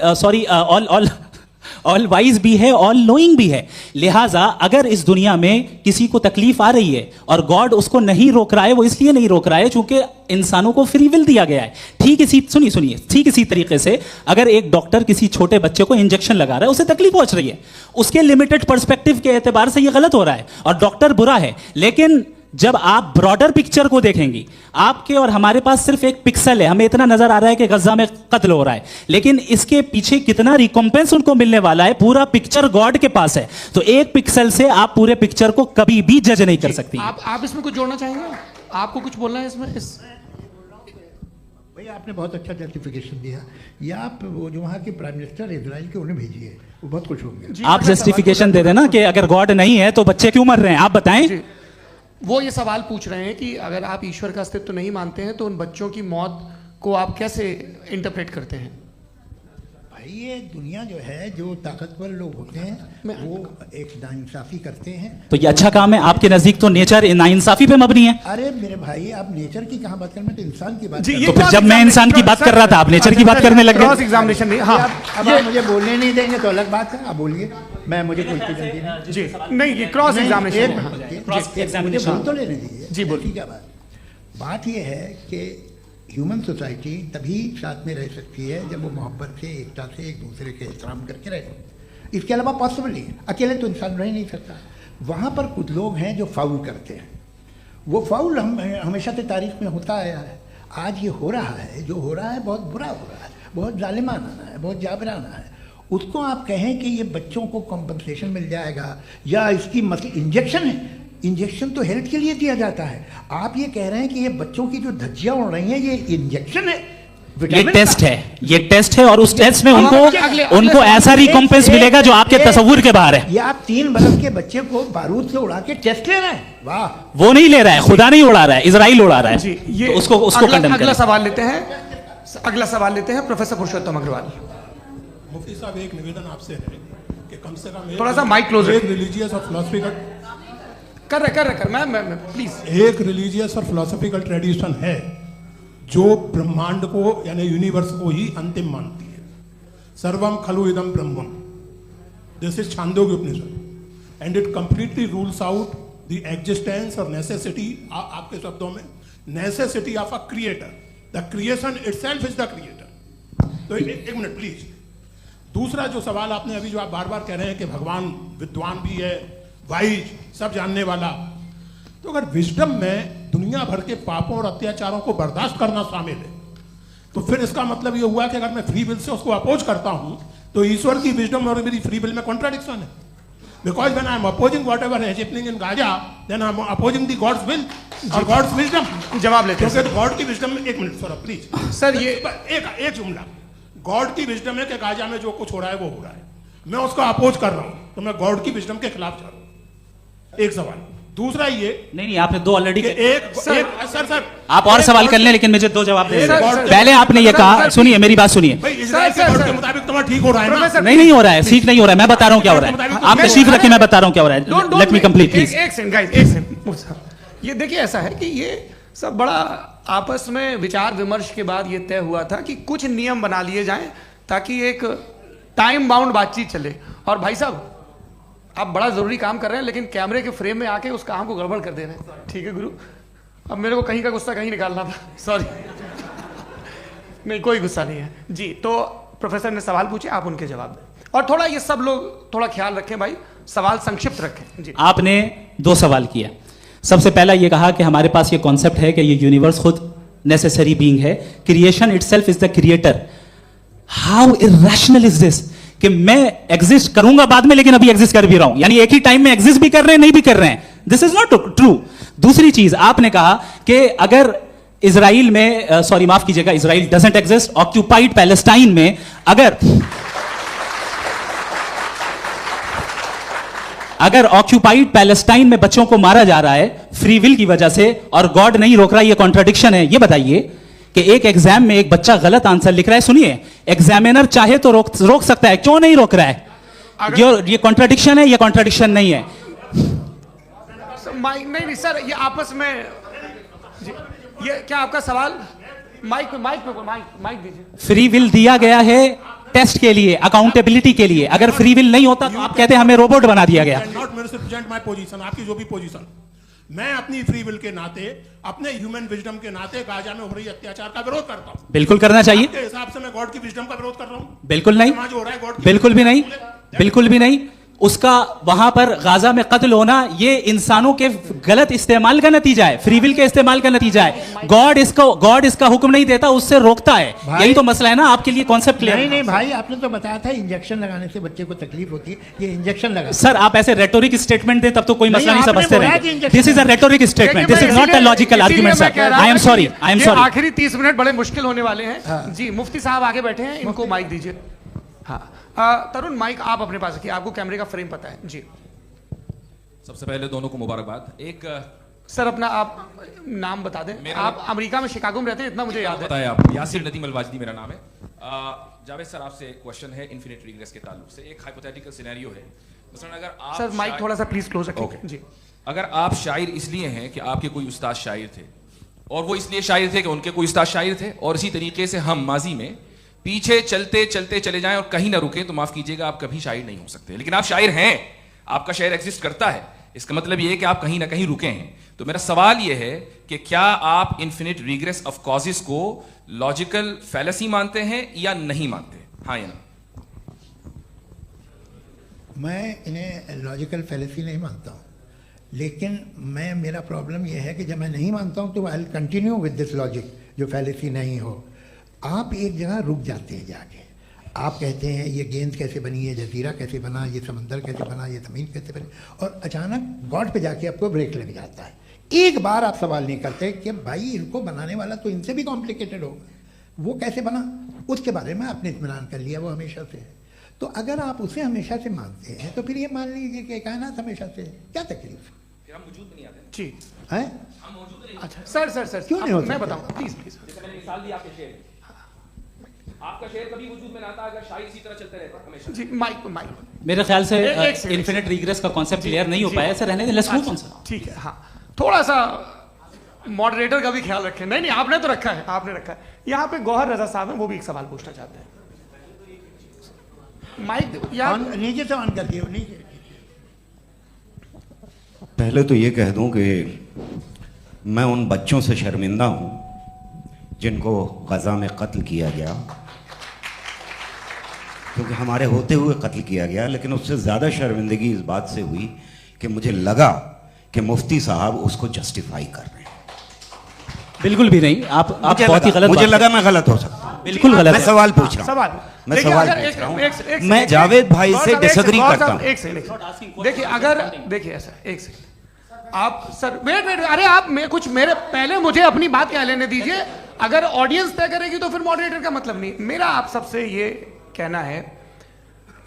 ऑल वाइज भी है, ऑल नोइंग भी है। लिहाजा अगर इस दुनिया में किसी को तकलीफ आ रही है और गॉड उसको नहीं रोक रहा है, वो इसलिए नहीं रोक रहा है क्योंकि इंसानों को फ्री विल दिया गया है। ठीक इसी तरीके से अगर एक डॉक्टर किसी छोटे बच्चे को इंजेक्शन लगा रहा है, उसे तकलीफ पहुंच रही है, उसके लिमिटेड पर्सपेक्टिव के एतबार से यह गलत हो रहा है और डॉक्टर बुरा है। लेकिन जब आप ब्रॉडर पिक्चर को देखेंगी, आपके और हमारे पास सिर्फ एक पिक्सल है, हमें इतना नजर आ रहा है कि गजा में कत्ल हो रहा है, लेकिन इसके पीछे कितना रिकॉम्पेंस उनको मिलने वाला है, पूरा पिक्चर गॉड के पास है। तो एक पिक्सल से आप पूरे पिक्चर को कभी भी जज नहीं कर सकती। आप इसमें कुछ जोड़ना चाहेंगे? आपको कुछ बोलना है इसमें? भैया आपने बहुत अच्छा जस्टिफिकेशन दिया, या आप वो जो वहाँ के प्राइम मिनिस्टर इजराइल के उन्हें भेजिए, वो बहुत खुश होंगे। आप जस्टिफिकेशन दे देना कि अगर गॉड नहीं है तो बच्चे क्यों मर रहे हैं, आप बताएं। वो ये सवाल पूछ रहे हैं कि अगर आप ईश्वर का अस्तित्व नहीं मानते हैं तो उन बच्चों की मौत को आप कैसे इंटरप्रेट करते हैं? भाई ये दुनिया जो है, जो ताकतवर लोग होते हैं वो एक नाइंसाफी करते हैं। तो ये अच्छा काम है, आपके नजदीक तो नेचर नाइंसाफी पे मबनी है। अरे मेरे भाई, आप नेचर की कहाँ बात कर रहे हैं, तो इंसान की बात जी, कर ये रहे तो फिर जब मैं इंसान की बात कर रहा था, आप नेचर की बात करने लग क्रॉस गए। एग्जामिनेशन नहीं। हाँ, अब आप मुझे बोलने नहीं देंगे तो अलग बात है, आप बोलिए, मुझे कोई जल्दी नहीं। जी नहीं, ये क्रॉस एग्जामिनेशन मुझे बोल तो लेने दीजिए। जी, बोलिए। क्या बात ये है कि ह्यूमन सोसाइटी तभी साथ में रह सकती है जब वो मोहब्बत से, एकता से, एक दूसरे के एहतराम करके रहे। इसके अलावा पॉसिबल नहीं है, अकेले तो इंसान रह ही नहीं सकता। वहाँ पर कुछ लोग हैं जो फाउल करते हैं, वो फाउल हमेशा से तारीख में होता आया है। आज ये हो रहा है, जो हो रहा है बहुत बुरा हो रहा है, बहुत जालिमाना है, बहुत जाबराना है। उसको आप कहें कि ये बच्चों को कॉम्पनसेशन मिल जाएगा या इसकी इंजेक्शन है, इंजेक्शन तो हेल्थ के लिए दिया जाता है। आप ये कह रहे हैं कि ये बच्चों की जो धज्जियां उड़ रही हैं ये इंजेक्शन है, ये टेस्ट है, ये टेस्ट है और उस टेस्ट में उनको ऐसा रिकॉम्पेंस मिलेगा जो आपके तसव्वुर के बाहर है। ये आप 3 बरस के बच्चे को बारूद से उड़ा के टेस्ट ले रहे हैं? वाह, वो नहीं ले रहा है, खुदा नहीं उड़ा रहा है, इजराइल उड़ा रहा है। जी, ये तो उसको कंडेम अगला सवाल लेते हैं प्रोफेसर पुरुषोत्तम अग्रवाल। मुफ्ती साहब, एक निवेदन आपसे है कि कम से कम थोड़ा सा माइक क्लोज एक रिलीजियस और फिलोसफिकल कर मैं प्लीज। एक रिलीजियस और फिलोसफिकल ट्रेडिशन है जो ब्रह्मांड को यानी यूनिवर्स को ही अंतिम मानती है। सर्वम खलु इदम ब्रह्मम, this is Chhandogya Upanishad, and it completely rules out the existence और नेसेसिटी, आपके शब्दों में necessity of a creator. The creation itself is the creator. तो एक मिनट प्लीज। दूसरा जो सवाल आपने अभी, जो आप बार बार कह रहे हैं कि भगवान विद्वान भी है, वाइज, सब जानने वाला, तो अगर विजडम में दुनिया भर के पापों और अत्याचारों को बर्दाश्त करना शामिल है, तो फिर इसका मतलब ये हुआ कि अगर मैं फ्री विल से उसको अपोज करता हूं तो ईश्वर की विजडम और मेरी फ्री विल में कॉन्ट्राडिक्शन है। Because when I am opposing whatever is happening in Gaza, then I am opposing the God's will और गॉड्स विजडम। जवाब लेते हैं क्योंकि गॉड की विजडम में, एक मिनट सर प्लीज सर, ये एक जुमला, गॉड की विजडम है कि गाजा में जो कुछ हो रहा है वो हो रहा है, मैं उसको अपोज कर रहा हूं, तो मैं गॉड की विजडम के खिलाफ जा रहा हूं। एक सवाल। दूसरा ये नहीं, आपने 2 ऑलरेडी। सर आप और सवाल कर लें, लेकिन मुझे 2 जवाब दे। सर, पहले आपने ये कहा, सुनिए मेरी बात सुनिए। इजराइल के गॉड के मुताबिक तुम्हारा ठीक हो रहा है ना? नहीं हो रहा है, ठीक नहीं हो रहा है, मैं बता रहा हूँ क्या हो रहा है। आप तशरीफ रखिए, मैं बता रहा हूँ क्या हो रहा है। Let me complete please. एक सेकंड गाइस, एक सेकंड। ये देखिए, ऐसा है कि ये सब बड़ा आपस में विचार विमर्श के बाद ये तय हुआ था कि कुछ नियम बना लिए जाएं ताकि एक टाइम बाउंड बातचीत चले। और भाई साहब, आप बड़ा जरूरी काम कर रहे हैं लेकिन कैमरे के फ्रेम में आके उस काम को गड़बड़ कर दे रहे हैं। ठीक है गुरु, अब मेरे को कहीं का गुस्सा कहीं निकालना था, सॉरी। नहीं, कोई गुस्सा नहीं है जी। तो प्रोफेसर ने सवाल पूछे, आप उनके जवाब दें, और थोड़ा ये सब लोग थोड़ा ख्याल रखें भाई, सवाल संक्षिप्त रखें जी। आपने 2 सवाल किया। सबसे पहला ये कहा कि हमारे पास ये कॉन्सेप्ट है कि ये यूनिवर्स खुद नेसेसरी बीइंग है, creation itself is the creator. How irrational is this कि मैं एग्जिस्ट करूंगा बाद में लेकिन अभी एग्जिस्ट कर भी रहा हूं, यानी एक ही टाइम में एग्जिस्ट भी कर रहे हैं नहीं भी कर रहे हैं। This is not true. दूसरी चीज आपने कहा कि अगर इजराइल में सॉरी माफ कीजिएगा, Israel doesn't exist, occupied Palestine में अगर ऑक्यूपाइड पैलेस्टाइन में बच्चों को मारा जा रहा है फ्री विल की वजह से और गॉड नहीं रोक रहा, ये कॉन्ट्रडिक्शन है। ये बताइए कि एक एग्जाम में एक बच्चा गलत आंसर लिख रहा है, सुनिए, एग्जामिनर चाहे तो रोक सकता है, क्यों नहीं रोक रहा है? ये कॉन्ट्रडिक्शन है, ये कॉन्ट्रडिक्शन नहीं है। माइक नहीं सर, ये आपस में ये क्या आपका सवाल? माइक दीजिए। फ्री विल दिया गया है टेस्ट के लिए, अकाउंटेबिलिटी के लिए। अगर फ्री विल नहीं होता तो आप कहते हैं हमें रोबोट बना दिया गया। नॉट मिसरिप्रेजेंट माय पोजीशन, आपकी जो भी पोजीशन, मैं अपनी फ्री विल के नाते, अपने ह्यूमन विजडम के नाते गाजा में हो रही अत्याचार का विरोध करता हूं। बिल्कुल करना चाहिए। आपके हिसाब से मैं गॉड की विजडम का विरोध कर रहा हूं? बिल्कुल नहीं, समाज हो रहा है गॉड की बिल्कुल भी नहीं, बिल्कुल भी नहीं। उसका वहां पर गाजा में कत्ल होना ये इंसानों के गलत इस्तेमाल का नतीजा है, फ्री विल के इस्तेमाल का नतीजा है। गॉड इसका हुक्म नहीं देता, उससे रोकता है। यही तो मसला है ना, आपके लिए कॉन्सेप्ट क्लियर नहीं भाई, आपने तो बताया था इंजेक्शन लगाने से बच्चे को तकलीफ होती है, ये इंजेक्शन लगा। सर आप ऐसे रेटोरिक स्टेटमेंट दें तब तो कोई मसला नहीं आपने समझते बोला कि रहेंगे। injection this is a rhetoric statement, this is not a logical argument sir. I am sorry, I am sorry. आखिरी 30 मिनट बड़े मुश्किल होने वाले हैं। जी मुफ्ती साहब आगे बैठे हैं, इनको माइक दीजिए। हाँ तरुण, माइक आप अपने पास रखिए, आपको कैमरे का फ्रेम पता है। जी सबसे पहले दोनों को मुबारकबाद। एक सर अपना आप नाम बता दें। आप अमेरिका में शिकागो में रहते हैं, इतना मुझे याद है। बताया आपको, यासिर नदीम अलवाजदी मेरा नाम है। जावेद सर आपसे एक क्वेश्चन है इन्फिनिट रिग्रेस के ताल्लुक से। एक हाइपोथेटिकल सिनेरियो है, मसलन अगर आप सर माइक थोड़ा सा प्लीज क्लोज रखिए। जी अगर आप शायर इसलिए हैं कि आपके कोई उस्ताद शायर थे, और वो इसलिए शायर थे कि उनके कोई उस्ताद शायर थे, और इसी तरीके से हम माजी में पीछे चलते चलते चले जाएं और कहीं ना रुके, तो माफ कीजिएगा आप कभी शायर नहीं हो सकते। लेकिन आप शायर हैं, आपका शायर एग्जिस्ट करता है, इसका मतलब यह है कि आप कहीं ना कहीं रुके हैं। तो मेरा सवाल यह है कि क्या आप इन्फिनिट रिग्रेस ऑफ कॉजेस को लॉजिकल फैलेसी मानते हैं या नहीं मानते? हाँ या ना? मैं इन्हें लॉजिकल फैलेसी नहीं मानता हूँ, लेकिन मेरा प्रॉब्लम यह है कि जब मैं नहीं मानता हूँ तो I will continue with this logic जो फैलेसी नहीं हो। आप एक जगह रुक जाते हैं जाके, आप कहते हैं ये गेंद कैसे बनी, ये जजीरा कैसे बना, ये समंदर कैसे बना, ये ज़मीन कैसे बनी, और अचानक गॉड पे जाके आपको ब्रेक लग जाता है। एक बार आप सवाल नहीं करते कि भाई इनको बनाने वाला तो इनसे भी कॉम्प्लिकेटेड होगा, वो कैसे बना, उसके बारे में आपने इत्मीनान कर लिया, वो हमेशा से है। तो अगर आप उसे हमेशा से मानते हैं तो फिर ये मान लीजिए कि कायनात हमेशा से है, क्या तकलीफ फिर हम वजूद में नहीं आते जी है? अच्छा सर क्यों नहीं हो मैं सकता? बताऊँ प्लीज। जैसे मैंने मिसाल दी आपके शेर, आपका शेर कभी वजूद में ना आता अगर शायर इसी तरह चलते रहते हमेशा। जी माइक मेरे ख्याल से एक सेकंड। इन्फिनिट रिग्रेस का कॉन्सेप्ट क्लियर नहीं हो पाया, ऐसे रहने दें, लेट्स मूव ऑन सर। ठीक है। हाँ थोड़ा सा मॉडरेटर का भी ख्याल रखें। नहीं आपने तो रखा है, आपने रखा है। यहाँ पे गौहर रजा साहब हैं, वो भी एक सवाल पूछना चाहते हैं। माइक नीचे से ऑन कर दिए, नीचे। पहले तो ये कह दूं कि मैं उन बच्चों से शर्मिंदा हूं जिनको गजा में कत्ल किया गया, क्योंकि हमारे होते हुए कत्ल किया गया। लेकिन उससे ज़्यादा शर्मिंदगी इस बात से हुई कि मुझे लगा कि मुफ्ती साहब उसको जस्टिफाई कर रहे हैं। बिल्कुल भी नहीं, आप बहुत ही गलत। मुझे लगा मैं गलत हो सकता हूँ, बिल्कुल गलत मैं है। सवाल पूछ रहा हूँ, सवाल मैं देखिए, सवाल अगर पूछ रहा हूँ। एक मैं जावेद भाई से डिसएग्री करता हूँ। एक सेकंड देखिए, अगर देखिए ऐसा एक सेकंड आप सर वेट अरे आप कुछ मेरे पहले मुझे अपनी बात कह लेने दीजिए। अगर ऑडियंस तय करेगी तो फिर मॉडरेटर का मतलब नहीं। मेरा आप सबसे ये कहना है,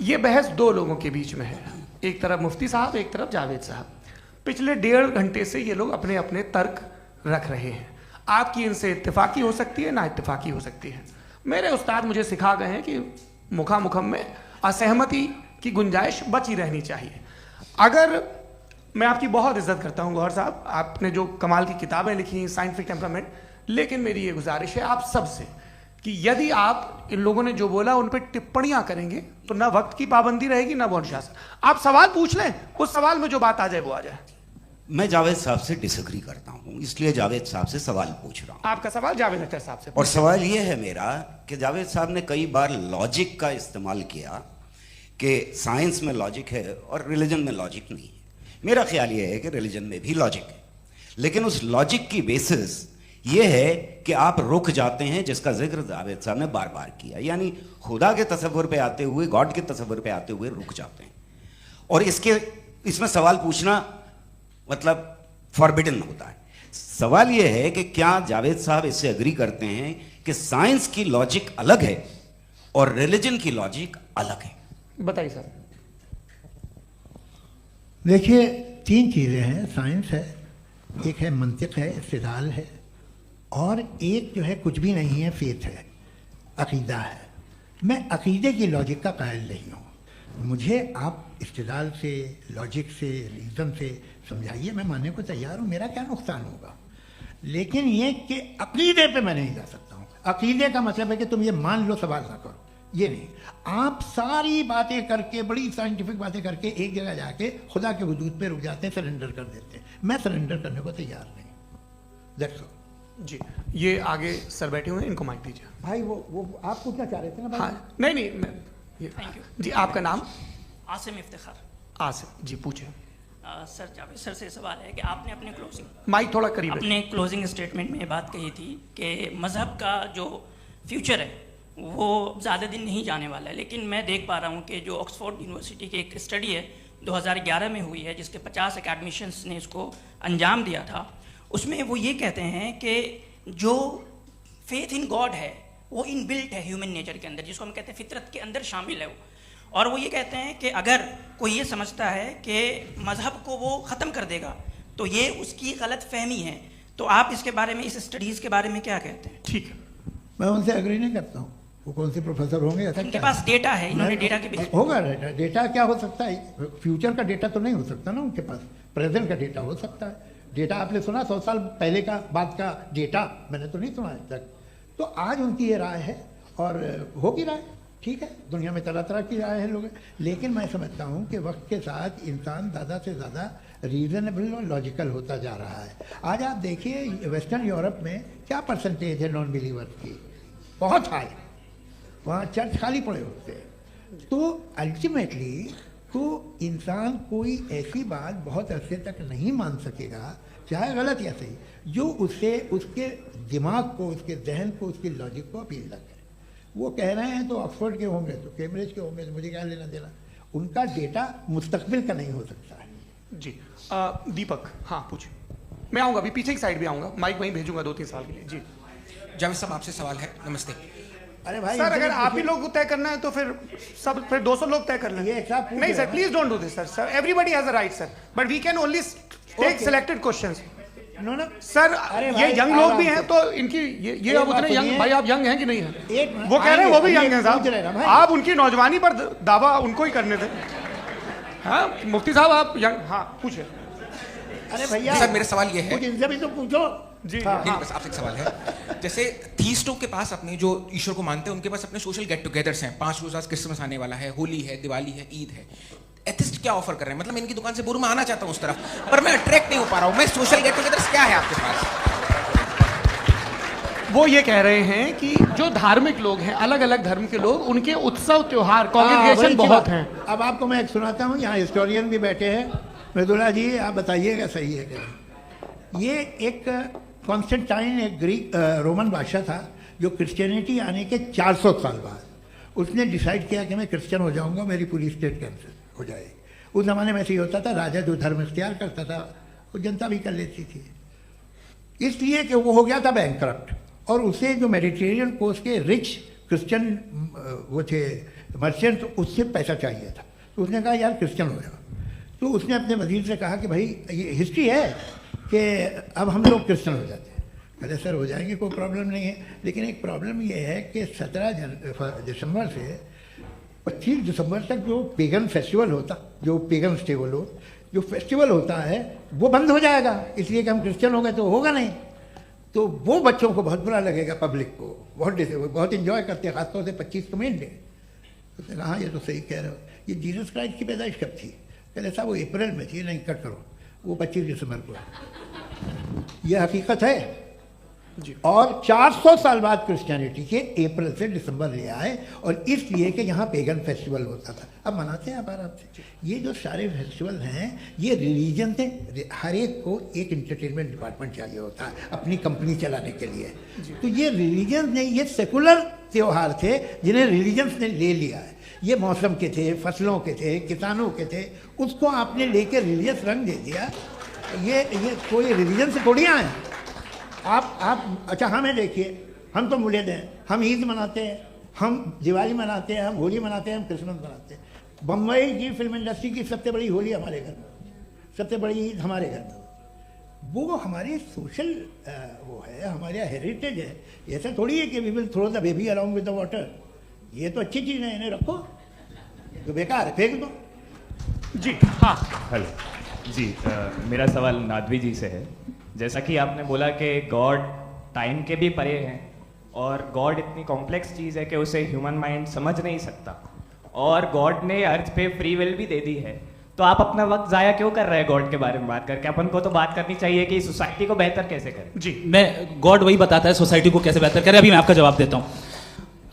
ये बहस दो लोगों के बीच में है, एक तरफ मुफ्ती साहब, एक तरफ जावेद साहब। पिछले 1.5 घंटे से ये लोग अपने अपने तर्क रख रहे हैं। आपकी इनसे इत्तेफाकी हो सकती है, ना इत्तेफाकी हो सकती है। मेरे उस्ताद मुझे सिखा गए हैं कि मुखामुखम में असहमति की गुंजाइश बची रहनी चाहिए। अगर मैं आपकी बहुत इज्जत करता हूं गौहर साहब, आपने जो कमाल की किताबें लिखी, साइंटिफिक टेम्परामेंट, लेकिन मेरी ये गुजारिश है आप सबसे कि यदि आप इन लोगों ने जो बोला उन पर टिप्पणियां करेंगे तो ना वक्त की पाबंदी रहेगी ना अनुशासन। आप सवाल पूछ लें, उस सवाल में जो बात आ जाए वो आ जाए। मैं जावेद साहब से डिसएग्री करता हूँ, इसलिए जावेद साहब से सवाल पूछ रहा हूँ। आपका सवाल जावेद अख्तर साहब से। और सवाल ये है मेरा कि जावेद साहब ने कई बार लॉजिक का इस्तेमाल किया कि साइंस में लॉजिक है और रिलीजन में लॉजिक नहीं है। मेरा ख्याल ये है कि रिलीजन में भी लॉजिक है, लेकिन उस लॉजिक की बेसिस ये है कि आप रुक जाते हैं, जिसका जिक्र जावेद साहब ने बार बार किया, यानी खुदा के तसव्वुर पे आते हुए, गॉड के तसव्वुर पे आते हुए रुक जाते हैं। और इसमें सवाल पूछना मतलब फॉरबिडन होता है। सवाल यह है कि क्या जावेद साहब इससे एग्री करते हैं कि साइंस की लॉजिक अलग है और रिलीजन की लॉजिक अलग है? बताइए सर। देखिए, 3 चीज़ें हैं। साइंस है, एक है मंतिक है, इस्तिदलाल है, और एक जो है कुछ भी नहीं है, फेथ है, अकीदा है। मैं अकीदे की लॉजिक का कायल नहीं हूँ। मुझे आप इस्तिदलाल से, लॉजिक से, रीज़न से समझाइए, मैं मानने को तैयार हूँ, मेरा क्या नुकसान होगा। लेकिन ये कि अकीदे पे मैं नहीं जा सकता हूँ। अकीदे का मतलब है कि तुम ये मान लो, सवाल ना करो, ये नहीं। आप सारी बातें करके, बड़ी साइंटिफिक बातें करके एक जगह जाके खुदा के वजूद पे रुक जाते हैं, सरेंडर कर देते हैं। मैं सरेंडर करने को तैयार नहीं। That's all. जी, ये आगे सर बैठे हुए हैं, इनको माइक दीजिए। भाई वो आप पूछना चाह रहे थे ना भाई? हाँ, नहीं मैं थैंक यू जी। आपका नाम? आसिम इफ्तिखार। आसिफ जी, पूछे। सर, जावेद सर से सवाल है कि आपने अपने माइक थोड़ा करीब है। अपने क्लोजिंग स्टेटमेंट में बात कही थी कि मज़हब का जो फ्यूचर है वो ज़्यादा दिन नहीं जाने वाला है, लेकिन मैं देख पा रहा हूँ कि जो ऑक्सफोर्ड यूनिवर्सिटी की एक स्टडी है 2011 में हुई है, जिसके 50 एकेडमिशियंस ने इसको अंजाम दिया था, उसमें वो ये कहते हैं कि जो फेथ इन गॉड है वो इनबिल्ट है ह्यूमन नेचर के अंदर, जिसको हम कहते हैं फितरत के अंदर शामिल है वो। और वो ये कहते हैं कि अगर कोई ये समझता है कि मज़हब को वो ख़त्म कर देगा तो ये उसकी गलत फहमी है। तो आप इसके बारे में, इस स्टडीज़ के बारे में क्या कहते हैं? ठीक है, मैं उनसे एग्री नहीं करता हूँ। वो कौन से प्रोफेसर होंगे? ऐसा उनके क्या पास डेटा है, इन्होंने डेटा के बेस होगा। डेटा क्या हो सकता है? फ्यूचर का डेटा तो नहीं हो सकता ना उनके पास। प्रेजेंट का डेटा हो सकता है। डेटा आपने सुना 100 साल पहले का बाद का डेटा? मैंने तो नहीं सुना आज तक। तो आज उनकी ये राय है और होगी राय, ठीक है। दुनिया में तरह तरह की राय है लोग, लेकिन मैं समझता हूँ कि वक्त के साथ इंसान ज़्यादा से ज़्यादा रीजनेबल और लॉजिकल होता जा रहा है। आज आप देखिए वेस्टर्न यूरोप में क्या परसेंटेज है नॉन बिलीवर्स की, बहुत हाई। वहाँ चर्च खाली पड़े होते हैं। तो अल्टीमेटली तो इंसान कोई ऐसी बात बहुत अरसे तक नहीं मान सकेगा, चाहे गलत या सही, जो उससे उसके दिमाग को, उसके जहन को, उसकी लॉजिक को अपील ना करे। वो कह रहे हैं तो ऑक्सफोर्ड के होंगे तो कैम्ब्रिज के होंगे, तो मुझे क्या लेना देना। उनका डेटा मुस्तकबिल का नहीं हो सकता है। जी। दीपक, हाँ पूछिए। मैं आऊँगा, अभी पीछे की साइड भी आऊँगा, माइक वहीं भेजूंगा 2-3 साल के लिए। जी जावेद साहब, आपसे सवाल है। नमस्ते। अरे भाई सर, अगर आप ही लोग को तय करना है तो फिर 200 लोग तय कर लें। ये एक साहब पूछ नहीं रहे सर, हैं। Please don't do this sir. Everybody has a right sir, but we can only take selected questions. Sir, ये यंग लोग भी हैं तो इनकी ये अब उतने यंग, भाई आप यंग हैं कि नहीं हैं? वो कह रहे हैं वो भी यंग हैं साहब, आप उनकी नौजवानी पर दावा उनको ही करने दें। हाँ मुफ्ती साहब, आप यंग, हाँ पूछे। अरे भैया सर, मेरा सवाल ये है, कुछ इनसे भी तो पूछो। जी नहीं, बस आपसे एक सवाल है। जैसे थीस्टों के पास, अपने जो ईश्वर को मानते हैं, उनके पास अपने सोशल गेट टुगेदर्स हैं। 5 रोज़ क्रिसमस आने वाला है, होली है, दिवाली है, ईद है। एथिस्ट क्या ऑफर कर रहे हैं? मतलब मैं इनकी दुकान से बोलूं, मैं आना चाहता हूं उस तरफ, पर मैं अट्रैक्ट नहीं हो पा रहा हूं। मैं सोशल गेट टुगेदर्स क्या है आपके पास? वो ये कह रहे हैं कि जो धार्मिक लोग हैं, अलग अलग धर्म के लोग, उनके उत्सव त्योहार, कॉन्ग्रेगेशन बहुत हैं। अब आपको मैं एक सुनाता हूँ, यहाँ हिस्टोरियन भी बैठे हैं। मृदुला जी, आप बताइएगा सही है क्या? ये एक कॉन्स्टेंटाइन, एक ग्रीक रोमन बादशाह था, जो क्रिश्चियनिटी आने के 400 साल बाद उसने डिसाइड किया कि मैं क्रिश्चियन हो जाऊंगा, मेरी पूरी स्टेट कैंसिल हो जाएगी। उस ज़माने में ऐसे ही होता था, राजा जो धर्म इख्तियार करता था वो जनता भी कर लेती थी। इसलिए कि वो हो गया था बैंकरप्ट, और उसे जो मेडिटेरियन कोस्ट के रिच क्रिश्चियन वो थे मर्चेंट, उससे पैसा चाहिए था। तो उसने कहा यार क्रिश्चियन हो जाओ। तो उसने अपने वजीर से कहा कि भाई ये हिस्ट्री है कि अब हम लोग क्रिश्चियन हो जाते हैं। कहते सर हो जाएंगे, कोई प्रॉब्लम नहीं है, लेकिन एक प्रॉब्लम ये है कि 17 दिसंबर से 25 दिसंबर तक जो पेगन फेस्टिवल होता, जो पेगन जो फेस्टिवल होता है वो बंद हो जाएगा, इसलिए कि हम क्रिश्चियन हो गए तो होगा नहीं। तो वो बच्चों को बहुत बुरा लगेगा, पब्लिक को बहुत इन्जॉय करते हैं, खासतौर से 25 को मेन डे। उसने कहा हाँ ये तो सही कह रहे हो। ये जीसस क्राइस्ट की पैदाइश कब थी? कहते साहब वो अप्रैल में थी। नहीं, कट करो, वो 25 दिसंबर को है। ये हकीकत है, और 400 साल बाद क्रिश्चियनिटी के अप्रैल से दिसंबर ले आए, और इसलिए कि यहाँ पेगन फेस्टिवल होता था। अब मनाते हैं आप आराम से। ये जो सारे फेस्टिवल हैं ये रिलीजन से, हर एक को एक इंटरटेनमेंट डिपार्टमेंट चाहिए होता है अपनी कंपनी चलाने के लिए। तो ये रिलीजन ने, ये सेकुलर त्यौहार थे जिन्हें रिलीजन्स ने ले लिया है। ये मौसम के थे, फसलों के थे, किसानों के थे, उसको आपने लेके रिलीजियस रंग दे दिया। ये कोई रिलीजन से थोड़ी आए आप। अच्छा हमें देखिए, हम तो मुल्द हैं, हम ईद मनाते हैं, हम दिवाली मनाते हैं, हम होली मनाते हैं, हम क्रिसमस मनाते हैं। बम्बई की फिल्म इंडस्ट्री की सबसे बड़ी होली हमारे घर में, सबसे बड़ी ईद हमारे घर में। वो हमारी सोशल वो है, हमारा हेरिटेज है। ऐसा थोड़ी है कि we will throw the baby along with the water. ये तो अच्छी चीज़ है, इन्हें रखो, तो बेकार है, फेंक दो। जी हाँ। हेलो जी, मेरा सवाल नादवी जी से है। जैसा कि आपने बोला कि गॉड टाइम के भी परे हैं, और गॉड इतनी कॉम्प्लेक्स चीज़ है कि उसे ह्यूमन माइंड समझ नहीं सकता, और गॉड ने अर्थ पे फ्री विल भी दे दी है। तो आप अपना वक्त ज़ाया क्यों कर रहे हैं गॉड के बारे में बात करके? अपन को तो बात करनी चाहिए कि सोसाइटी को बेहतर कैसे करें। जी, मैं गॉड वही बताता है सोसाइटी को कैसे बेहतर करें। अभी मैं आपका जवाब देता हूँ।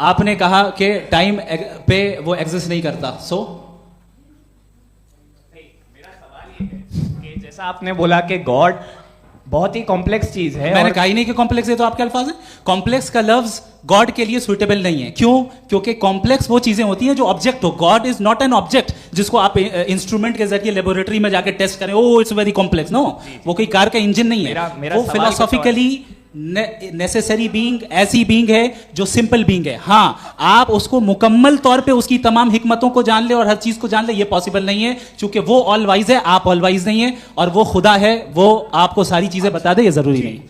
आपने कहा कि टाइम पे वो एग्जिस्ट नहीं करता, सो मेरा सवाल ये है कि जैसा आपने बोला कि गॉड बहुत ही कॉम्प्लेक्स चीज है। मैंने कहा ही नहीं कि कॉम्प्लेक्स है, तो आपके अल्फाज हैं। कॉम्प्लेक्स का लफ्ज गॉड के लिए सुइटेबल नहीं है। क्यों? क्योंकि कॉम्प्लेक्स वो चीजें होती हैं जो ऑब्जेक्ट हो। God is not an object जिसको आप इंस्ट्रूमेंट के जरिए लेबोरेटरी में जाके टेस्ट करें, oh it's very complex. No, वो कोई कार का इंजन नहीं है। वो फिलोसॉफिकली नेसेसरी बीइंग, ऐसी बीइंग है जो सिंपल बीइंग है। हाँ, आप उसको मुकम्मल तौर पे उसकी तमाम हिकमतों को जान ले और हर चीज को जान ले, ये पॉसिबल नहीं है, क्योंकि वो ऑल वाइज है, आप ऑल वाइज नहीं है, और वो खुदा है, वो आपको सारी चीजें बता दे, ये जरूरी नहीं।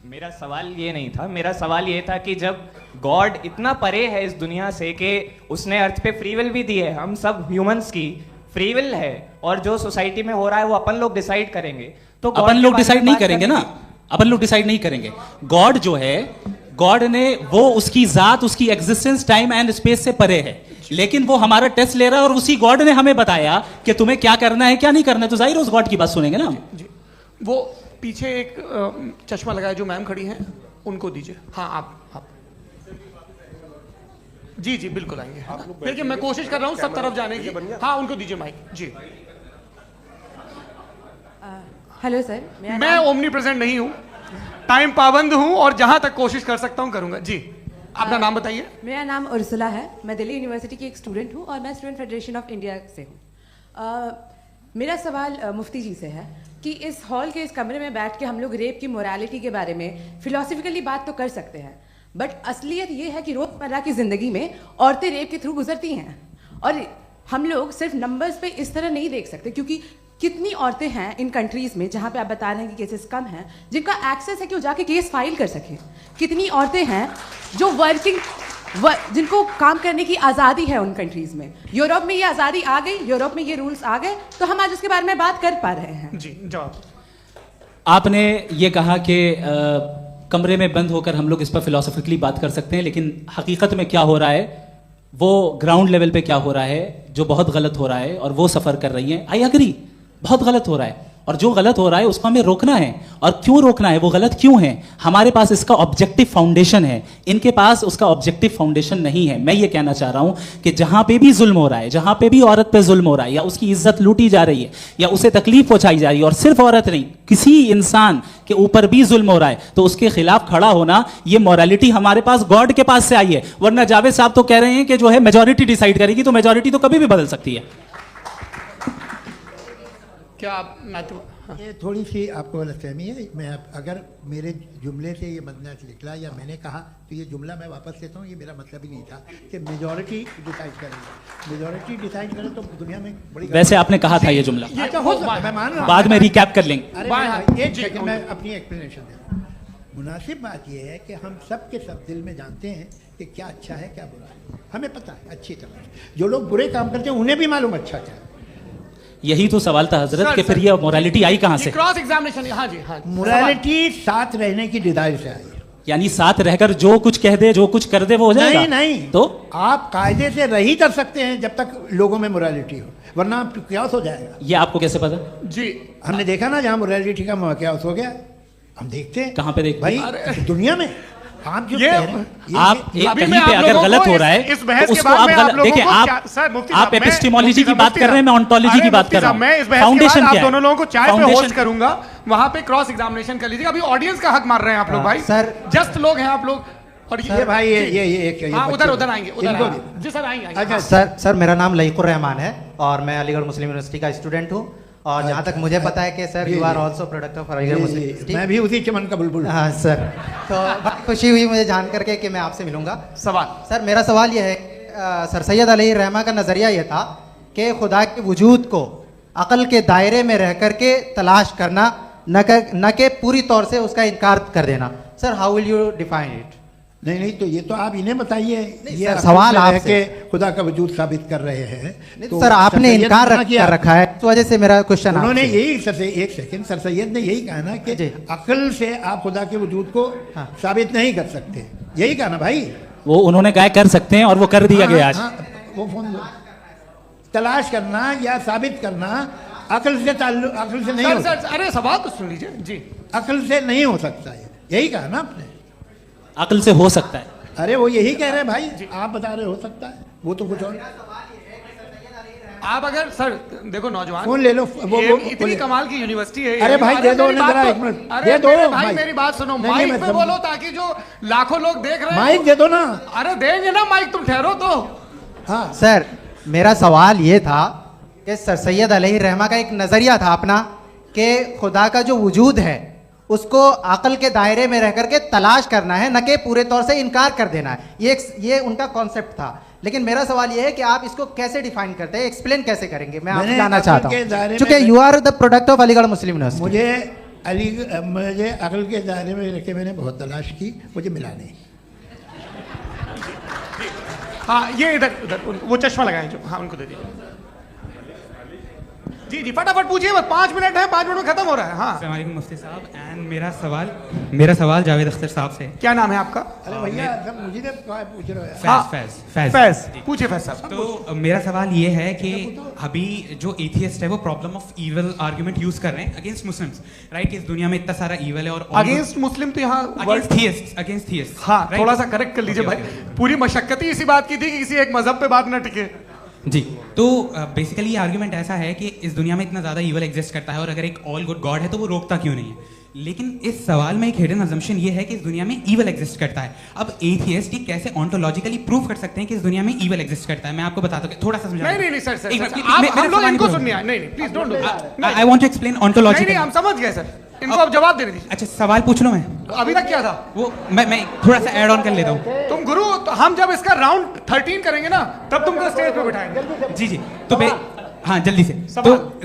मेरा सवाल ये नहीं था। मेरा सवाल ये था कि जब गॉड इतना परे है इस दुनिया से कि उसने अर्थ पे फ्री विल भी दी है, हम सब ह्यूमंस की फ्री विल है, और जो सोसाइटी में हो रहा है वो अपन लोग डिसाइड करेंगे, तो अपन लोग डिसाइड नहीं करेंगे ना, अपन लोग डिसाइड नहीं करेंगे। गॉड जो है, गॉड ने वो उसकी जात, उसकी एग्जिस्टेंस टाइम एंड स्पेस से परे है, लेकिन वो हमारा टेस्ट ले रहा है, और उसी गॉड ने हमें बताया कि तुम्हें क्या करना है क्या नहीं करना है, तो जाहिर उस गॉड की बात सुनेंगे ना। जी, वो पीछे एक चश्मा लगाया जो मैम खड़ी हैं, उनको दीजिए। हाँ, आप जी जी बिल्कुल आएंगे। देखिए मैं कोशिश कर रहा हूँ सब तरफ जाने की। हाँ, उनको दीजिए माइक। जी, हेलो सर, मैं ओमनी प्रेजेंट नहीं हूँ, टाइम पाबंद हूँ, और जहां तक कोशिश कर सकता हूँ करूंगा। जी, अपना नाम बताइए। मेरा नाम उर्सुला है, मैं दिल्ली यूनिवर्सिटी की एक स्टूडेंट हूँ, और मैं स्टूडेंट फेडरेशन ऑफ इंडिया से हूँ। मेरा सवाल मुफ्ती जी से है कि इस हॉल के इस कमरे में बैठ के हम लोग रेप की मोरालिटी के बारे में फिलोसफिकली बात तो कर सकते हैं, बट असलियत ये है कि रोज़मर्रा की ज़िंदगी में औरतें रेप के थ्रू गुजरती हैं, और हम लोग सिर्फ नंबर्स पे इस तरह नहीं देख सकते, क्योंकि कितनी औरतें हैं इन कंट्रीज़ में जहाँ पे आप बता रहे हैं कि केसेस कम हैं, जिनका एक्सेस है कि वो जाके केस फाइल कर सकें। कितनी औरतें हैं जो जिनको काम करने की आज़ादी है उन कंट्रीज़ में। यूरोप में ये आज़ादी आ गई, यूरोप में ये रूल्स आ गए, तो हम आज उसके बारे में बात कर पा रहे हैं। जी, जवाब। आपने ये कहा कि कमरे में बंद होकर हम लोग इस पर फिलोसफिकली बात कर सकते हैं, लेकिन हकीकत में क्या हो रहा है, वो ग्राउंड लेवल पे क्या हो रहा है, जो बहुत गलत हो रहा है, और वो सफ़र कर रही हैं। आई अग्री, बहुत गलत हो रहा है, और जो गलत हो रहा है उसको हमें रोकना है। और क्यों रोकना है, वो गलत क्यों है, हमारे पास इसका ऑब्जेक्टिव फाउंडेशन है, इनके पास उसका ऑब्जेक्टिव फाउंडेशन नहीं है। मैं ये कहना चाह रहा हूँ कि जहाँ पे भी जुल्म हो रहा है, जहाँ पे भी औरत पे जुल्म हो रहा है, या उसकी इज्जत लूटी जा रही है, या उसे तकलीफ पहुँचाई जा रही है, और सिर्फ औरत नहीं, किसी इंसान के ऊपर भी जुल्म हो रहा है, तो उसके खिलाफ खड़ा होना, ये मॉरलिटी हमारे पास गॉड के पास से आई है। वरना जावेद साहब तो कह रहे हैं कि जो है मेजॉरिटी डिसाइड करेगी, तो मेजॉरिटी तो कभी भी बदल सकती है। क्या आप ये थोड़ी सी आपको गलतफहमी है। मैं अगर मेरे जुमले से ये मदनाज निकला या मैंने कहा, तो ये जुमला मैं वापस लेता हूँ, ये मेरा मतलब ही नहीं था कि मेजॉरिटी डिसाइड करेगी। मेजॉरिटी डिसाइड करे तो दुनिया में बड़ी, वैसे आपने कहा था ये जुमला, अच्छा हो सकता है, मैं मान रहा हूँ, बाद में रिकैप कर लेंगे। अरे एक सेकंड, मैं अपनी एक्सप्लेनेशन देता हूँ। मुनासिब बात यह है कि हम सब के सब दिल में जानते हैं कि क्या अच्छा है क्या बुरा है, हमें पता है अच्छी तरह। जो लोग बुरे काम करते हैं उन्हें भी मालूम अच्छा क्या है। यही तो सवाल था हजरत कि फिर ये मोरालिटी आई कहाँ से? Cross examination. हाँ जी, हाँ। मोरालिटी साथ रहने की डिजायर से आई, यानी साथ रहकर जो कुछ कह दे, जो कुछ कर दे, वो हो जाएगा। नहीं नहीं, तो आप कायदे से रह ही कर सकते हैं जब तक लोगों में मोरालिटी हो, वरना क्या हो जाएगा। ये आपको कैसे पता? जी, हमने देखा ना, जहाँ मोरालिटी का क्या हो गया, हम देखते हैं कहाँ पे देखते भाई हैं? दुनिया में आप जो ये- कह रहे हैं आप एक अभी कहीं मैं पे आप अगर लोगों गलत को हो रहा है इस बहस तो के उसको बाद आप में आप गलत लोगों देखिए को आप क्या- सर, मुफ्ती आप साहब, मैं- एपिस्टेमोलॉजी की मुफ्ती बात कर रहे हैं, मैं ऑन्टोलॉजी की बात मुफ्ती कर रहा साहब, मैं इस हूँ। बहस के बाद फाउंडेशन आप क्या है? दोनों लोगों को चाय पे फाउंडेशन होस्ट करूंगा, वहां पे क्रॉस एग्जामिनेशन कर लीजिएगा। अभी ऑडियंस का हक मार रहे हैं आप लोग भाई, सर- जस्ट लोग हैं आप लोग। और ये भाई ये एक ये हाँ, बच्चे- उधर आएंगे, उधर इनको आएंगे। भी- जी सर, आएंगे अच्छा, हाँ। सर मेरा नाम लईकुर रहमान है और मैं अलीगढ़ मुस्लिम यूनिवर्सिटी का स्टूडेंट हूँ और जहाँ तक मुझे पता है कि सर जी, यू आर जी। Also product of Aligarh Muslim university. मैं भी उसी चमन का बुलबुल। हाँ सर, तो बहुत खुशी हुई मुझे जान करके कि मैं आपसे मिलूंगा। सवाल सर मेरा सवाल यह है सर सैयद अलैहि रहमा का नज़रिया यह था कि खुदा के वजूद को अक़ल के दायरे में रह कर के तलाश करना, न कि पूरी तौर से उसका इनकार कर देना। Sir how will you define it? नहीं तो ये तो आप इन्हें बताइए। ये सर, सवाल आपसे आपसे। है कि खुदा का वजूद साबित कर रहे हैं तो सर आपने सैयद इनकार ने किया। कर रखा है, इस वजह से मेरा क्वेश्चन उन्होंने आपसे। यही एक सेकंड सर सैयद ने यही कहा ना कि जी। अकल से आप खुदा के वजूद को हाँ। साबित नहीं कर सकते, यही कहा ना भाई। वो उन्होंने कहा कर सकते हैं और वो कर दिया गया आज। वो फोन दो। तलाश करना या साबित करना अकल से अकल से नहीं हो सर, सर, अरे सवाल तो सुन लीजिए जी। अकल से नहीं हो सकता है, यही कहा ना आपने। अकल से हो सकता है। अरे वो यही कह रहे हैं भाई, आप बता रहे हो सकता है, वो तो कुछ और। आप अगर सर देखो नौजवान फोन ले लो, इतनी कमाल की यूनिवर्सिटी है। अरे भाई दे दो मेरी ना बात जरा तो- एक मिनट, अरे दे दो मेरे भाई माइक। मेरी बात सुनो, नहीं, माइक मैं पे समझ- बोलो ताकि जो लाखों लोग देख रहे हैं। माइक दे दो ना। अरे देंगे ना माइक, तुम ठहरो तो। हाँ सर मेरा सवाल ये था कि सर सैयद अलैहि रहमा का एक नज़रिया था अपना कि खुदा का जो वजूद है उसको अक़ल के दायरे में रह करके तलाश करना है, न कि पूरे तौर से इनकार कर देना है। ये उनका कॉन्सेप्ट था। लेकिन मेरा सवाल ये है कि आप इसको कैसे डिफाइन करते हैं, एक्सप्लेन कैसे करेंगे? मैं आपसे जानना चाहता हूँ, क्योंकि you are the product of Aligarh Muslim university. मुझे अकल के दायरे में रखे मैंने बहुत तलाश की, मुझे मिला नहीं। हाँ ये इधर उधर वो चश्मा लगाए जो, हाँ उनको दे दीजिए। जी जी फटाफट पूछिए, बस 5 मिनट है, 5 मिनट में खत्म हो रहा है। हाँ अस्सलाम वालेकुम मुफ्ती साहब। एंड मेरा सवाल जावेद अख्तर साहब से। क्या नाम है आपका? अरे भैया सब मुझे तो पूछ रहे हो। हाँ, फैज पूछिए फैज साहब। तो मेरा सवाल ये है कि अभी जो एथियस्ट है वो problem of evil argument use कर रहे हैं अगेंस्ट मुस्लिम्स, राइट? इस दुनिया में इतना सारा ईवल है और अगेंस्ट मुस्लिम तो यहाँ अगेंस्ट थियस्ट। हाँ थोड़ा सा करेक्ट कर लीजिए भाई। पूरी मशक्कत ही इसी बात की थी कि किसी एक मजहब पे बात न टिके। जी, तो बेसिकली ये आर्ग्यूमेंट ऐसा है कि इस दुनिया में इतना ज़्यादा ईवल एग्जिस्ट करता है और अगर एक ऑल गुड गॉड है तो वो रोकता क्यों नहीं है? लेकिन इस सवाल में एक हिडन अजम्पशन ये है कि इस दुनिया में ईवल एग्जिस्ट करता है। अब एथियस्ट ये कैसे ऑन्टोलॉजिकली प्रूव कर सकते हैं कि इस दुनिया में ईवल एग्जिस्ट करता है? मैं आपको बताता हूँ, थोड़ा सा समझा। नहीं सर सर, आप हम लोग इनको सुनने आए। नहीं please don't do. I want to explain ontologically. नहीं हम समझ गए सर, इनको अब जवाब देने दीजिए। अच्छा सवाल पूछ लो मैं। अभी तक क्या था वो मैं थोड़ा सा ऐड ऑन कर लेता हूँ। तुम गुरु, तो हम जब इसका राउंड 13 करेंगे ना तब तुमको स्टेज पे बिठाएंगे। जी तो हाँ जल्दी से।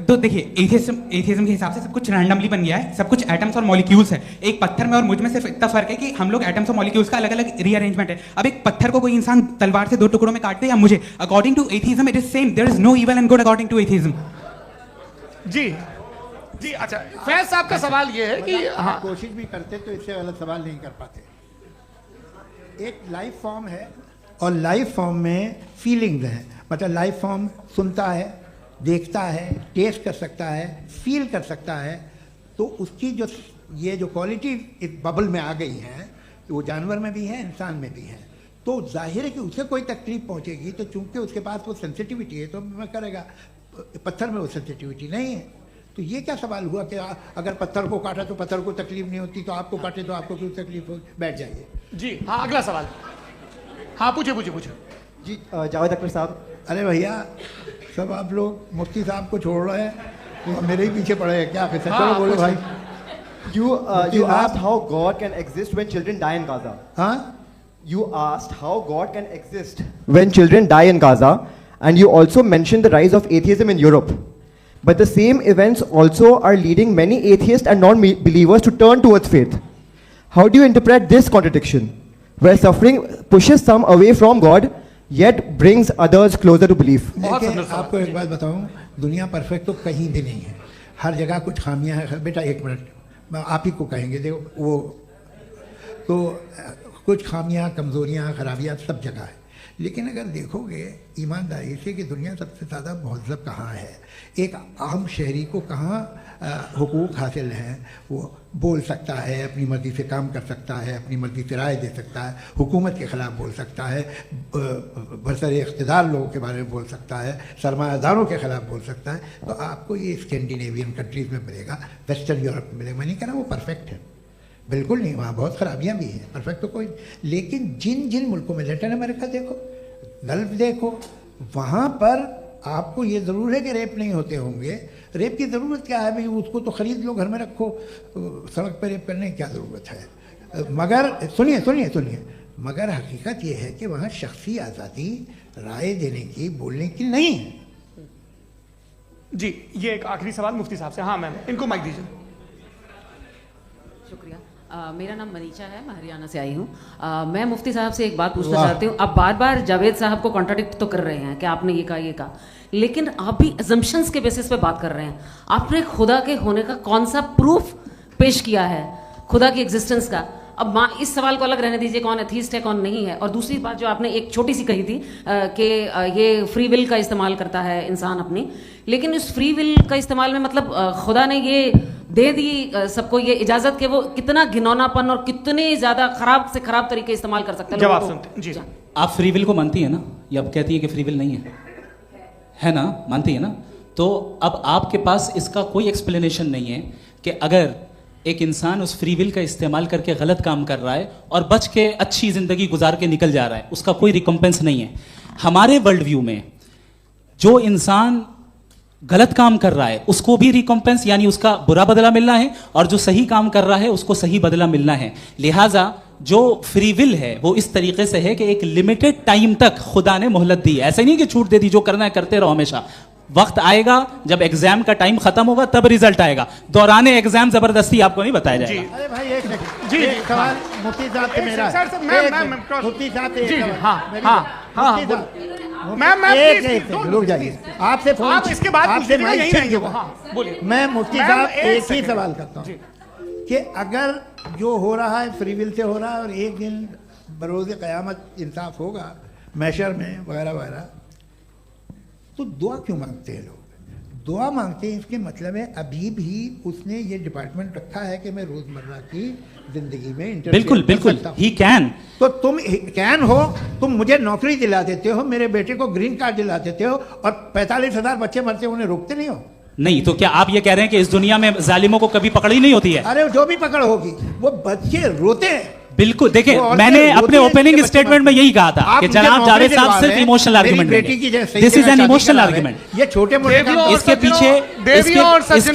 तो देखिए एथियज्म के हिसाब से सब कुछ रैंडमली बन गया है, सब कुछ एटम्स और मॉलिक्यूल्स है। एक पत्थर में और मुझ में सिर्फ इतना फर्क है कि हम लोग एटम्स और मॉलिक्यूल्स का अलग अलग रीअरेंजमेंट है। अब एक पत्थर को कोई इंसान तलवार से 2 टुकड़ों में काट दे या मुझे, according to atheism it is same. There is no evil and good according to atheism. जी अच्छा, फैज साहब का सवाल ये है कि हाँ कोशिश भी करते तो इससे गलत सवाल नहीं कर पाते। एक लाइफ फॉर्म है और लाइफ फॉर्म में फीलिंग्स हैं, मतलब लाइफ फॉर्म सुनता है, देखता है, टेस्ट कर सकता है, फील कर सकता है। तो उसकी जो ये जो क्वालिटी इस बबल में आ गई है तो वो जानवर में भी है, इंसान में भी है। तो जाहिर है कि उसे कोई तकलीफ पहुंचेगी, तो चूंकि उसके पास वो सेंसिटिविटी है तो मैं करेगा। पत्थर में वो सेंसिटिविटी नहीं है। तो ये क्या सवाल हुआ कि अगर पत्थर को काटा तो पत्थर को तकलीफ नहीं होती, तो आपको काटे तो आपको क्यों तकलीफ हो? बैठ जाइए। जी हाँ अगला सवाल। हाँ पूछे जी जावेद अख्तर साहब। अरे भैया सब आप लोग मुफ्ती साहब को छोड़ रहे हैं, तो मेरे ही पीछे पड़े हैं क्या? फिर चलो बोलो भाई। You asked how God can exist when children die in Gaza. हाँ? You asked how God can exist when children die in Gaza, and you also mentioned the rise of atheism in Europe. But the same events also are leading many atheists and non-believers to turn towards faith. How do you interpret this contradiction, where suffering pushes some away from God, yet brings others closer to belief? देखिए आपको एक बात बताऊं, दुनिया परफेक्ट तो कहीं भी नहीं है, हर जगह कुछ खामियां हैं। बेटा एक मिनट, मैं आप ही को कहेंगे, देखो वो तो कुछ खामियां, कमज़ोरियां, खराबियां सब जगह है। लेकिन अगर देखोगे ईमानदारी से कि दुनिया सबसे ज़्यादा महज़ब कहाँ है, एक आम शहरी को कहाँ हुकूक हासिल हैं, वो बोल सकता है, अपनी मर्ज़ी से काम कर सकता है, अपनी मर्ज़ी से राय दे सकता है, हुकूमत के ख़िलाफ़ बोल सकता है, बरसर इक़्तिदार लोगों के बारे में बोल सकता है, सरमायादारों के ख़िलाफ़ बोल सकता है। तो आपको ये स्कैंडिनेवियन कंट्रीज़ में मिलेगा, वेस्टर्न यूरोप में मिलेगा। मैं नहीं कह रहा वो परफेक्ट है, बिल्कुल नहीं, वहाँ बहुत ख़राबियाँ भी हैं, परफेक्ट तो कोई। लेकिन जिन जिन मुल्कों में, लैटिन अमेरिका देखो, गल्फ देखो, वहाँ पर आपको ये ज़रूर है कि रेप नहीं होते होंगे। रेप की ज़रूरत क्या है भाई, उसको तो ख़रीद लो, घर में रखो, सड़क पर रेप करने की क्या ज़रूरत है। मगर सुनिए, मगर हकीकत ये है कि वहाँ शख्सी आज़ादी राय देने की, बोलने की नहीं है। जी, ये एक आखिरी सवाल मुफ्ती साहब से। हाँ मैम, इनको माइक दीजिए। शुक्रिया। मेरा नाम मनीषा है, मैं हरियाणा से आई हूँ। मैं मुफ्ती साहब से एक बात पूछना चाहती हूँ। आप बार बार जावेद साहब को कॉन्ट्राडिक्ट तो कर रहे हैं कि आपने ये कहा, लेकिन आप भी अजम्पशंस के बेसिस पे बात कर रहे हैं। आपने खुदा के होने का कौन सा प्रूफ पेश किया है, खुदा की एग्जिस्टेंस का? अब इस सवाल को अलग रहने दीजिए, कौन एथीस्ट है कौन नहीं है। और दूसरी बात जो आपने एक छोटी सी कही थी कि ये फ्री विल का इस्तेमाल करता है इंसान अपनी, लेकिन इस फ्री विल का इस्तेमाल में मतलब खुदा ने ये दे दी सबको ये इजाजत कि वो कितना घिनौनापन और कितने ज्यादा खराब से खराब तरीके इस्तेमाल कर सकते हैं। जवाब सुनते जी। आप फ्री विल को मानती है ना, या आप कहती है कि फ्री विल नहीं है ना, मानती है ना? तो अब आपके पास इसका कोई एक्सप्लेनेशन नहीं है कि अगर एक इंसान उस फ्री विल का इस्तेमाल करके गलत काम कर रहा है और बच के अच्छी जिंदगी गुजार के निकल जा रहा है, उसका कोई रिकम्पेंस नहीं है। हमारे वर्ल्ड व्यू में जो इंसान गलत काम कर रहा है उसको भी रिकम्पेंस यानी उसका बुरा बदला मिलना है, और जो सही काम कर रहा है उसको सही बदला मिलना है। लिहाजा जो फ्री विल है वो इस तरीके से है कि एक लिमिटेड टाइम तक खुदा ने मोहलत दी है। ऐसा नहीं कि छूट दे दी, जो करना है करते रहो हमेशा। वक्त आएगा जब एग्जाम का टाइम खत्म होगा तब रिजल्ट आएगा, दौराने एग्जाम जबरदस्ती आपको नहीं बताया जाएगा। अरे भाई एक सेकंड, जी सवाल मुफ्ती साहब से मेरा, मुफ्ती साहब से रुक जाइए, आपसे फोन, आप इसके बाद आपसे यही रहेंगे वो। हाँ बोलिए। मैं मुफ्ती साहब एक ही सवाल करता हूँ कि अगर जो हो रहा है फ्री विल से हो रहा है और एक दिन बरोज़ क़यामत इंसाफ होगा मैशर में वगैरह वगैरह, तो दुआ क्यों मांगते हैं लोग? दुआ मांगते हैं इसके मतलब है अभी भी उसने ये डिपार्टमेंट रखा है कि मैं रोजमर्रा की जिंदगी में बिल्कुल ही कैन। तो तुम कैन हो, तुम मुझे नौकरी दिला देते हो, मेरे बेटे को ग्रीन कार्ड दिला देते हो, और 45,000 बच्चे मरते उन्हें रोकते नहीं हो। नहीं तो क्या आप ये कह रहे हैं कि इस दुनिया में जालिमों को कभी पकड़ ही नहीं होती है? अरे जो भी पकड़ होगी वो बच्चे रोते हैं। बिल्कुल, देखिए मैंने अपने ओपनिंग स्टेटमेंट में यही कहा था कि जनाब जावेद साहब सिर्फ इमोशनल आर्गुमेंट देंगे। This is an emotional argument. ये छोटे मोटे इसके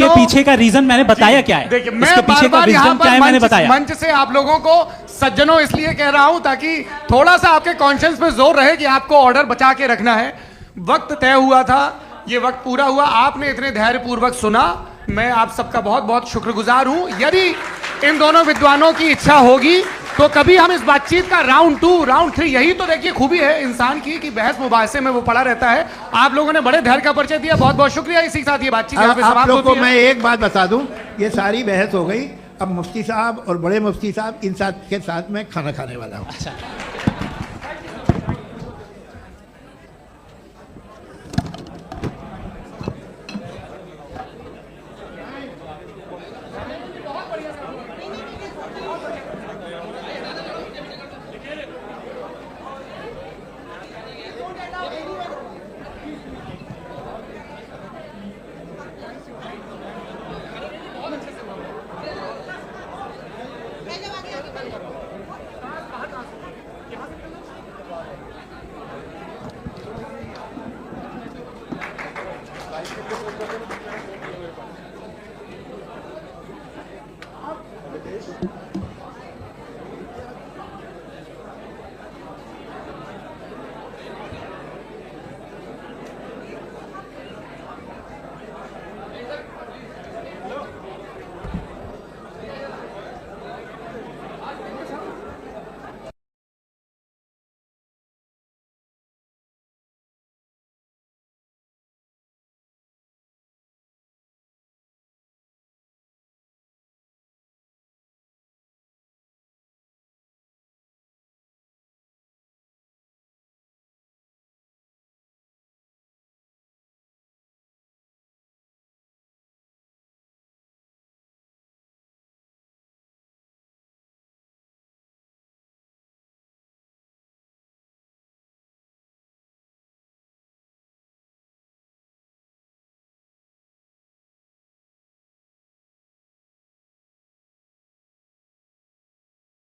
पीछे का रीजन मैंने बताया क्या है, इसके पीछे का रीजन क्या है मैंने बताया। मंच से आप लोगों को सज्जनों इसलिए कह रहा हूं ताकि थोड़ा सा आपके कॉन्शियस पे जोर रहे कि आपको ऑर्डर बचा के रखना है। वक्त तय हुआ था, ये वक्त पूरा हुआ, आपने इतने धैर्यपूर्वक सुना, मैं आप सबका बहुत बहुत शुक्रगुजार हूं। यदि इन दोनों विद्वानों की इच्छा होगी तो कभी हम इस बातचीत का राउंड 2, राउंड 3, यही तो देखिए खूबी है इंसान की कि बहस मुबाहसे में वो पड़ा रहता है। आप लोगों ने बड़े धैर्य का परिचय दिया, बहुत बहुत शुक्रिया। इसी के साथ ये बातचीत यहाँ पे समाप्त होती है। आप लोग को मैं एक बात बता दूं, ये सारी बहस हो गई, अब मुफ्ती साहब और बड़े मुफ्ती साहब इन साथ के साथ मैं खाना खाने वाला हूँ।